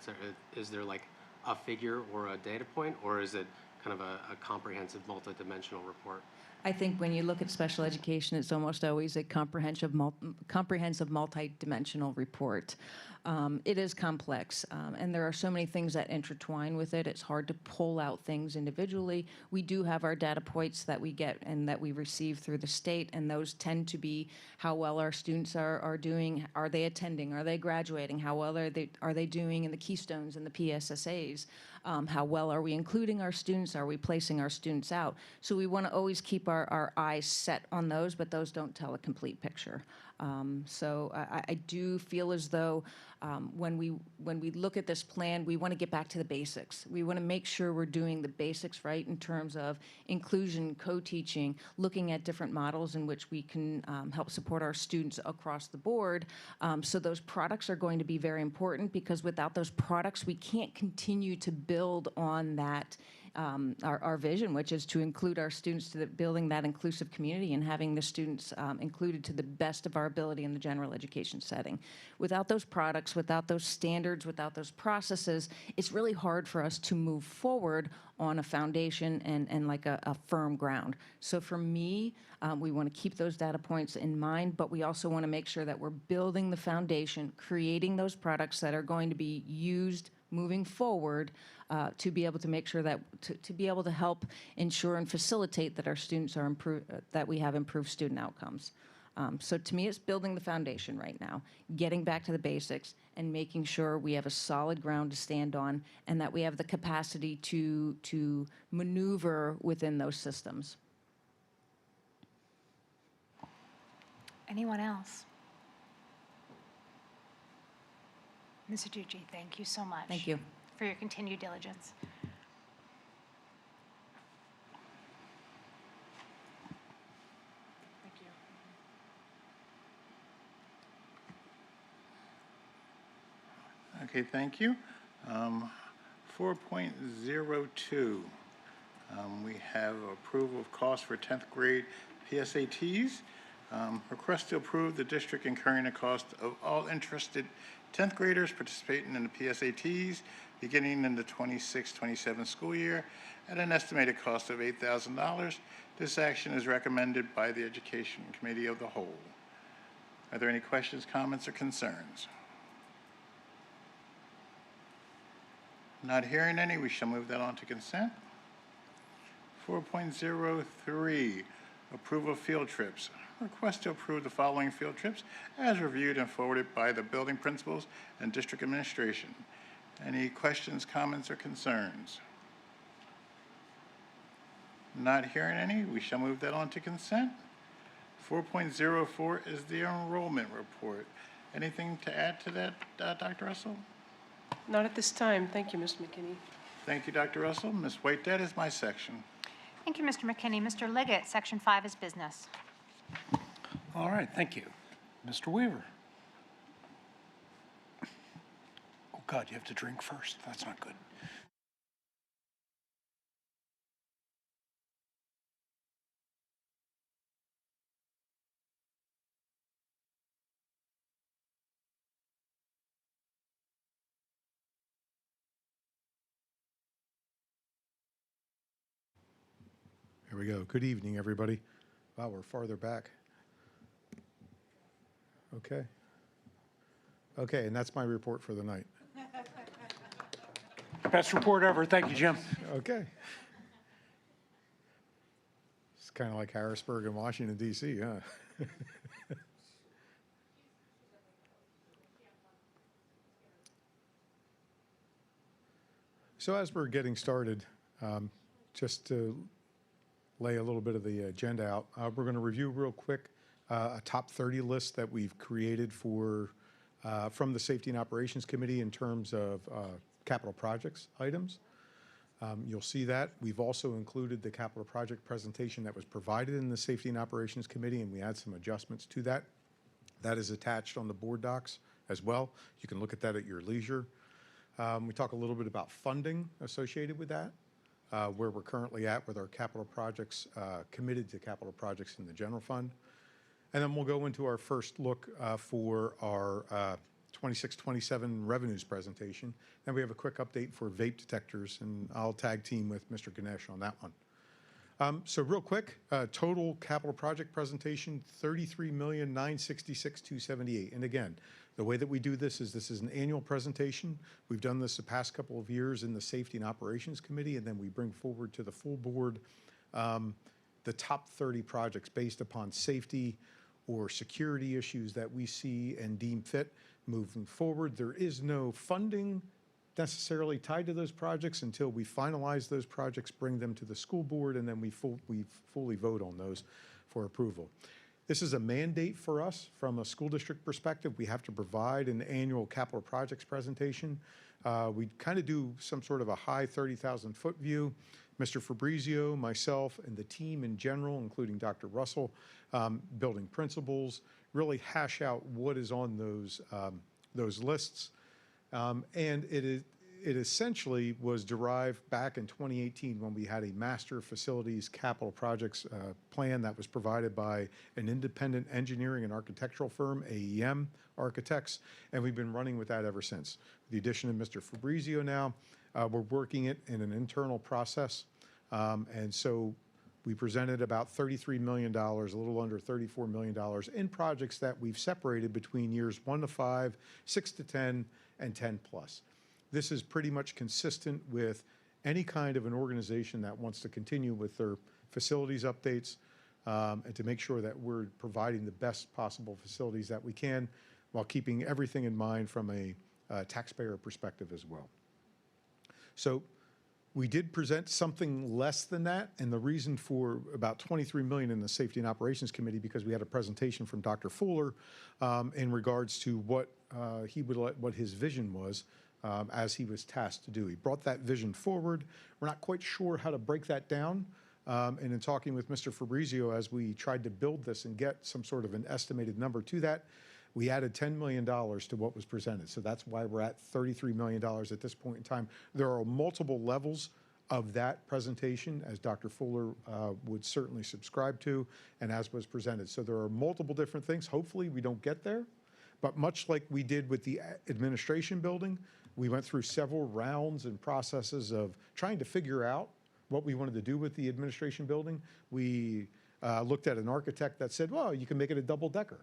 I: Is there like a figure or a data point, or is it kind of a comprehensive multidimensional report?
S: I think when you look at special education, it's almost always a comprehensive multi-dimensional report. It is complex, and there are so many things that intertwine with it. It's hard to pull out things individually. We do have our data points that we get and that we receive through the state, and those tend to be how well our students are doing. Are they attending? Are they graduating? How well are they doing in the Keystones and the PSSAs? How well are we including our students? Are we placing our students out? So we want to always keep our eyes set on those, but those don't tell a complete picture. So I do feel as though when we look at this plan, we want to get back to the basics. We want to make sure we're doing the basics right in terms of inclusion, co-teaching, looking at different models in which we can help support our students across the board. So those products are going to be very important, because without those products, we can't continue to build on that our vision, which is to include our students, to building that inclusive community and having the students included to the best of our ability in the general education setting. Without those products, without those standards, without those processes, it's really hard for us to move forward on a foundation and like a firm ground. So for me, we want to keep those data points in mind, but we also want to make sure that we're building the foundation, creating those products that are going to be used moving forward to be able to make sure that to be able to help ensure and facilitate that our students are that we have improved student outcomes. So to me, it's building the foundation right now, getting back to the basics, and making sure we have a solid ground to stand on, and that we have the capacity to maneuver within those systems.
A: Anyone else? Ms. Aducci, thank you so much.
S: Thank you.
A: For your continued diligence. Thank you.
T: Okay, thank you. 4.02, we have approval of costs for 10th grade PSATs. Request to approve the district incurring the cost of all interested 10th graders participating in the PSATs beginning in the 26-27 school year at an estimated cost of $8,000. This action is recommended by the Education Committee of the whole. Are there any questions, comments, or concerns? Not hearing any, we shall move that on to consent. 4.03, approval of field trips. Request to approve the following field trips as reviewed and forwarded by the building principals and district administration. Any questions, comments, or concerns? Not hearing any, we shall move that on to consent. 4.04 is the enrollment report. Anything to add to that, Dr. Russell?
E: Not at this time. Thank you, Mr. McKinney.
T: Thank you, Dr. Russell. Ms. White, that is my section.
A: Thank you, Mr. McKinney. Mr. Liggett, Section 5 is business.
O: All right, thank you. Mr. Weaver. Oh, God, you have to drink first. That's not good.
U: Here we go. Good evening, everybody. Wow, we're farther back. Okay. Okay, and that's my report for the night.
O: Best report ever. Thank you, Jim.
U: Okay. It's kind of like Harrisburg and Washington, D.C., huh? So as we're getting started, just to lay a little bit of the agenda out, we're going to review real quick a top 30 list that we've created for from the Safety and Operations Committee in terms of capital projects items. You'll see that. We've also included the capital project presentation that was provided in the Safety and Operations Committee, and we had some adjustments to that. That is attached on the board docs as well. You can look at that at your leisure. We talk a little bit about funding associated with that, where we're currently at with our capital projects, committed to capital projects in the general fund. And then we'll go into our first look for our 26-27 revenues presentation. Then we have a quick update for vape detectors, and I'll tag team with Mr. Ganesh on that one. So real quick, total capital project presentation, $33,966,278. And again, the way that we do this is an annual presentation. We've done this the past couple of years in the Safety and Operations Committee, and then we bring forward to the full board the top 30 projects based upon safety or security issues that we see and deem fit moving forward. There is no funding necessarily tied to those projects until we finalize those projects, bring them to the school board, and then we fully vote on those for approval. This is a mandate for us from a school district perspective. We have to provide an annual capital projects presentation. We kind of do some sort of a high 30,000 foot view. Mr. Fabrizio, myself, and the team in general, including Dr. Russell, building principals, really hash out what is on those lists. And it essentially was derived back in 2018 when we had a master facilities capital projects plan that was provided by an independent engineering and architectural firm, AEM Architects, and we've been running with that ever since. With the addition of Mr. Fabrizio now, we're working it in an internal process, and so we presented about $33 million, a little under $34 million in projects that we've separated between years 1 to 5, 6 to 10, and 10 plus. This is pretty much consistent with any kind of an organization that wants to continue with their facilities updates and to make sure that we're providing the best possible facilities that we can while keeping everything in mind from a taxpayer perspective as well. So we did present something less than that, and the reason for about $23 million in the Safety and Operations Committee, because we had a presentation from Dr. Fuller in regards to what what his vision was as he was tasked to do. He brought that vision forward. We're not quite sure how to break that down. And in talking with Mr. Fabrizio, as we tried to build this and get some sort of an estimated number to that, we added $10 million to what was presented. So that's why we're at $33 million at this point in time. There are multiple levels of that presentation, as Dr. Fuller would certainly subscribe to, and as was presented. So there are multiple different things. Hopefully we don't get there, but much like we did with the administration building, we went through several rounds and processes of trying to figure out what we wanted to do with the administration building. We looked at an architect that said, well, you can make it a double-decker.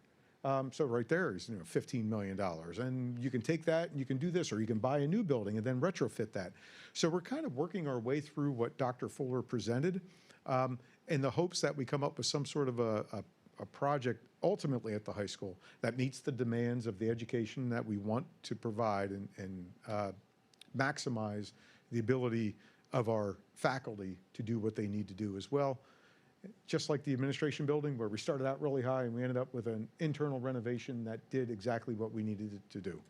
U: So right there is $15 million. And you can take that and you can do this, or you can buy a new building and then retrofit that. So we're kind of working our way through what Dr. Fuller presented in the hopes that we come up with some sort of a project ultimately at the high school that meets the demands of the education that we want to provide and maximize the ability of our faculty to do what they need to do as well. Just like the administration building, where we started out really high and we ended up with an internal renovation that did exactly what we needed it to do.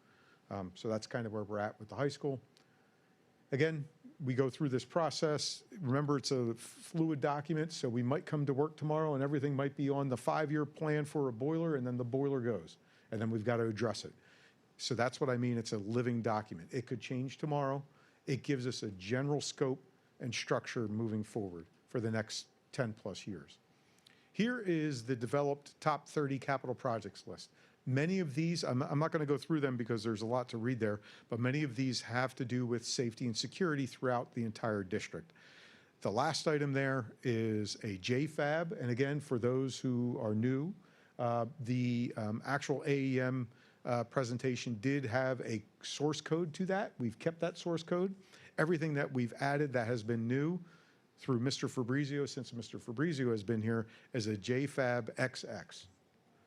U: So that's kind of where we're at with the high school. Again, we go through this process. Remember, it's a fluid document, so we might come to work tomorrow and everything might be on the 5-year plan for a boiler, and then the boiler goes, and then we've got to address it. So that's what I mean, it's a living document. It could change tomorrow. It gives us a general scope and structure moving forward for the next 10+ years. Here is the developed top 30 capital projects list. Many of these, I'm not going to go through them because there's a lot to read there, but many of these have to do with safety and security throughout the entire district. The last item there is a JFAB, and again, for those who are new, the actual AEM presentation did have a source code to that. We've kept that source code. Everything that we've added that has been new through Mr. Fabrizio, since Mr. Fabrizio has been here, is a JFAB XX.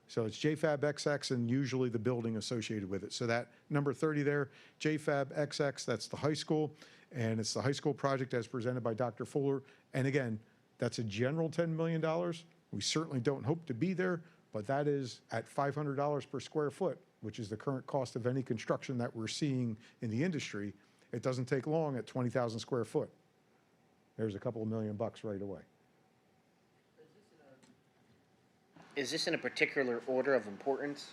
U: So it's JFAB XX and usually the building associated with it. So that number 30 there, JFAB XX, that's the high school, and it's the high school project as presented by Dr. Fuller. And again, that's a general $10 million. We certainly don't hope to be there, but that is at $500 per square foot, which is the current cost of any construction that we're seeing in the industry. It doesn't take long at 20,000 square foot. There's a couple of $1 million right away.
L: Is this in a particular order of importance?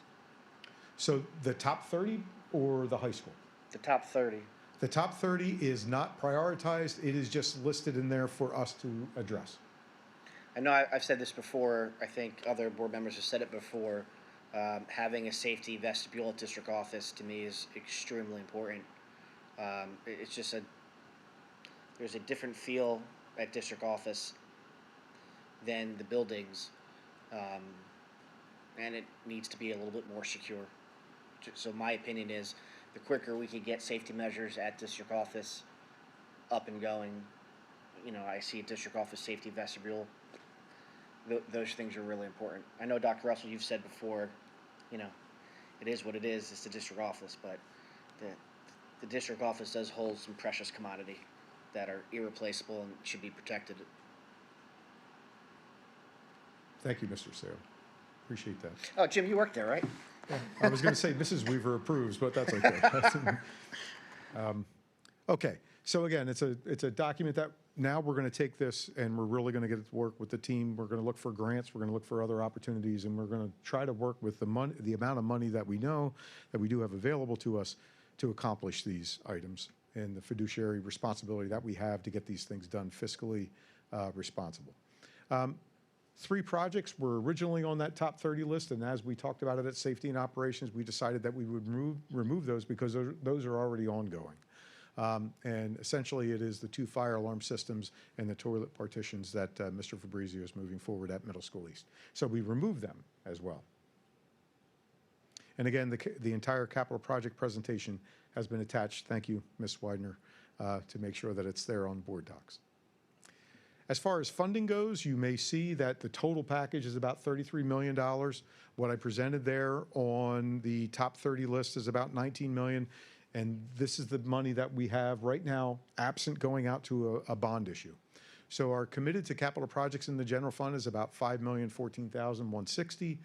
U: So the top 30 or the high school?
L: The top 30.
U: The top 30 is not prioritized. It is just listed in there for us to address.
L: I know I've said this before. I think other board members have said it before. Having a safety vestibule at district office to me is extremely important. It's just there's a different feel at district office than the buildings. And it needs to be a little bit more secure. So my opinion is the quicker we can get safety measures at district office up and going, I see a district office safety vestibule. Those things are really important. I know, Dr. Russell, you've said before, it is what it is. It's the district office, but the district office does hold some precious commodity that are irreplaceable and should be protected.
U: Thank you, Mr. Sale. Appreciate that.
L: Oh, Jim, you worked there, right?
U: Yeah, I was going to say Mrs. Weaver approves, but that's okay. Okay, so again, it's a document that now we're going to take this and we're really going to get it to work with the team. We're going to look for grants. We're going to look for other opportunities, and we're going to try to work with the amount of money that we know that we do have available to us to accomplish these items and the fiduciary responsibility that we have to get these things done fiscally responsible. 3 projects were originally on that top 30 list, and as we talked about it at Safety and Operations, we decided that we would remove those because those are already ongoing. And essentially, it is the 2 fire alarm systems and the toilet partitions that Mr. Fabrizio is moving forward at Middle School East. So we removed them as well. And again, the entire capital project presentation has been attached. Thank you, Ms. Widener, to make sure that it's there on board docs. As far as funding goes, you may see that the total package is about $33 million. What I presented there on the top 30 list is about $19 million. And this is the money that we have right now, absent going out to a bond issue. So our committed to capital projects in the general fund is about $5,014,160.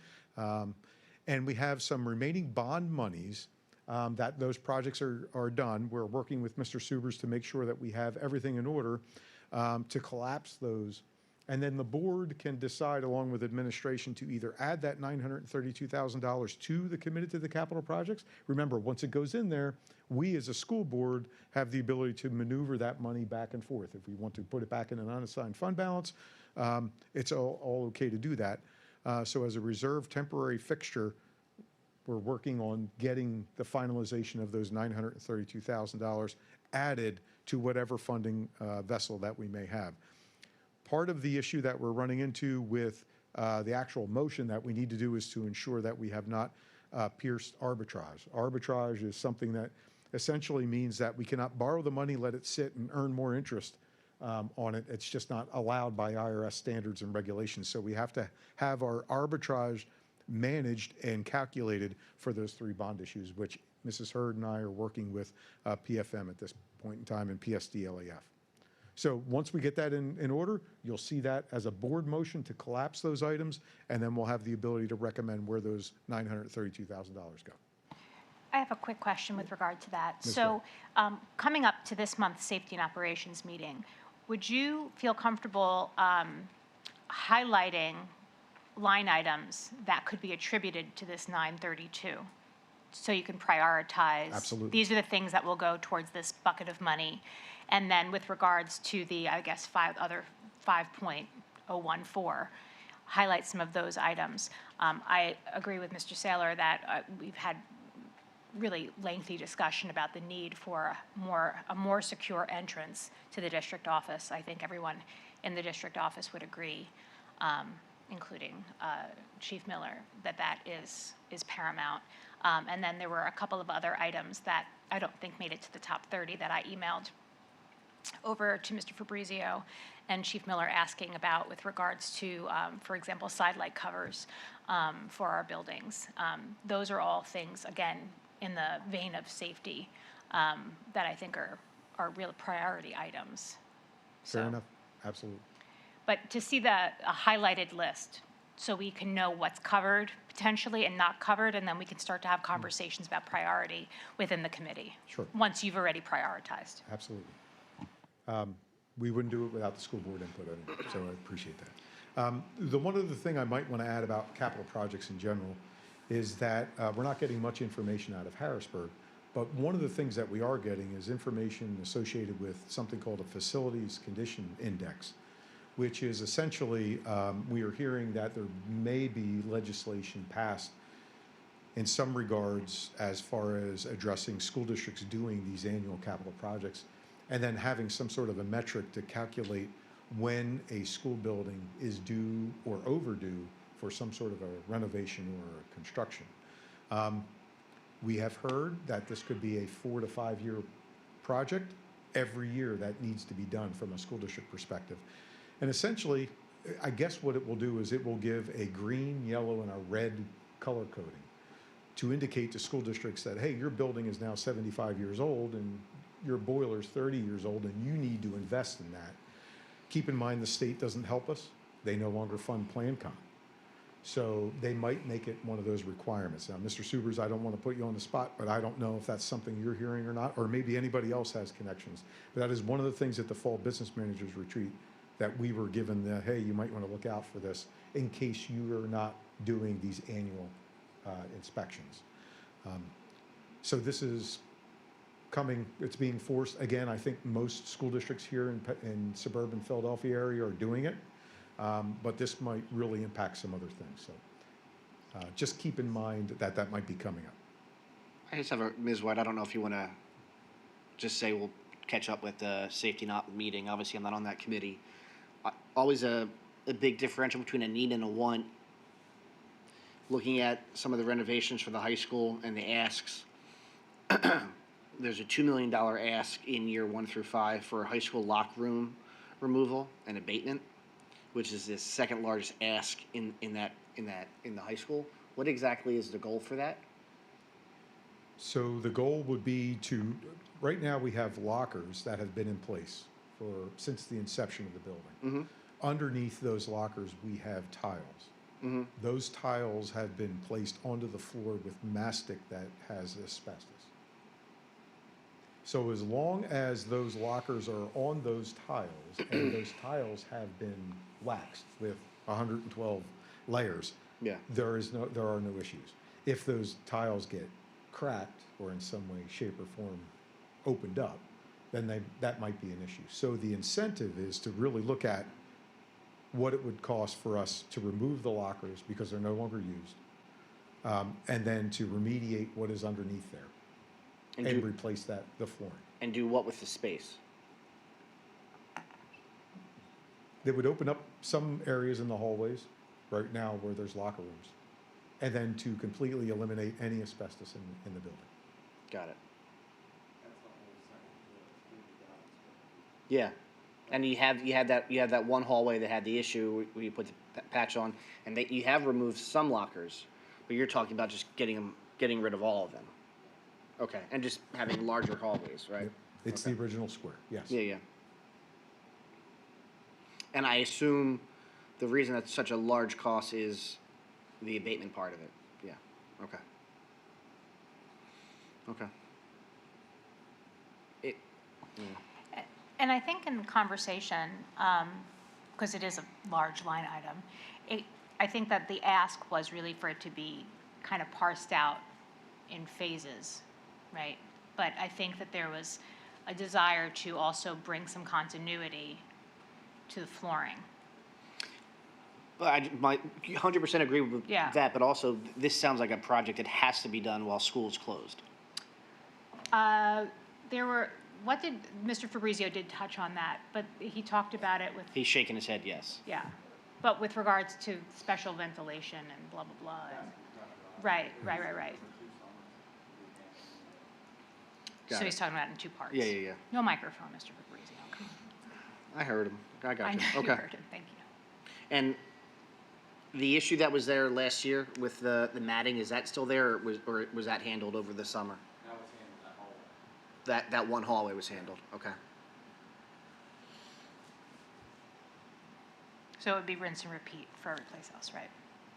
U: And we have some remaining bond monies that those projects are done. We're working with Mr. Subers to make sure that we have everything in order to collapse those. And then the board can decide, along with administration, to either add that $932,000 to the committed to the capital projects. Remember, once it goes in there, we as a school board have the ability to maneuver that money back and forth. If we want to put it back in an unassigned fund balance, it's all okay to do that. So as a reserve temporary fixture, we're working on getting the finalization of those $932,000 added to whatever funding vessel that we may have. Part of the issue that we're running into with the actual motion that we need to do is to ensure that we have not pierced arbitrage. Arbitrage is something that essentially means that we cannot borrow the money, let it sit, and earn more interest on it. It's just not allowed by IRS standards and regulations. So we have to have our arbitrage managed and calculated for those 3 bond issues, which Mrs. Hurd and I are working with PFM at this point in time and PSD LAF. So once we get that in order, you'll see that as a board motion to collapse those items, and then we'll have the ability to recommend where those $932,000 go.
A: I have a quick question with regard to that.
U: Ms.
A: So, coming up to this month's Safety and Operations meeting, would you feel comfortable highlighting line items that could be attributed to this 932? So you can prioritize.
U: Absolutely.
A: These are the things that will go towards this bucket of money. And then with regards to the, I guess, 5.014, highlight some of those items. I agree with Mr. Saylor that we've had really lengthy discussion about the need for a more secure entrance to the district office. I think everyone in the district office would agree, including Chief Miller, that is paramount. And then there were a couple of other items that I don't think made it to the top 30 that I emailed over to Mr. Fabrizio and Chief Miller asking about with regards to, for example, sidelight covers for our buildings. Those are all things, again, in the vein of safety that I think are real priority items.
U: Fair enough, absolutely.
A: But to see a highlighted list so we can know what's covered potentially and not covered, and then we can start to have conversations about priority within the committee.
U: Sure.
A: Once you've already prioritized.
U: Absolutely. We wouldn't do it without the school board input anyway, so I appreciate that. The one other thing I might want to add about capital projects in general is that we're not getting much information out of Harrisburg, but one of the things that we are getting is information associated with something called a Facilities Condition Index, which is essentially, we are hearing that there may be legislation passed in some regards as far as addressing school districts doing these annual capital projects, and then having some sort of a metric to calculate when a school building is due or overdue for some sort of a renovation or a construction. We have heard that this could be a 4 to 5 year project. Every year that needs to be done from a school district perspective. And essentially, I guess what it will do is it will give a green, yellow, and a red color coding to indicate to school districts that, hey, your building is now 75 years old and your boiler's 30 years old and you need to invest in that. Keep in mind the state doesn't help us. They no longer fund PlanCom. So they might make it one of those requirements. Now, Mr. Subers, I don't want to put you on the spot, but I don't know if that's something you're hearing or not, or maybe anybody else has connections. But that is one of the things at the Fall Business Managers Retreat that we were given the, hey, you might want to look out for this in case you are not doing these annual inspections. So this is coming, it's being forced. Again, I think most school districts here in suburban Philadelphia area are doing it. But this might really impact some other things. So just keep in mind that that might be coming up.
L: I just have Ms. White, I don't know if you want to just say we'll catch up with the safety and op meeting. Obviously, I'm not on that committee. Always a big differential between a need and a want. Looking at some of the renovations for the high school and the asks, there's a $2 million ask in year 1 through 5 for a high school locker room removal and abatement, which is the second largest ask in the high school. What exactly is the goal for that?
U: So the goal would be to, right now we have lockers that have been in place since the inception of the building.
L: Mm-hmm.
U: Underneath those lockers, we have tiles.
L: Mm-hmm.
U: Those tiles have been placed onto the floor with mastic that has asbestos. So as long as those lockers are on those tiles and those tiles have been waxed with 112 layers,
L: yeah,
U: there are no issues. If those tiles get cracked or in some way, shape, or form opened up, then that might be an issue. So the incentive is to really look at what it would cost for us to remove the lockers because they're no longer used, and then to remediate what is underneath there and replace the flooring.
L: And do what with the space?
U: They would open up some areas in the hallways right now where there's locker rooms, and then to completely eliminate any asbestos in the building.
L: Got it. Yeah, and you have that one hallway that had the issue where you put the patch on, and you have removed some lockers, but you're talking about just getting rid of all of them. Okay, and just having larger hallways, right?
U: Yep. It's the original square. Yes.
L: Yeah. And I assume the reason that's such a large cost is the abatement part of it. Yeah. Okay. Okay. It,
A: And I think in conversation, because it is a large line item, I think that the ask was really for it to be kind of parsed out in phases, right? But I think that there was a desire to also bring some continuity to the flooring.
L: But I 100% agree with
A: Yeah.
L: that, but also this sounds like a project that has to be done while school's closed.
A: Mr. Fabrizio did touch on that, but he talked about it with,
L: He's shaking his head, yes.
A: yeah, but with regards to special ventilation and blah, blah, blah. Right.
L: Got
A: So
L: it.
A: he's talking about it in two parts.
L: Yeah.
A: No microphone, Mr. Fabrizio. Come on.
L: I heard him. I got
A: I
L: you.
A: know
L: Okay.
A: you heard him, thank you.
L: And the issue that was there last year with the matting, is that still there, or was that handled over the summer?
H: That was handled that hallway.
L: That one hallway was handled, okay.
A: So it would be rinse and repeat for every place else, right?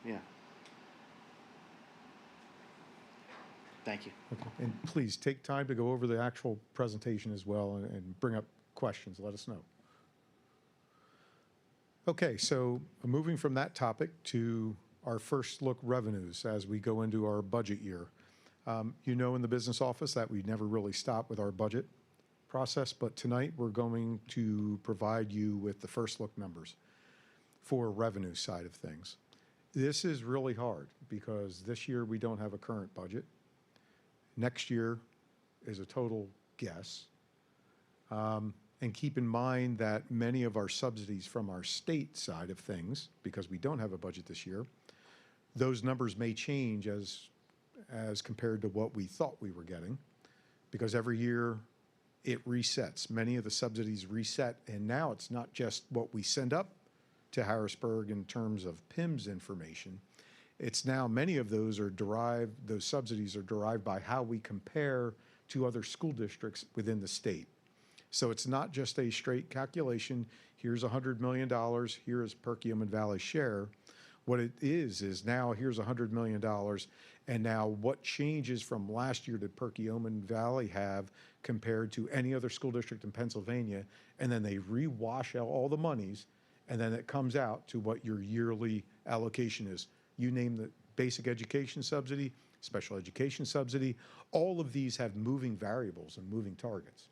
L: Yeah. Thank you.
U: Okay. And please take time to go over the actual presentation as well and bring up questions. Let us know. Okay, so moving from that topic to our first look revenues as we go into our budget year. You know in the business office that we never really stop with our budget process, but tonight we're going to provide you with the first look numbers for revenue side of things. This is really hard because this year we don't have a current budget. Next year is a total guess. And keep in mind that many of our subsidies from our state side of things, because we don't have a budget this year, those numbers may change as compared to what we thought we were getting, because every year it resets. Many of the subsidies reset, and now it's not just what we send up to Harrisburg in terms of PIMS information. It's now many of those subsidies are derived by how we compare to other school districts within the state. So it's not just a straight calculation, here's $100 million, here is Perkiomen Valley's share. What it is now here's $100 million, and now what changes from last year did Perkiomen Valley have compared to any other school district in Pennsylvania, and then they rewash out all the monies, and then it comes out to what your yearly allocation is. You name the basic education subsidy, special education subsidy, all of these have moving variables and moving targets.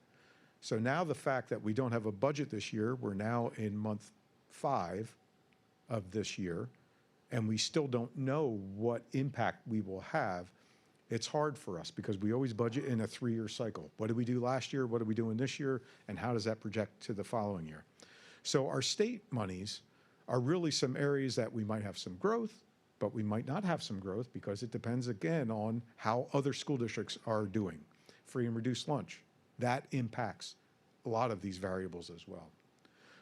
U: So now the fact that we don't have a budget this year, we're now in month 5 of this year, and we still don't know what impact we will have. It's hard for us because we always budget in a 3-year cycle. What did we do last year? What are we doing this year? And how does that project to the following year? So our state monies are really some areas that we might have some growth, but we might not have some growth because it depends again on how other school districts are doing. Free and reduced lunch, that impacts a lot of these variables as well.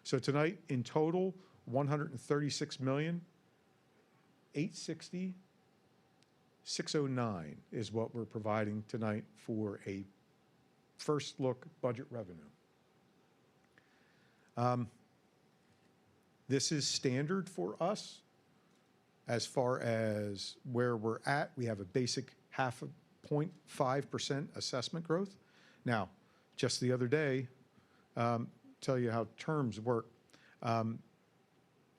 U: So tonight, in total, $136,860,609 is what we're providing tonight for a first look budget revenue. This is standard for us as far as where we're at. We have a basic 0.5% assessment growth. Now, just the other day, tell you how terms work.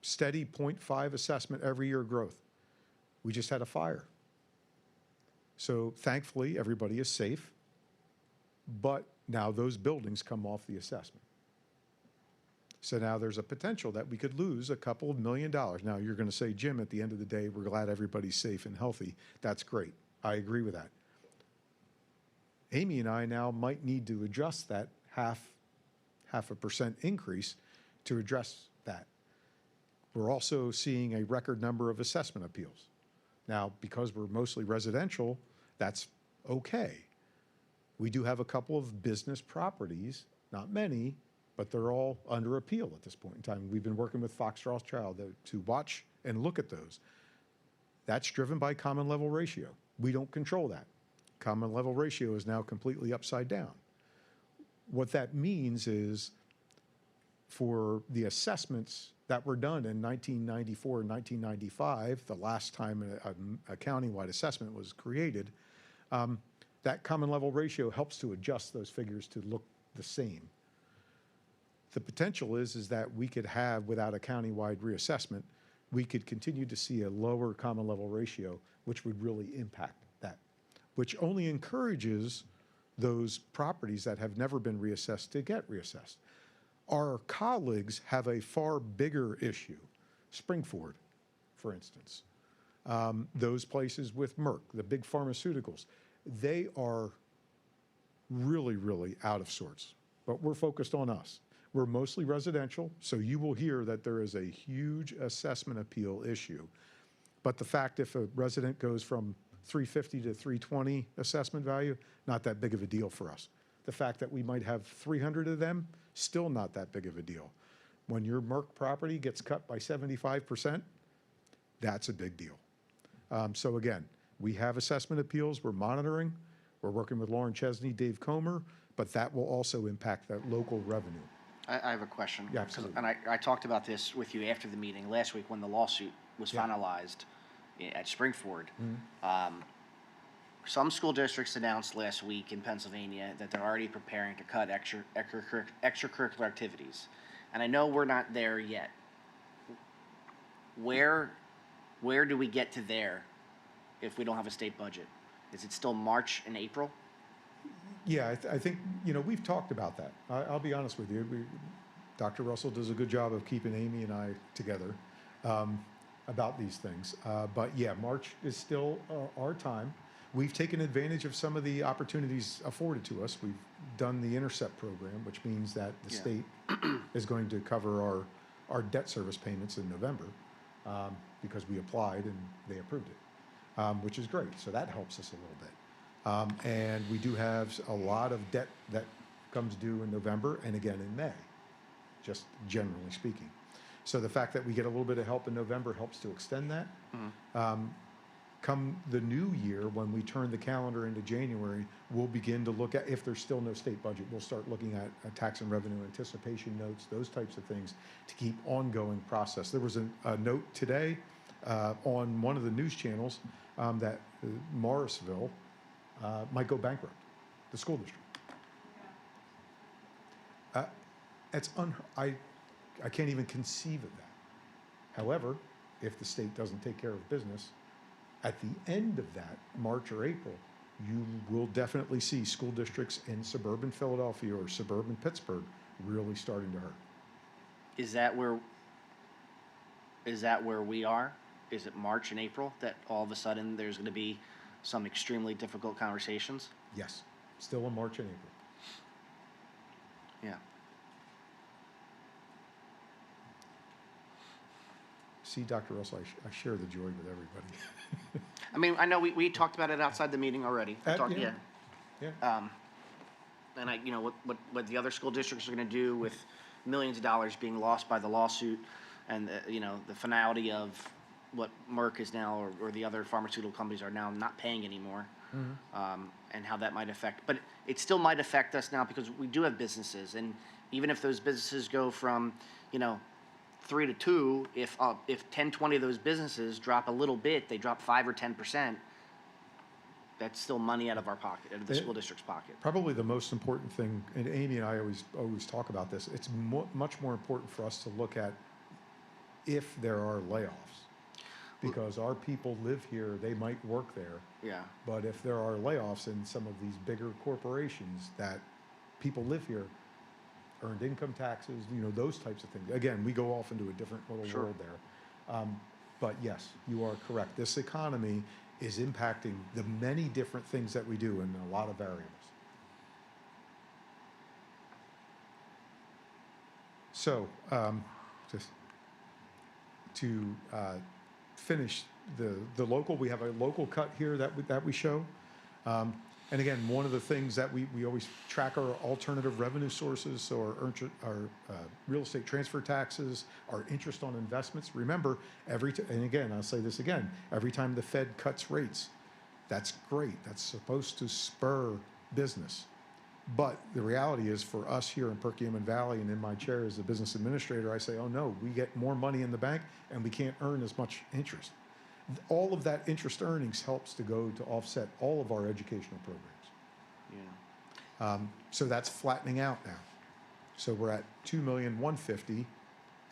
U: Steady 0.5 assessment every year growth. We just had a fire. So thankfully, everybody is safe, but now those buildings come off the assessment. So now there's a potential that we could lose a couple of $1 million. Now you're going to say, Jim, at the end of the day, we're glad everybody's safe and healthy. That's great. I agree with that. Amy and I now might need to adjust that half a percent increase to address that. We're also seeing a record number of assessment appeals. Now, because we're mostly residential, that's okay. We do have a couple of business properties, not many, but they're all under appeal at this point in time. We've been working with Fox Rothschild to watch and look at those. That's driven by common level ratio. We don't control that. Common level ratio is now completely upside down. What that means is for the assessments that were done in 1994 and 1995, the last time a county-wide assessment was created, that common level ratio helps to adjust those figures to look the same. The potential is that we could have, without a countywide reassessment, we could continue to see a lower common level ratio, which would really impact that, which only encourages those properties that have never been reassessed to get reassessed. Our colleagues have a far bigger issue, Springford, for instance. Those places with Merck, the big pharmaceuticals, they are really, really out of sorts, but we're focused on us. We're mostly residential, so you will hear that there is a huge assessment appeal issue. But the fact if a resident goes from 350 to 320 assessment value, not that big of a deal for us. The fact that we might have 300 of them, still not that big of a deal. When your Merck property gets cut by 75%, that's a big deal. So again, we have assessment appeals, we're monitoring, we're working with Lauren Chesney, Dave Comer, but that will also impact that local revenue.
L: I have a question.
U: Yeah, absolutely.
L: And I talked about this with you after the meeting last week when the lawsuit was finalized at Springford. Some school districts announced last week in Pennsylvania that they're already preparing to cut extracurricular activities. And I know we're not there yet. Where do we get to there if we don't have a state budget? Is it still March and April?
U: Yeah, I think, you know, we've talked about that. I'll be honest with you. Dr. Russell does a good job of keeping Amy and I together about these things. But yeah, March is still our time. We've taken advantage of some of the opportunities afforded to us. We've done the Intercept program, which means that the state is going to cover our debt service payments in November because we applied and they approved it, which is great. So that helps us a little bit. And we do have a lot of debt that comes due in November and again in May, just generally speaking. So the fact that we get a little bit of help in November helps to extend that. Come the new year, when we turn the calendar into January, we'll begin to look at, if there's still no state budget, we'll start looking at tax and revenue anticipation notes, those types of things to keep ongoing process. There was a note today on one of the news channels that Morrisville might go bankrupt, the school district. I can't even conceive of that. However, if the state doesn't take care of business, at the end of that, March or April, you will definitely see school districts in suburban Philadelphia or suburban Pittsburgh really starting to hurt.
L: Is that where we are? Is it March and April that all of a sudden there's going to be some extremely difficult conversations?
U: Yes, still in March and April.
L: Yeah.
U: See, Dr. Russell, I share the joy with everybody.
L: I mean, I know we talked about it outside the meeting already.
U: Yeah.
L: And you know, what the other school districts are going to do with millions of dollars being lost by the lawsuit, and you know, the finality of what Merck is now, or the other pharmaceutical companies are now not paying anymore, and how that might affect. But it still might affect us now because we do have businesses, and even if those businesses go from, you know, 3 to 2, if 10, 20 of those businesses drop a little bit, they drop 5 or 10%, that's still money out of our pocket, out of the school district's pocket.
U: Probably the most important thing, and Amy and I always talk about this, it's much more important for us to look at if there are layoffs. Because our people live here, they might work there.
L: Yeah.
U: But if there are layoffs in some of these bigger corporations that people live here, earned income taxes, you know, those types of things. Again, we go off into a different little world there. But yes, you are correct. This economy is impacting the many different things that we do in a lot of variables. So, just to finish the local, we have a local cut here that we show. And again, one of the things that we always track our alternative revenue sources, so our real estate transfer taxes, our interest on investments. Remember, and again, I'll say this again, every time the Fed cuts rates, that's great. That's supposed to spur business. But the reality is, for us here in Perkiomen Valley and in my chair as a business administrator, I say, oh no, we get more money in the bank and we can't earn as much interest. All of that interest earnings helps to go to offset all of our educational programs. So that's flattening out now. So we're at 2,150,000,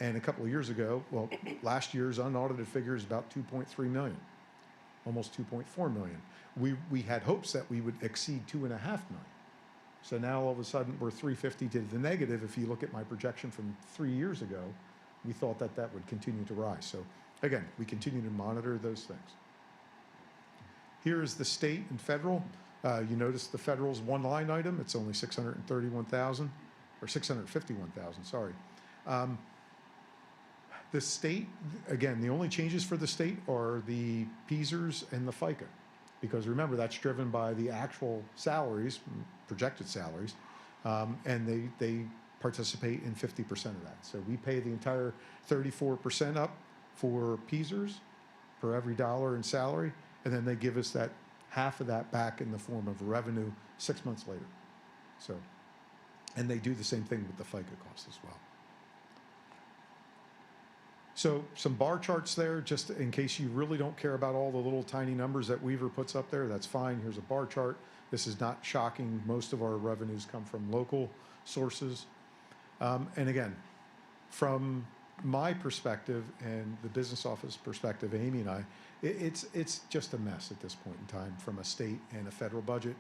U: and a couple of years ago, well, last year's unaudited figure is about 2.3 million, almost 2.4 million. We had hopes that we would exceed 2.5 million. So now all of a sudden we're 350 to the negative. If you look at my projection from 3 years ago, we thought that that would continue to rise. So again, we continue to monitor those things. Here is the state and federal. You notice the federal's one line item. It's only 631,000 or 651,000, sorry. The state, again, the only changes for the state are the PSERS and the FICA. Because remember, that's driven by the actual salaries, projected salaries, and they participate in 50% of that. So we pay the entire 34% up for PSERS for every dollar in salary, and then they give us that half of that back in the form of revenue 6 months later. So, and they do the same thing with the FICA costs as well. So some bar charts there, just in case you really don't care about all the little tiny numbers that Weaver puts up there, that's fine. Here's a bar chart. This is not shocking. Most of our revenues come from local sources. And again, from my perspective and the business office perspective, Amy and I, it's just a mess at this point in time from a state and a federal budget.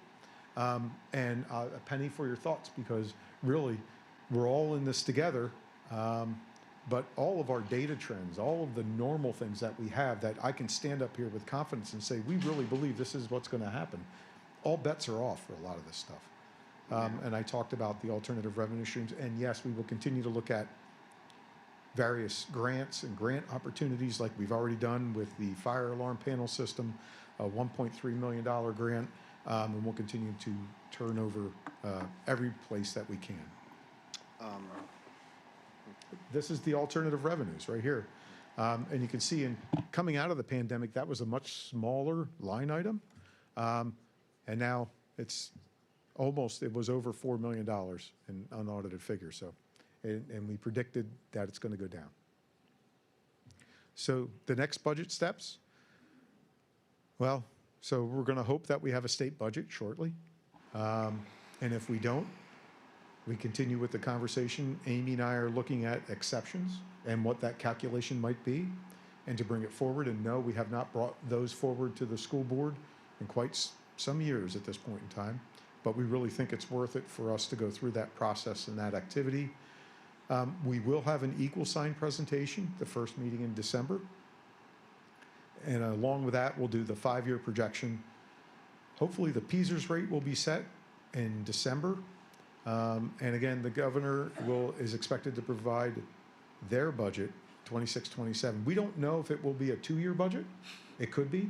U: And a penny for your thoughts, because really we're all in this together. But all of our data trends, all of the normal things that we have that I can stand up here with confidence and say, we really believe this is what's going to happen. All bets are off for a lot of this stuff. And I talked about the alternative revenue streams. And yes, we will continue to look at various grants and grant opportunities like we've already done with the fire alarm panel system, a $1.3 million grant. And we'll continue to turn over every place that we can. This is the alternative revenues right here. And you can see in coming out of the pandemic, that was a much smaller line item. And now it's almost, it was over $4 million in unaudited figures. So, and we predicted that it's going to go down. So the next budget steps, well, so we're going to hope that we have a state budget shortly. And if we don't, we continue with the conversation. Amy and I are looking at exceptions and what that calculation might be, and to bring it forward. And no, we have not brought those forward to the school board in quite some years at this point in time, but we really think it's worth it for us to go through that process and that activity. We will have an equal sign presentation, the first meeting in December. And along with that, we'll do the 5-year projection. Hopefully the PSERS rate will be set in December. And again, the governor is expected to provide their budget, 26-27. We don't know if it will be a 2-year budget. It could be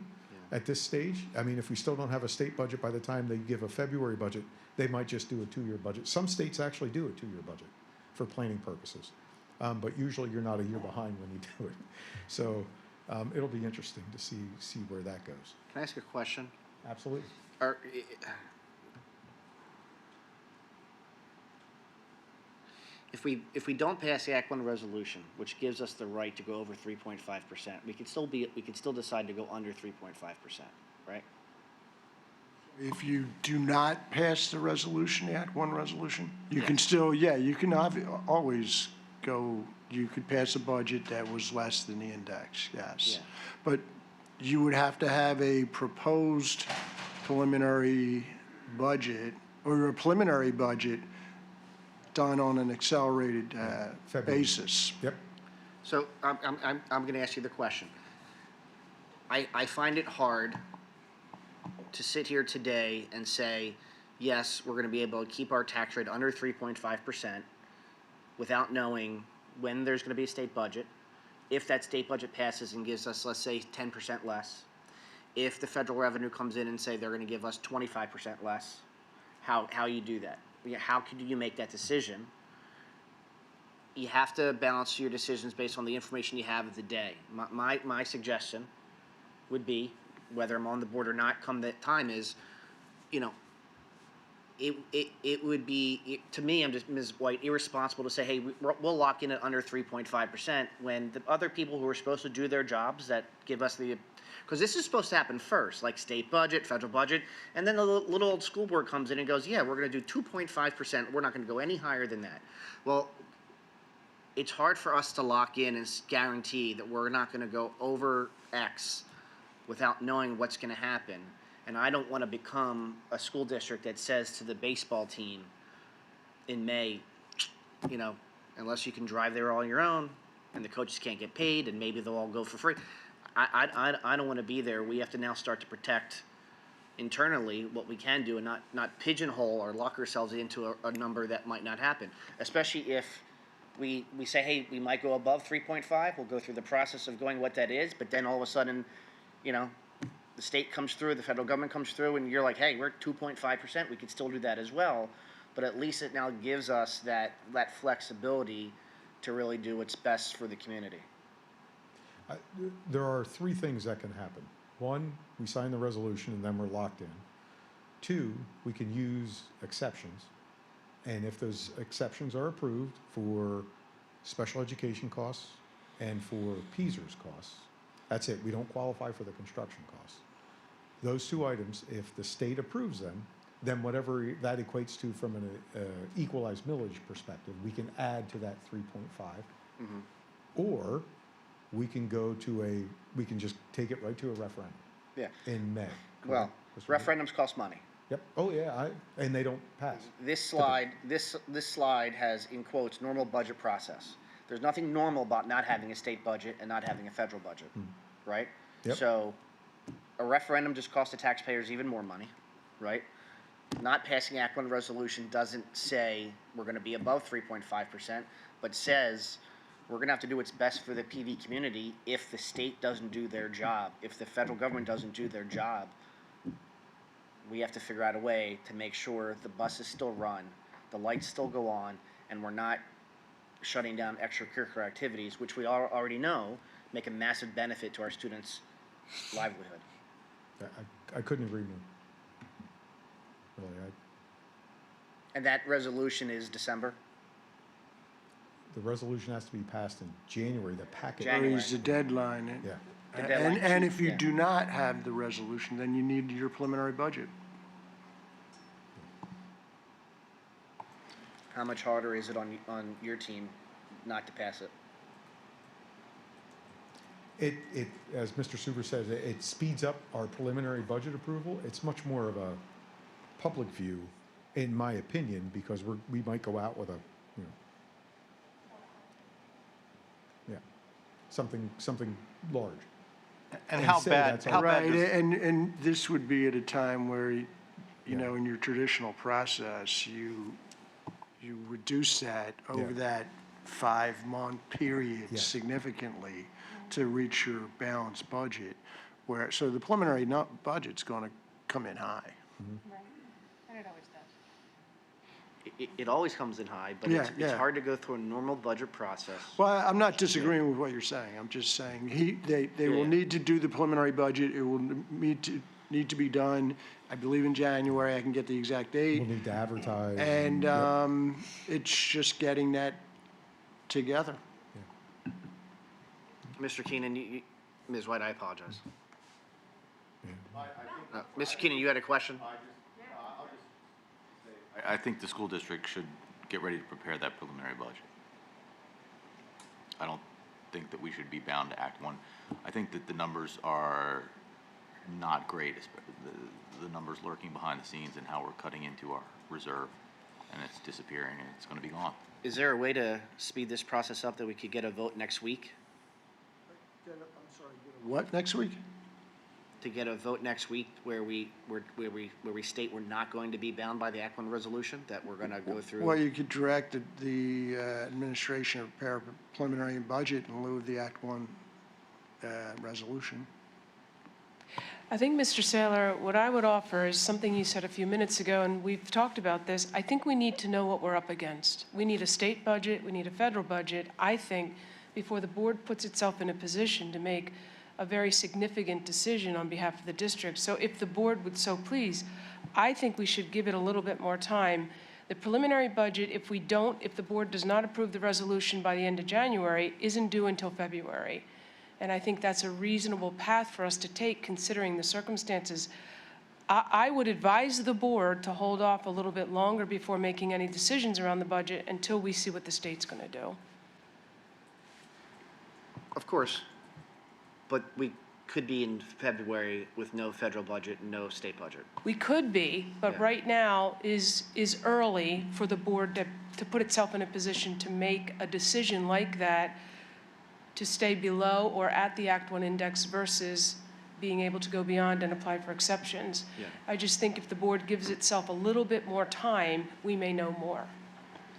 U: at this stage. I mean, if we still don't have a state budget by the time they give a February budget, they might just do a 2-year budget. Some states actually do a 2-year budget for planning purposes. But usually you're not a year behind when you do it. So it'll be interesting to see where that goes.
L: Can I ask a question?
U: Absolutely.
L: If we don't pass the Act 1 resolution, which gives us the right to go over 3.5%, we can still decide to go under 3.5%, right?
P: If you do not pass the resolution, the Act 1 resolution, you can still, you can always go, you could pass a budget that was less than the index, yes.
L: Yeah.
P: But you would have to have a proposed preliminary budget, or a preliminary budget done on an accelerated basis.
U: Yep.
L: So I'm going to ask you the question. I find it hard to sit here today and say, yes, we're going to be able to keep our tax rate under 3.5% without knowing when there's going to be a state budget, if that state budget passes and gives us, let's say, 10% less, if the federal revenue comes in and say they're going to give us 25% less, how you do that? How could you make that decision? You have to balance your decisions based on the information you have of the day. My suggestion would be, whether I'm on the board or not come that time, is, it would be, to me, I'm just, Ms. White, irresponsible to say, hey, we'll lock in at under 3.5% when the other people who are supposed to do their jobs that give us the, because this is supposed to happen first, like state budget, federal budget, and then the little old school board comes in and goes, yeah, we're going to do 2.5%. We're not going to go any higher than that. Well, it's hard for us to lock in and guarantee that we're not going to go over X without knowing what's going to happen. And I don't want to become a school district that says to the baseball team in May, you know, unless you can drive there all your own and the coaches can't get paid and maybe they'll all go for free. I don't want to be there. We have to now start to protect internally what we can do and not pigeonhole or lock ourselves into a number that might not happen, especially if we say, hey, we might go above 3.5. We'll go through the process of going what that is, but then all of a sudden, you know, the state comes through, the federal government comes through, and you're like, hey, we're at 2.5%. We could still do that as well, but at least it now gives us that flexibility to really do what's best for the community.
U: There are three things that can happen. One, we sign the resolution and then we're locked in. Two, we can use exceptions. And if those exceptions are approved for special education costs and for PSERS costs, that's it. We don't qualify for the construction costs. Those two items, if the state approves them, then whatever that equates to from an equalized millage perspective, we can add to that 3.5. Or we can go to we can just take it right to a referendum.
L: Yeah.
U: In May.
L: Well, referendums cost money.
U: Yep. Oh yeah. And they don't pass.
L: This slide, this slide has in quotes normal budget process. There's nothing normal about not having a state budget and not having a federal budget, right?
U: Yep.
L: So, a referendum just costs the taxpayers even more money, right? Not passing Act 1 resolution doesn't say we're going to be above 3.5%, but says we're going to have to do what's best for the PV community if the state doesn't do their job. If the federal government doesn't do their job, we have to figure out a way to make sure the buses still run, the lights still go on, and we're not shutting down extracurricular activities, which we already know make a massive benefit to our students' livelihood.
U: I couldn't agree more. Really,
L: And that resolution is December?
U: the resolution has to be passed in January. The packet.
L: January.
P: Is the deadline.
U: Yeah.
L: The deadline.
P: And if you
L: Yeah.
P: do not have the resolution, then you need your preliminary budget.
L: How much harder is it on your team not to pass it?
U: It, as Mr. Suber says, it speeds up our preliminary budget approval. It's much more of a public view, in my opinion, because we might go out with a, you know, something large.
K: And how
U: say
K: bad,
U: that's
K: how bad
P: Right,
K: does,
P: and this would be at a time where, you know, in your traditional process, you reduce that over that 5-month period
U: Yeah.
P: significantly to reach your balanced budget, so the preliminary budget's gonna come in high.
A: Right. And it always does.
L: It always comes in higy, but
P: Yeah,
L: it's
P: yeah.
L: hard to go through a normal budget process.
P: Well, I'm not disagreeing with what you're saying. I'm just saying they will
L: Yeah.
P: need to do the preliminary budget. It will need to be done, I believe, in January. I can get the exact date.
U: We'll need to advertise.
P: And
U: Yep.
P: it's just getting that together.
L: Mr. Keenan, Ms. White, I apologize. Mr. Keenan, you had a question?
K: I think the school district should get ready to prepare that preliminary budget. I don't think that we should be bound to Act 1. I think that the numbers are not great, the numbers lurking behind the scenes and how we're cutting into our reserve, and it's disappearing and it's going to be gone.
L: Is there a way to speed this process up that we could get a vote next week?
P: What, next week?
L: To get a vote next week where we state we're not going to be bound by the Act 1 resolution, that we're going to go through?
P: Well, you could direct the administration to prepare a preliminary budget in lieu of the Act 1 resolution.
E: I think, Mr. Saylor, what I would offer is something you said a few minutes ago, and we've talked about this. I think we need to know what we're up against. We need a state budget, we need a federal budget, I think, before the board puts itself in a position to make a very significant decision on behalf of the district. So if the board would so please, I think we should give it a little bit more time. The preliminary budget, if the board does not approve the resolution by the end of January, isn't due until February. And I think that's a reasonable path for us to take considering the circumstances. I would advise the board to hold off a little bit longer before making any decisions around the budget until we see what the state's going to do.
L: Of course, but we could be in February with no federal budget and no state budget.
E: We could be, but
L: Yeah.
E: right now is early for the board to put itself in a position to make a decision like that, to stay below or at the Act 1 index versus being able to go beyond and apply for exceptions.
L: Yeah.
E: I just think if the board gives itself a little bit more time, we may know more.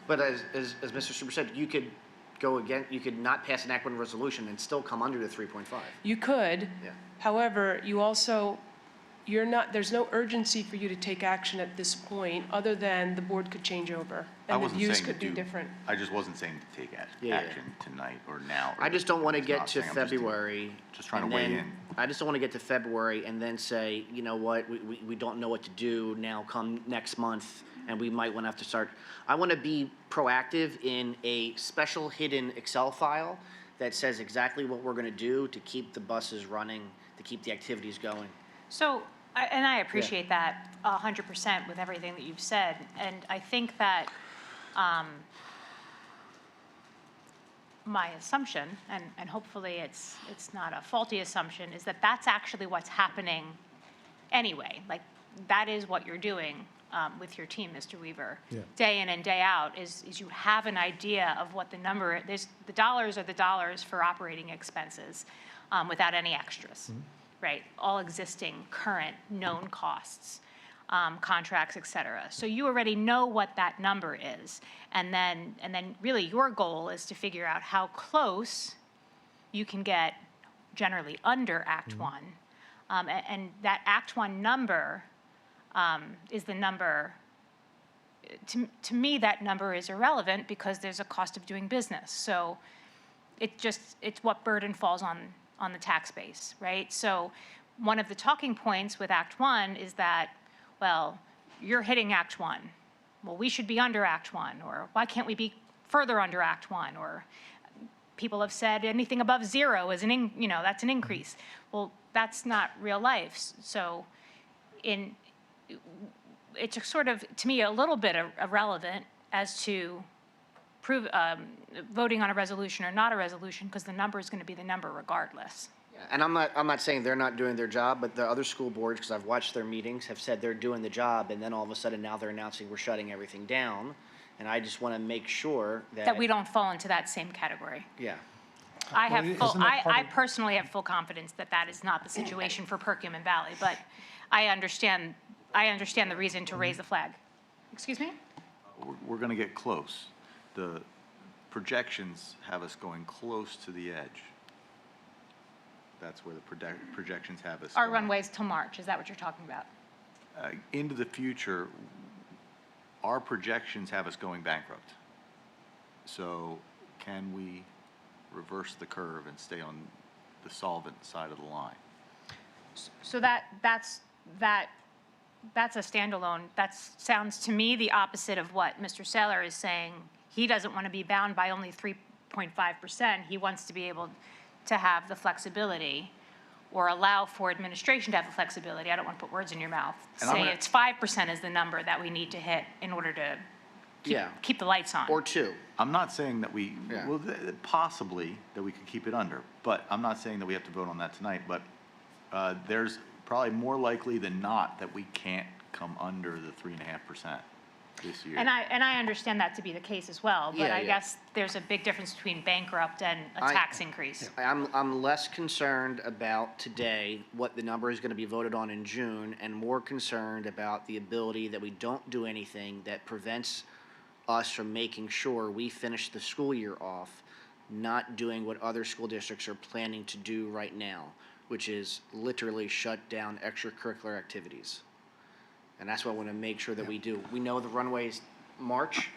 L: But as Mr. Super said, you could go again, you could not pass an Act 1 resolution and still come under the 3.5.
E: You could.
L: Yeah.
E: However, there's no urgency for you to take action at this point, other than the board could change over.
K: I
E: And the
K: wasn't
E: views
K: saying to
E: could be
K: do-
E: different.
K: I just wasn't saying to take
L: Yeah.
K: action tonight or now. or
L: I just don't want to
K: it's
L: get
K: not
L: to
K: saying I'm just
L: February.
K: Just trying to
L: and
K: weigh
L: then-
K: in.
L: I just don't want to get to February and then say, you know what, we don't know what to do now come next month, and we might want to have to start. I want to be proactive in a special hidden Excel file that says exactly what we're going to do to keep the buses running, to keep the activities going.
A: So, and I appreciate that 100% with everything that you've said. And I think that my assumption, and hopefully it's not a faulty assumption, is that that's actually what's happening anyway. Like, that is what you're doing with your team, Mr. Weaver.
U: Yeah.
A: Day in and day out, is you have an idea of what the number, the dollars are the dollars for operating expenses without any extras, right? All existing, current, known costs, contracts, et cetera. So you already know what that number is. And then really your goal is to figure out how close you can get generally under Act 1. And that Act 1 number is the number, to me, that number is irrelevant because there's a cost of doing business. So it's what burden falls on the tax base, right? So one of the talking points with Act 1 is that, well, you're hitting Act 1. Well, we should be under Act 1, or why can't we be further under Act 1? Or people have said anything above zero is that's an increase. Well, that's not real life. So it's sort of, to me, a little bit irrelevant as to voting on a resolution or not a resolution, because the number is going to be the number regardless.
L: And I'm not saying they're not doing their job, but the other school boards, because I've watched their meetings, have said they're doing the job, and then all of a sudden now they're announcing we're shutting everything down. And I just want to make sure
A: That we don't fall into that same category.
L: Yeah.
A: I personally have full confidence that that is not the situation for Perkiomen Valley, but I understand the reason to raise the flag. Excuse me?
K: We're going to get close. The projections have us going close to the edge. That's where the projections have us.
A: Our
K: going.
A: runways till March, is that what you're talking about?
K: Into the future, our projections have us going bankrupt. So can we reverse the curve and stay on the solvent side of the line?
A: So that's a standalone. That sounds to me the opposite of what Mr. Saylor is saying. He doesn't want to be bound by only 3.5%. He wants to be able to have the flexibility, or allow for administration to have the flexibility. I don't want to put words in your mouth. Say it's 5% is the number that we need to hit in order to keep the lights on.
L: Or 2.
K: I'm not saying that possibly that we could keep it under, but I'm not saying that we have to vote on that tonight, but there's probably more likely than not that we can't come under the 3.5% this year.
A: And I understand that to be the case as well, but
L: Yeah,
A: I
L: yeah.
A: guess there's a big difference between bankrupt and a tax increase.
L: I'm less concerned about today what the number is going to be voted on in June, and more concerned about the ability that we don't do anything that prevents us from making sure we finish the school year off, not doing what other school districts are planning to do right now, which is literally shut down extracurricular activities. And that's what I want to make sure that we do. We know the runway's March.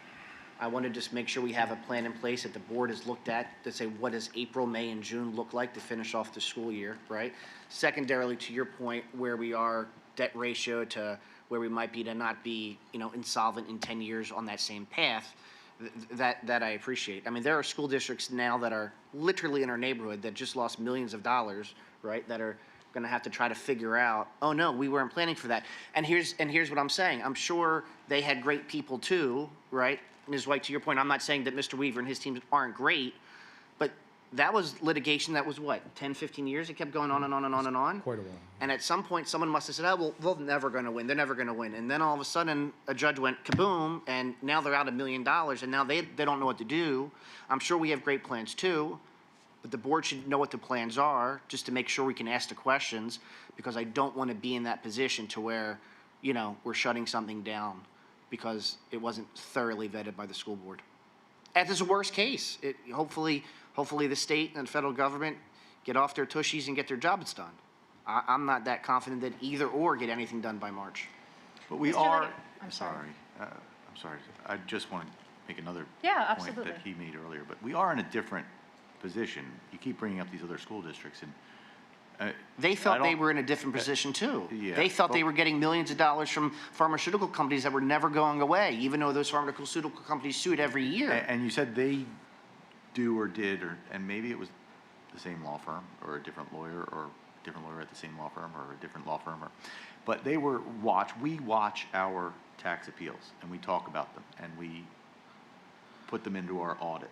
L: I want to just make sure we have a plan in place that the board has looked at to say, what does April, May, and June look like to finish off the school year, right? Secondarily, to your point, where we are debt ratio to where we might be to not be, insolvent in 10 years on that same path, that I appreciate. I mean, there are school districts now that are literally in our neighborhood that just lost millions of dollars, right, that are going to have to try to figure out, oh, no, we weren't planning for that. And here's what I'm saying. I'm sure they had great people too, right? Ms. White, to your point, I'm not saying that Mr. Weaver and his team aren't great, but that was litigation that was what, 10, 15 years? It kept going on and on and on and on.
U: Quite a while.
L: And at some point, someone must have said, oh, well, they're never going to win. They're never going to win. And then all of a sudden, a judge went kaboom, and now they're out $1 million, and now they don't know what to do. I'm sure we have great plans too, but the board should know what the plans are just to make sure we can ask the questions, because I don't want to be in that position to where, we're shutting something down because it wasn't thoroughly vetted by the school board. And this is a worst case. Hopefully the state and federal government get off their tushies and get their jobs done. I'm not that confident that either or get anything done by March.
K: But we
A: Mr.
K: are,
A: Leggett, I'm sorry.
K: I'm sorry, I just want to make another
A: Yeah,
K: point
A: absolutely.
K: that he made earlier, but we are in a different position. You keep bringing up these other school districts, and
L: They thought they were in a different position too. They thought they were getting millions of dollars from pharmaceutical companies that were never going away, even though those pharmaceutical companies sued every year.
K: And you said they do or did, and maybe it was the same law firm or a different lawyer or a different lawyer at the same law firm or a different law firm, but we watch our tax appeals and we talk about them and we put them into our audit.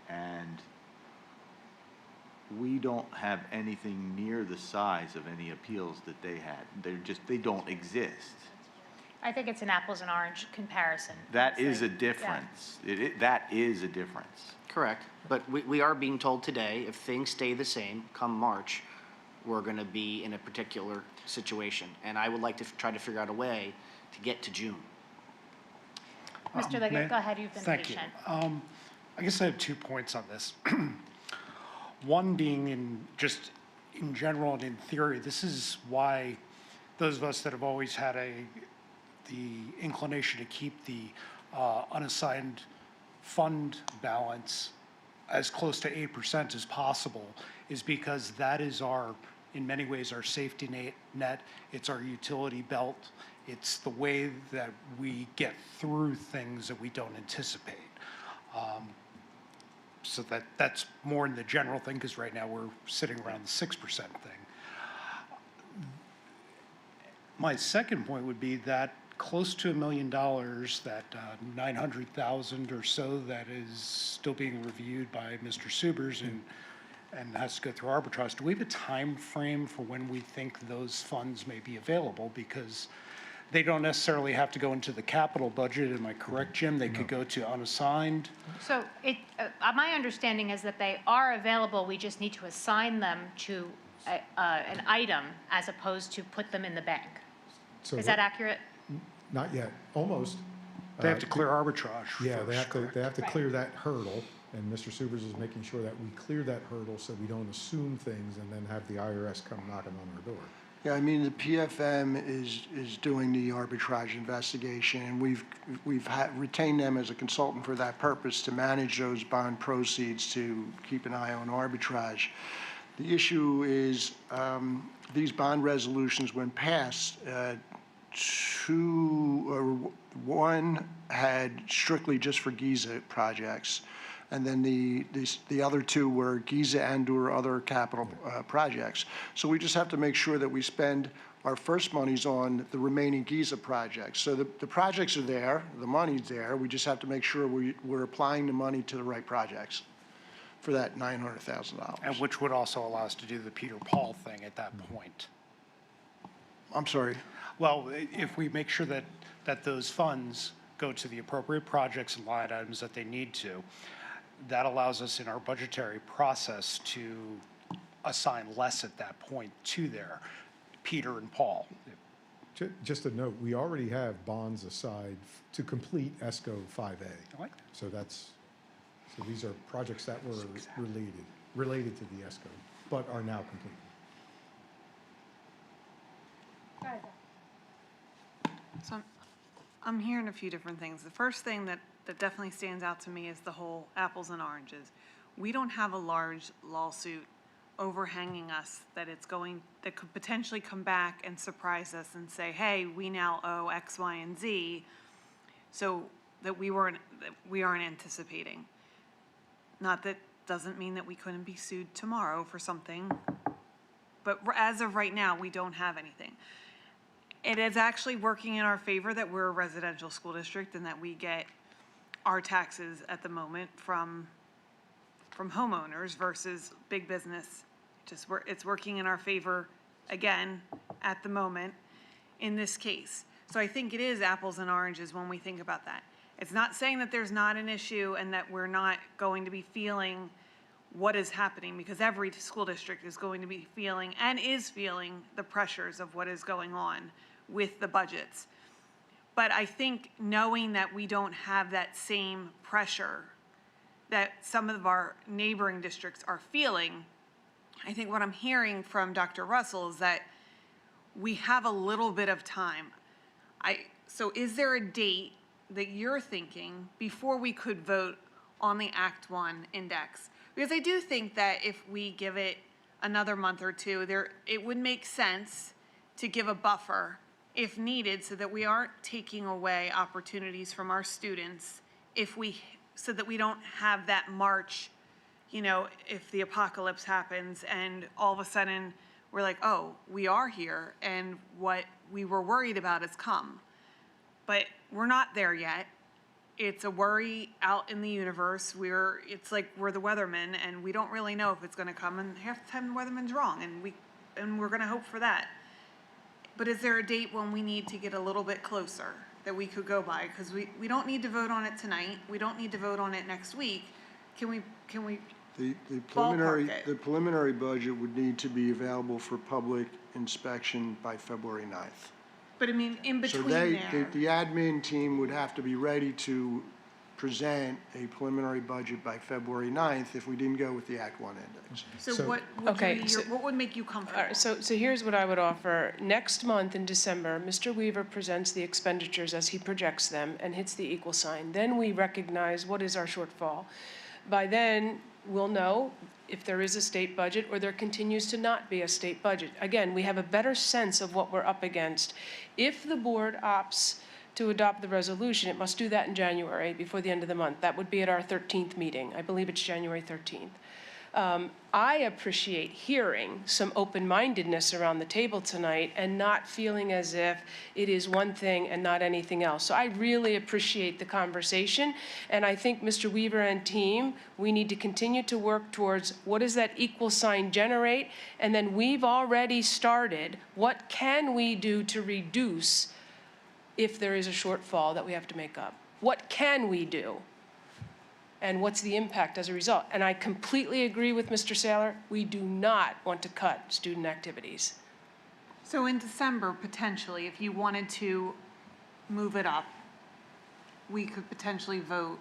K: And we don't have anything near the size of any appeals that they had. They don't exist.
A: I think it's an apples and orange comparison.
K: That is
A: honestly.
K: a difference. That is a difference.
L: Correct. But we are being told today, if things stay the same come March, we're going to be in a particular situation. And I would like to try to figure out a way to get to June.
A: Mr. Leggett, go ahead, you've been patient.
O: Thank you. I guess I have 2 points on this. One being in general and in theory, this is why those of us that have always had the inclination to keep the unassigned fund balance as close to 8% as possible is because that is in many ways, our safety net. It's our utility belt. It's the way that we get through things that we don't anticipate. So that's more in the general thing, because right now we're sitting around the 6% thing. My second point would be that close to $1 million, that 900,000 or so that is still being reviewed by Mr. Subers and has to go through arbitrage. Do we have a time frame for when we think those funds may be available? Because they don't necessarily have to go into the capital budget. Am I correct, Jim? They could go to unassigned.
A: So my understanding is that they are available, we just need to assign them to an item as opposed to put them in the bank.
U: So
A: Is that accurate?
U: Not yet, almost.
O: They have to clear arbitrage
U: Yeah, they
O: first,
U: have to
A: Right.
U: clear that hurdle, and Mr. Subers is making sure that we clear that hurdle so we don't assume things and then have the IRS come knocking on our door.
P: Yeah, I mean, the PFM is doing the arbitrage investigation, and we've retained them as a consultant for that purpose to manage those bond proceeds to keep an eye on arbitrage. The issue is these bond resolutions, when passed, one had strictly just for Giza projects, and then the other two were Giza and/or other capital projects. So we just have to make sure that we spend our first monies on the remaining Giza projects. So the projects are there, the money's there. We just have to make sure we're applying the money to the right projects for that $900,000.
O: and which would also allow us to do the Peter Paul thing at that point.
P: I'm sorry.
O: Well, if we make sure that those funds go to the appropriate projects and line items that they need to, that allows us in our budgetary process to assign less at that point to their Peter and Paul.
U: Just a note, we already have bonds aside to complete ESCO 5A.
O: I like that.
U: So these are projects that were related to the ESCO, but are now complete.
J: So I'm hearing a few different things. The first thing that definitely stands out to me is the whole apples and oranges. We don't have a large lawsuit overhanging us, that that could potentially come back and surprise us and say, hey, we now owe X, Y, and Z, so that we aren't anticipating. Not that doesn't mean that we couldn't be sued tomorrow for something, but as of right now, we don't have anything. It is actually working in our favor that we're a residential school district and that we get our taxes at the moment from homeowners versus big business. It's working in our favor again at the moment in this case. So I think it is apples and oranges when we think about that. It's not saying that there's not an issue and that we're not going to be feeling what is happening, because every school district is going to be feeling and is feeling the pressures of what is going on with the budgets. But I think knowing that we don't have that same pressure that some of our neighboring districts are feeling, I think what I'm hearing from Dr. Russell is that we have a little bit of time. So is there a date that you're thinking before we could vote on the Act 1 index? Because I do think that if we give it another month or two, it would make sense to give a buffer if needed, so that we aren't taking away opportunities from our students so that we don't have that March, if the apocalypse happens and all of a sudden we're like, oh, we are here and what we were worried about has come. But we're not there yet. It's a worry out in the universe. It's like we're the weathermen and we don't really know if it's gonna come, and half the time the weatherman's wrong, and we're gonna hope for that. But is there a date when we need to get a little bit closer that we could go by? Because we don't need to vote on it tonight. We don't need to vote on it next week. Can we
P: The
J: ballpark it?
P: preliminary budget would need to be available for public inspection by February 9th.
J: But I mean, in
P: So
J: between there.
P: the admin team would have to be ready to present a preliminary budget by February 9th if we didn't go with the Act 1 index.
J: So what would make you comfortable?
E: All right, so here's what I would offer. Next month in December, Mr. Weaver presents the expenditures as he projects them and hits the equal sign. Then we recognize what is our shortfall. By then, we'll know if there is a state budget or there continues to not be a state budget. Again, we have a better sense of what we're up against. If the board opts to adopt the resolution, it must do that in January, before the end of the month. That would be at our 13th meeting. I believe it's January 13th. I appreciate hearing some open-mindedness around the table tonight and not feeling as if it is one thing and not anything else. So I really appreciate the conversation, and I think Mr. Weaver and team, we need to continue to work towards what does that equal sign generate, and then we've already started, what can we do to reduce if there is a shortfall that we have to make up? What can we do? And what's the impact as a result? And I completely agree with Mr. Saylor. We do not want to cut student activities.
J: So in December, potentially, if you wanted to move it up, we could potentially vote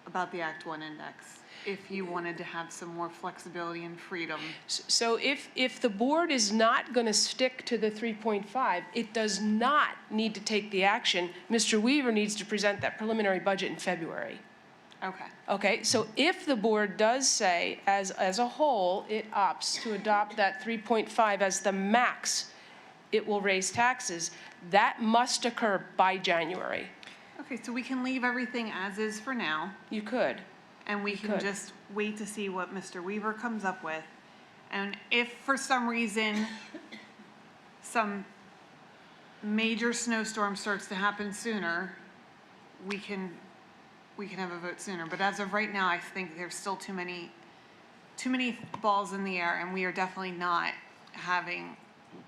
J: about the Act 1 index if you wanted to have some more flexibility and freedom.
E: So if the board is not going to stick to the 3.5, it does not need to take the action. Mr. Weaver needs to present that preliminary budget in February.
J: Okay.
E: Okay, so if the board does say, as a whole, it opts to adopt that 3.5 as the max, it will raise taxes, that must occur by January.
J: Okay, so we can leave everything as is for now.
E: You could.
J: And we can just wait to see what Mr. Weaver comes up with. And if for some reason some major snowstorm starts to happen sooner, we can have a vote sooner. But as of right now, I think there's still too many balls in the air, and we are definitely not having,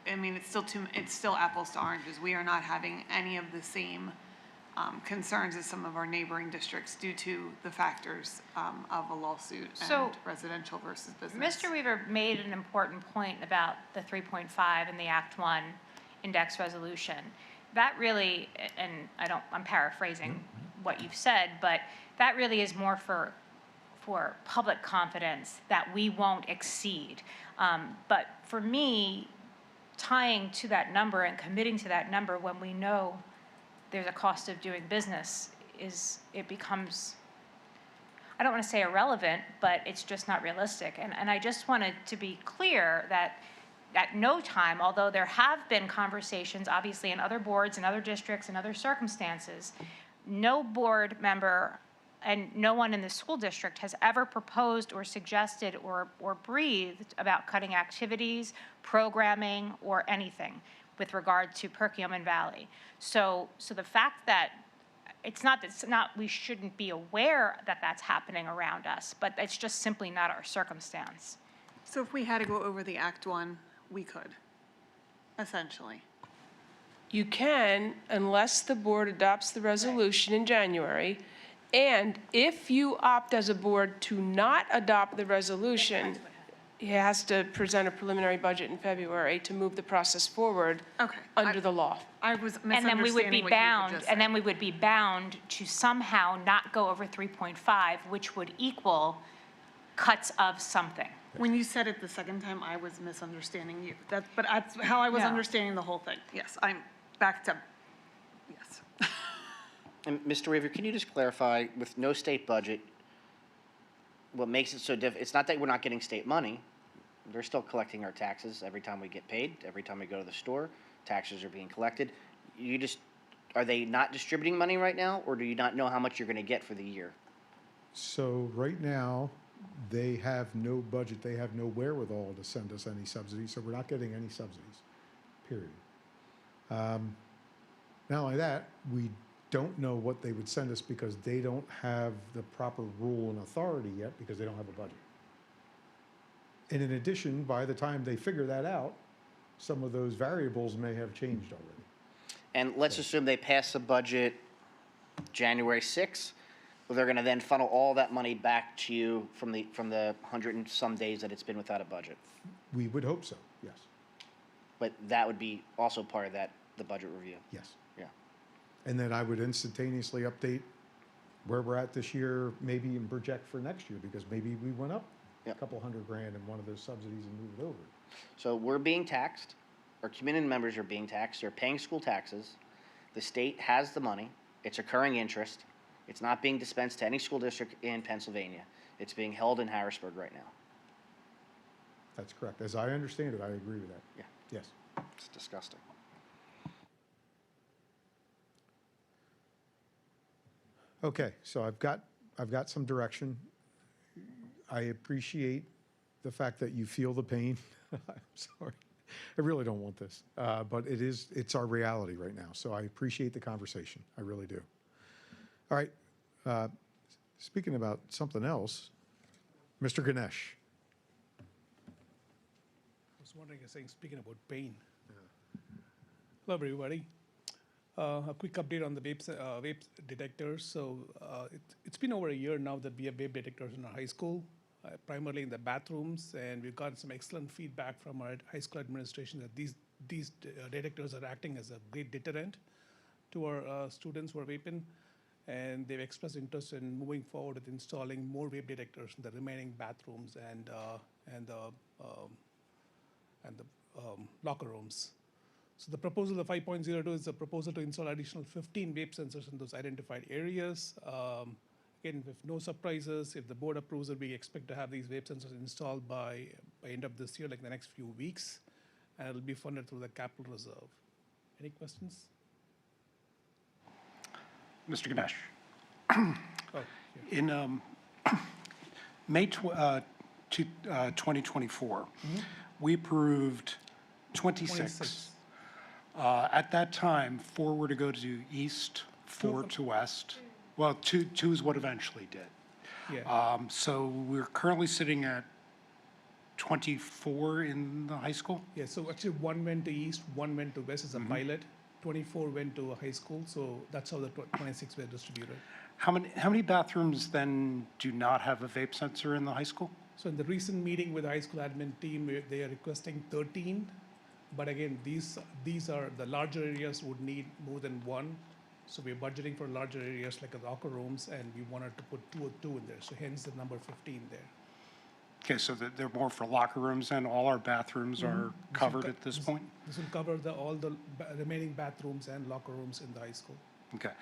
J: I mean, it's still apples to oranges. We are not having any of the same concerns as some of our neighboring districts due to the factors of a lawsuit and residential versus business.
A: Mr. Weaver made an important point about the 3.5 and the Act 1 index resolution. That really, and I'm paraphrasing what you've said, but that really is more for public confidence that we won't exceed. But for me, tying to that number and committing to that number when we know there's a cost of doing business it becomes, I don't want to say irrelevant, but it's just not realistic. And I just wanted to be clear that at no time, although there have been conversations, obviously in other boards and other districts and other circumstances, no board member and no one in the school district has ever proposed or suggested or breathed about cutting activities, programming, or anything with regard to Perkiomen Valley. So the fact that it's not we shouldn't be aware that that's happening around us, but it's just simply not our circumstance.
J: So if we had to go over the Act 1, we could, essentially.
E: You can, unless the board adopts the resolution in January, and if you opt as a board to not adopt the resolution, he has to present a preliminary budget in February to move the process forward under the law.
J: I was
A: And then we would be
J: misunderstanding what you
A: bound,
J: had just
A: and
J: said.
A: then we would be bound to somehow not go over 3.5, which would equal cuts of something.
J: When you said it the second time, I was misunderstanding you. But that's how I was
A: No.
J: understanding the whole thing. Yes, I'm back to, yes.
L: And Mr. Raver, can you just clarify, with no state budget, what makes it so it's not that we're not getting state money. They're still collecting our taxes every time we get paid, every time we go to the store, taxes are being collected. Are they not distributing money right now, or do you not know how much you're gonna get for the year?
U: So right now, they have no budget, they have no wherewithal to send us any subsidies, so we're not getting any subsidies, period. Not only that, we don't know what they would send us because they don't have the proper rule and authority yet because they don't have a budget. And in addition, by the time they figure that out, some of those variables may have changed already.
L: And let's assume they pass the budget January 6th, well, they're gonna then funnel all that money back to you from the 100 and some days that it's been without a budget.
U: We would hope so, yes,
L: But that would be also part of the budget review.
U: yes.
L: Yeah.
U: And then I would instantaneously update where we're at this year, maybe even project for next year, because maybe we went up a couple $100,000 in one of those subsidies and moved it over.
L: So we're being taxed, our community members are being taxed, they're paying school taxes. The state has the money, it's accruing interest. It's not being dispensed to any school district in Pennsylvania. It's being held in Harrisburg right now.
U: That's correct. As I understand it, I agree with that.
L: Yeah.
U: Yes.
L: It's disgusting.
U: Okay, so I've got some direction. I appreciate the fact that you feel the pain. I'm sorry. I really don't want this, but it's our reality right now. So I appreciate the conversation. I really do. All right. Speaking about something else, Mr. Ganesh.
G: I was wondering, speaking about pain. Hello, everybody. A quick update on the vape detectors. So it's been over a year now that we have vape detectors in our high school, primarily in the bathrooms, and we've gotten some excellent feedback from our high school administration that these detectors are acting as a great deterrent to our students who are vaping, and they've expressed interest in moving forward with installing more vape detectors in the remaining bathrooms and the locker rooms. So the proposal, the 5.02, is a proposal to install additional 15 vape sensors in those identified areas. Again, with no surprises, if the board approves it, we expect to have these vape sensors installed by end of this year, like the next few weeks, and it'll be funded through the capital reserve. Any questions?
O: Mr. Ganesh.
G: Oh,
O: In May 2024, we approved 26. At that time, 4 were to go to east, 4 to west. Well, 2 is what eventually did.
G: Yeah.
O: So we're currently sitting at 24 in the high school?
G: Yeah, so actually 1 went to east, 1 went to west as a pilot. 24 went to a high school, so that's how the 26 were distributed.
O: How many bathrooms then do not have a vape sensor in the high school?
G: So in the recent meeting with the high school admin team, they are requesting 13. But again, these are the larger areas would need more than 1. So we're budgeting for larger areas like the locker rooms, and we wanted to put 2 or 2 in there. So hence the number 15 there.
O: Okay, so they're more for locker rooms, and all our bathrooms are covered at this point?
G: This will cover all the remaining bathrooms and locker rooms in the high school.
O: Okay.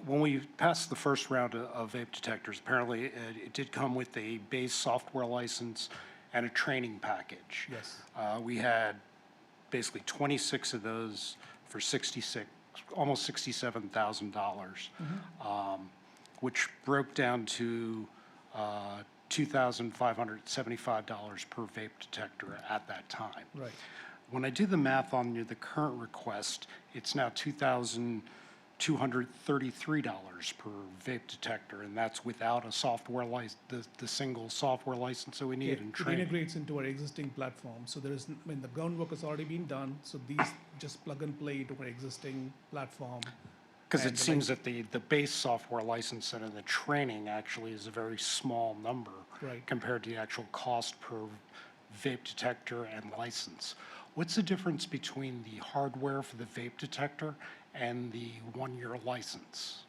O: when we passed the first round of vape detectors, apparently it did come with a base software license and a training package.
G: Yes.
O: We had basically 26 of those for almost $67,000, which broke down to $2,575 per vape detector at that time.
G: Right.
O: When I do the math on the current request, it's now $2,233 per vape detector, and that's without a software the single software license that we need and
G: It
O: training.
G: integrates into our existing platform, so there is, the groundwork has already been done, so these just plug and play into our existing platform.
O: Because
G: And
O: it
G: the
O: seems that the base software license and the training actually is a very small number
G: Right.
O: compared to the actual cost per vape detector and license. What's the difference between the hardware for the vape detector and the one-year license?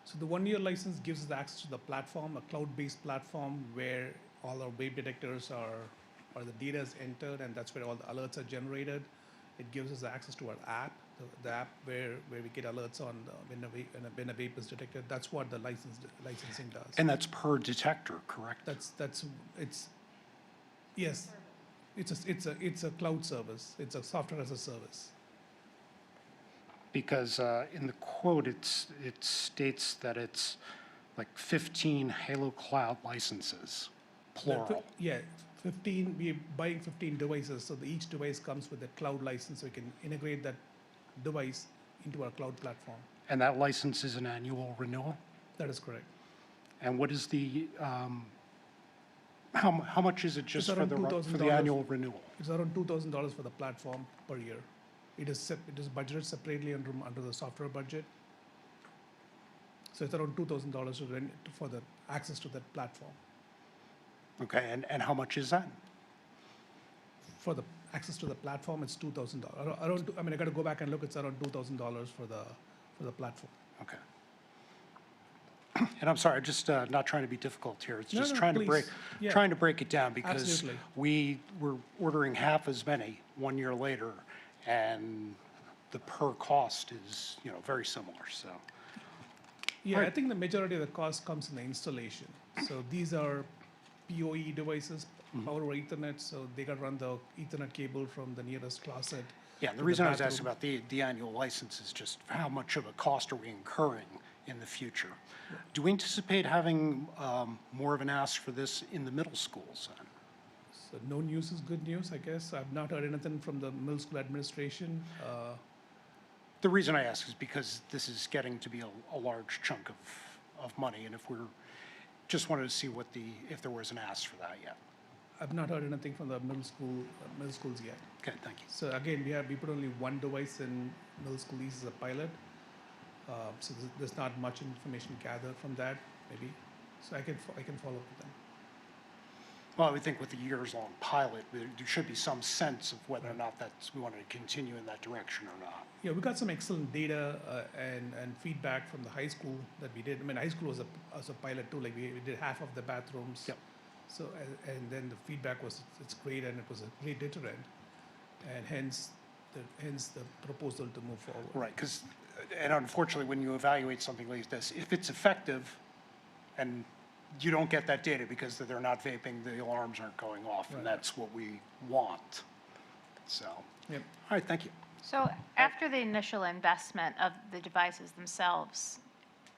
G: So the one-year license gives us access to the platform, a cloud-based platform where all our vape detectors are the data is entered, and that's where all the alerts are generated. It gives us access to our app, the app where we get alerts on when a vape is detected. That's what the licensing does.
O: And that's per detector, correct?
G: Yes, it's a cloud service. It's a software as a service.
O: Because in the quote, it states that it's like 15 Halo Cloud licenses, plural.
G: Yeah, 15, we're buying 15 devices, so each device comes with a cloud license, so we can integrate that device into our cloud platform.
O: And that license is an annual renewal?
G: That is correct.
O: And what is the, how much is it just
G: It's
O: for
G: around
O: the
G: $2,000.
O: annual renewal?
G: It's around $2,000 for the platform per year. It is budgeted separately under the software budget. So it's around $2,000 for the access to that platform.
O: Okay, and how much is that?
G: For the access to the platform, it's $2,000. I got to go back and look. It's around $2,000 for the platform.
O: Okay. And I'm sorry, I'm just not trying to be difficult here. It's just
G: No,
O: trying to
G: please.
O: trying to break it down because
G: Absolutely.
O: we were ordering half as many 1 year later, and the per cost is, very similar, so.
G: Yeah,
O: Right.
G: I think the majority of the cost comes in the installation. So these are PoE devices, power over Ethernet, so they got to run the Ethernet cable from the nearest closet.
O: Yeah, the reason I was asking about the annual license is just how much of a cost are we incurring in the future? Do we anticipate having more of an ask for this in the middle schools then?
G: So no news is good news, I guess. I've not heard anything from the middle school administration.
O: The reason I ask is because this is getting to be a large chunk of money, and if just wanted to see if there was an ask for that yet.
G: I've not heard anything from the middle schools yet.
O: Okay, thank you.
G: So again, we put only one device in middle school. This is a pilot. So there's not much information gathered from that, maybe. So I can follow up with them.
O: Well, I would think with the years-long pilot, there should be some sense of whether or not we want to continue in that direction or not.
G: Yeah, we got some excellent data and feedback from the high school that we did. High school was a pilot too. Like we did half of the bathrooms.
O: Yep.
G: So and then the feedback was it's great and it was a great deterrent, and hence the proposal to move forward.
O: Right, and unfortunately, when you evaluate something like this, if it's effective and you don't get that data because they're not vaping, the alarms aren't going off, and that's what we want. So,
G: Yep.
O: All right, thank you.
A: So after the initial investment of the devices themselves,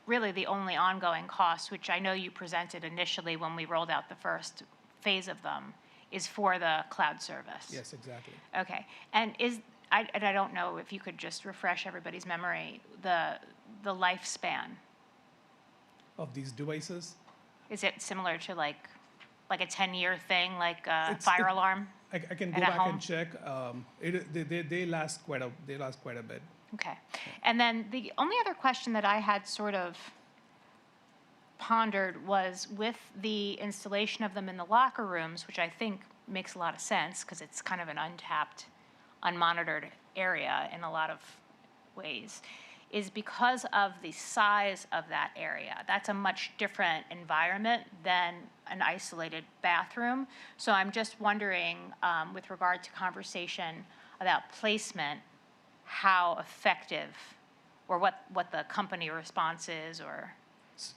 A: really the only ongoing cost, which I know you presented initially when we rolled out the first phase of them, is for the cloud service.
G: Yes, exactly.
A: Okay. And I don't know if you could just refresh everybody's memory, the lifespan.
G: Of these devices.
A: Is it similar to like a 10-year thing, like a
G: It's-
A: fire alarm?
G: I can go
A: at a
G: back
A: home?
G: and check. They last quite a bit.
A: Okay. And then the only other question that I had sort of pondered was with the installation of them in the locker rooms, which I think makes a lot of sense because it's kind of an untapped, unmonitored area in a lot of ways, is because of the size of that area. That's a much different environment than an isolated bathroom. So I'm just wondering, with regard to conversation about placement, how effective or what the company response is, or?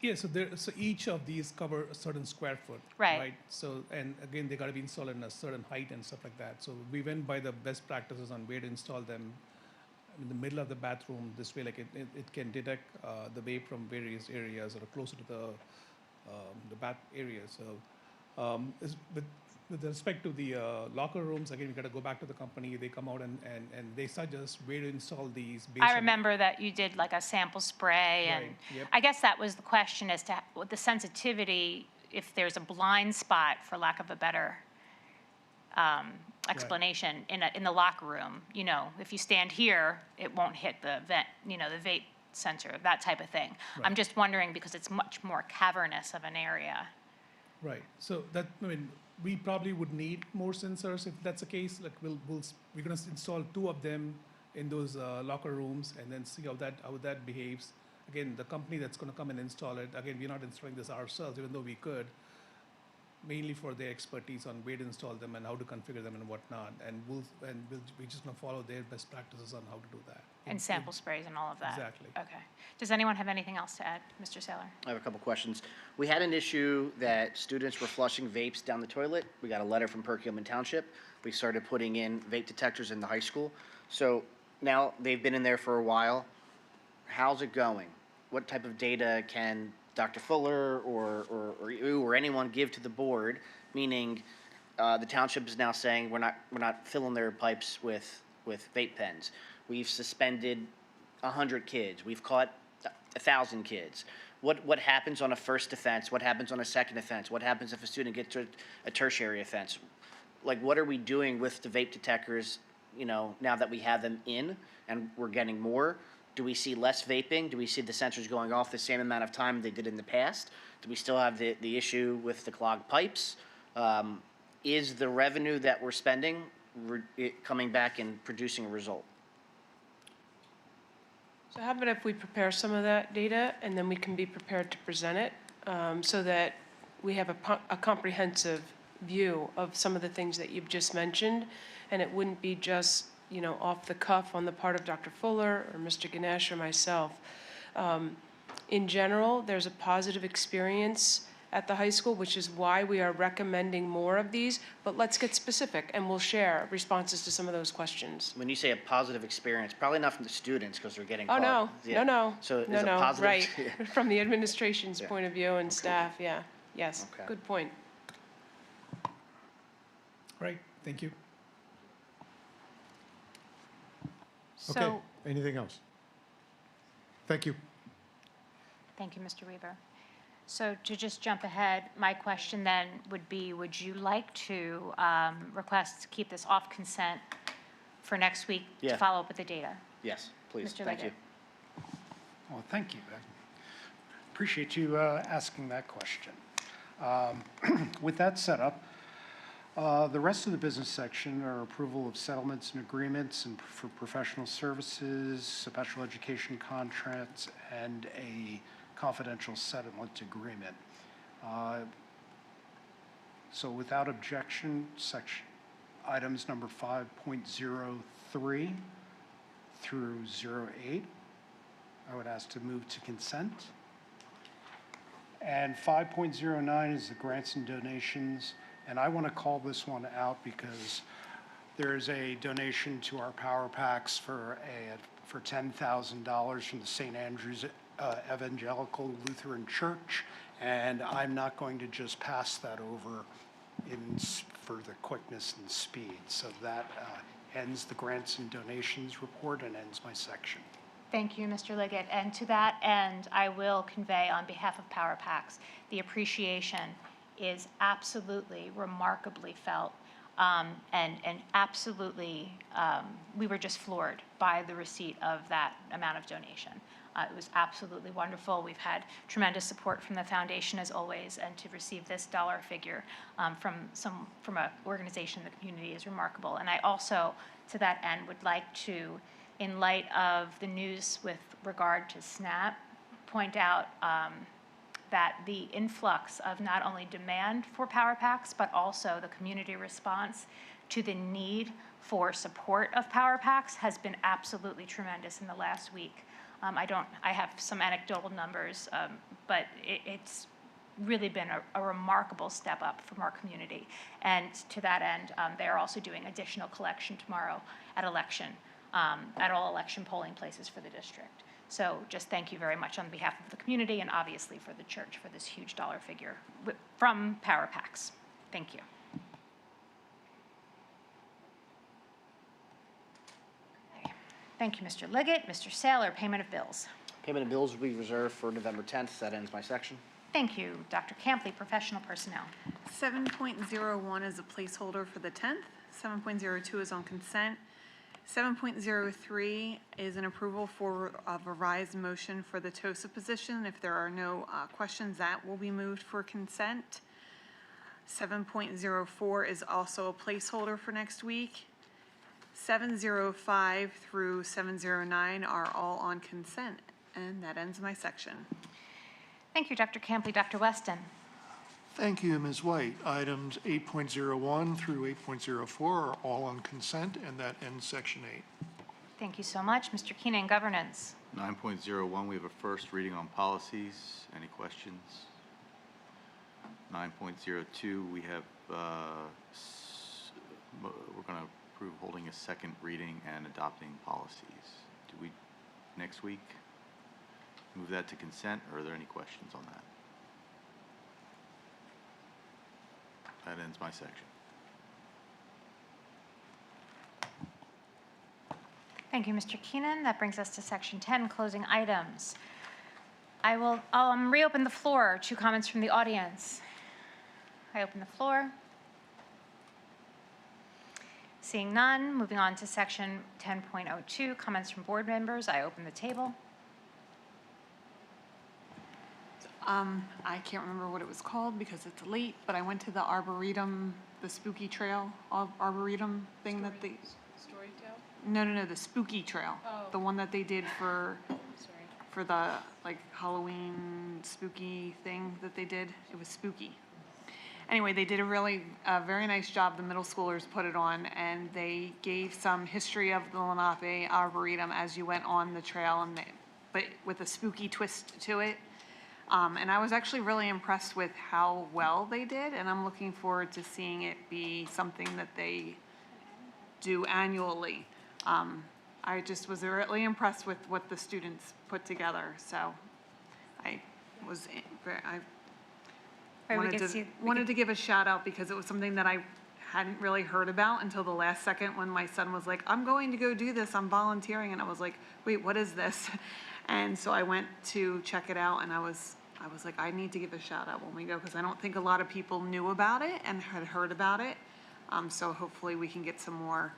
G: Yeah, so each of these cover a certain square foot.
A: Right.
G: So, and again, they gotta be installed in a certain height and stuff like that. So we went by the best practices on where to install them in the middle of the bathroom. This way, like it can detect the vape from various areas or closer to the bath area. So with respect to the locker rooms, again, we got to go back to the company. They come out and they suggest where to install these. Based
A: I
G: on-
A: remember that you did like a sample spray, and
G: Right, yep.
A: I guess that was the question as to what the sensitivity, if there's a blind spot, for lack of a better explanation, in the locker room. You know, if you stand here, it won't hit the vent, you know, the vape sensor, that type of thing. I'm
G: Right.
A: just wondering because it's much more cavernous of an area.
G: Right. So that, I mean, we probably would need more sensors if that's the case. Like we're gonna install 2 of them in those locker rooms and then see how that behaves. Again, the company that's gonna come and install it, again, we're not installing this ourselves, even though we could, mainly for their expertise on where to install them and how to configure them and whatnot. And we're just gonna follow their best practices on how to do that.
A: And sample sprays and all of that.
G: Exactly.
A: Okay. Does anyone have anything else to add? Mr. Saylor?
L: I have a couple questions. We had an issue that students were flushing vapes down the toilet. We got a letter from Perkiomen Township. We started putting in vape detectors in the high school. So now they've been in there for a while. How's it going? What type of data can Dr. Fuller or you or anyone give to the board? Meaning, the township is now saying we're not filling their pipes with vape pens. We've suspended 100 kids. We've caught 1,000 kids. What happens on a first offense? What happens on a second offense? What happens if a student gets to a tertiary offense? Like, what are we doing with the vape detectors, you know, now that we have them in and we're getting more? Do we see less vaping? Do we see the sensors going off the same amount of time they did in the past? Do we still have the issue with the clogged pipes? Is the revenue that we're spending coming back and producing a result?
E: So how about if we prepare some of that data, and then we can be prepared to present it, so that we have a comprehensive view of some of the things that you've just mentioned, and it wouldn't be just, you know, off the cuff on the part of Dr. Fuller or Mr. Ganesh or myself. In general, there's a positive experience at the high school, which is why we are recommending more of these, but let's get specific, and we'll share responses to some of those questions.
L: When you say a positive experience, probably not from the students because they're getting
E: Oh,
L: caught.
E: no,
L: Yeah.
E: no.
L: So is
E: No,
L: a
E: no,
L: positive?
E: right.
L: Yeah.
E: From the administration's
L: Yeah.
E: point of view and staff, yeah, yes,
L: Okay.
E: good point.
G: Right, thank you.
U: Okay,
A: So,
U: anything else? Thank you.
A: thank you, Mr. Weaver. So to just jump ahead, my question then would be, would you like to request to keep this off consent for next week to
L: Yeah.
A: follow up with the data?
L: Yes, please.
A: Mr.
L: Thank you.
A: Leggett.
O: Well, thank you. I appreciate you asking that question. With that set up, the rest of the business section are approval of settlements and agreements and for professional services, special education contracts, and a confidential settlement agreement. So without objection, section items number 5.03 through 08, I would ask to move to consent. And 5.09 is the grants and donations, and I want to call this one out because there's a donation to our Power Packs for $10,000 from the St. Andrew's Evangelical Lutheran Church, and I'm not going to just pass that over for the quickness and speed. So that ends the grants and donations report and ends my section.
A: Thank you, Mr. Liggett. And to that end, I will convey on behalf of Power Packs, the appreciation is absolutely remarkably felt. And absolutely, we were just floored by the receipt of that amount of donation. It was absolutely wonderful. We've had tremendous support from the foundation as always, and to receive this dollar figure from an organization in the community is remarkable. And I also, to that end, would like to, in light of the news with regard to SNAP, point out that the influx of not only demand for Power Packs, but also the community response to the need for support of Power Packs has been absolutely tremendous in the last week. I have some anecdotal numbers, but it's really been a remarkable step up from our community. And to that end, they're also doing additional collection tomorrow at election, at all election polling places for the district. So just thank you very much on behalf of the community and obviously for the church for this huge dollar figure from Power Packs. Thank you. Okay. Thank you, Mr. Liggett. Mr. Saylor, payment of bills.
L: Payment of bills will be reserved for November 10th. That ends my section.
A: Thank you. Dr. Campley, professional personnel.
J: 7.01 is a placeholder for the 10th. 7.02 is on consent. 7.03 is an approval for a revised motion for the TOSA position. If there are no questions, that will be moved for consent. 7.04 is also a placeholder for next week. 705 through 709 are all on consent, and that ends my section.
A: Thank you, Dr. Campley. Dr. Weston.
N: Thank you, Ms. White. Items 8.01 through 8.04 are all on consent, and that ends Section 8.
A: Thank you so much. Mr. Keenan, governance.
K: 9.01, we have a first reading on policies. Any questions? 9.02, we have, we're going to approve holding a second reading and adopting policies. Do we, next week, move that to consent, or are there any questions on that? That ends my section.
A: Thank you, Mr. Keenan. That brings us to Section 10, closing items. I will reopen the floor to comments from the audience. I open the floor. Seeing none, moving on to Section 10.02, comments from board members. I open the table.
J: I can't remember what it was called because it's late, but I went to the Arboretum, the Spooky Trail Arboretum thing that they...
E: Story tale?
J: No, the Spooky Trail.
E: Oh.
J: The one that they did for
E: Sorry.
J: the, like, Halloween spooky thing that they did. It was spooky. Anyway, they did a very nice job. The middle schoolers put it on, and they gave some history of the Lenape Arboretum as you went on the trail, but with a spooky twist to it. And I was actually really impressed with how well they did, and I'm looking forward to seeing it be something that they do annually. I just was really impressed with what the students put together, so I wanted to give a shout out because it was something that I hadn't really heard about until the last second when my son was like, I'm going to go do this, I'm volunteering, and I was like, wait, what is this? And so I went to check it out, and I was like, I need to give a shout out when we go, because I don't think a lot of people knew about it and had heard about it. So hopefully we can get some more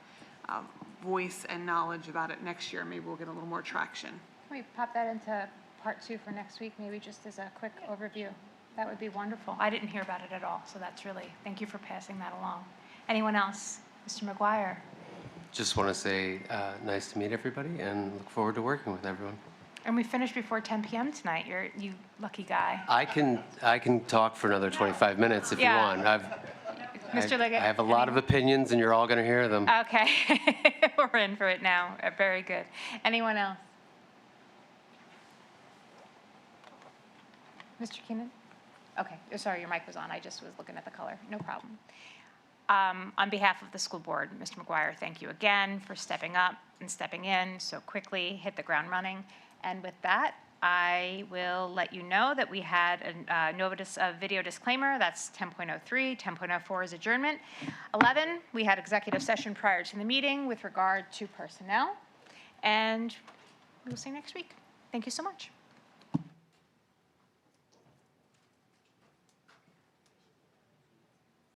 J: voice and knowledge about it next year. Maybe we'll get a little more traction.
A: Can we pop that into part 2 for next week, maybe just as a quick overview? That would be wonderful. I didn't hear about it at all, so that's really, thank you for passing that along. Anyone else? Mr. McGuire.
I: Just want to say nice to meet everybody and look forward to working with everyone.
A: And we finished before 10 p.m. tonight. You lucky guy.
I: I can talk for another 25 minutes if
A: Yeah.
I: you want.
A: Mr. Liggett.
I: I have a lot of opinions, and you're all going to hear them.
A: Okay. We're in for it now. Very good. Anyone else? Mr. Keenan? Okay. Sorry, your mic was on. I just was looking at the color. No problem. On behalf of the school board, Mr. McGuire, thank you again for stepping up and stepping in so quickly, hit the ground running. And with that, I will let you know that we had a video disclaimer. That's 10.03. 10.04 is adjournment. 11, we had executive session prior to the meeting with regard to personnel. And we will see you next week. Thank you so much.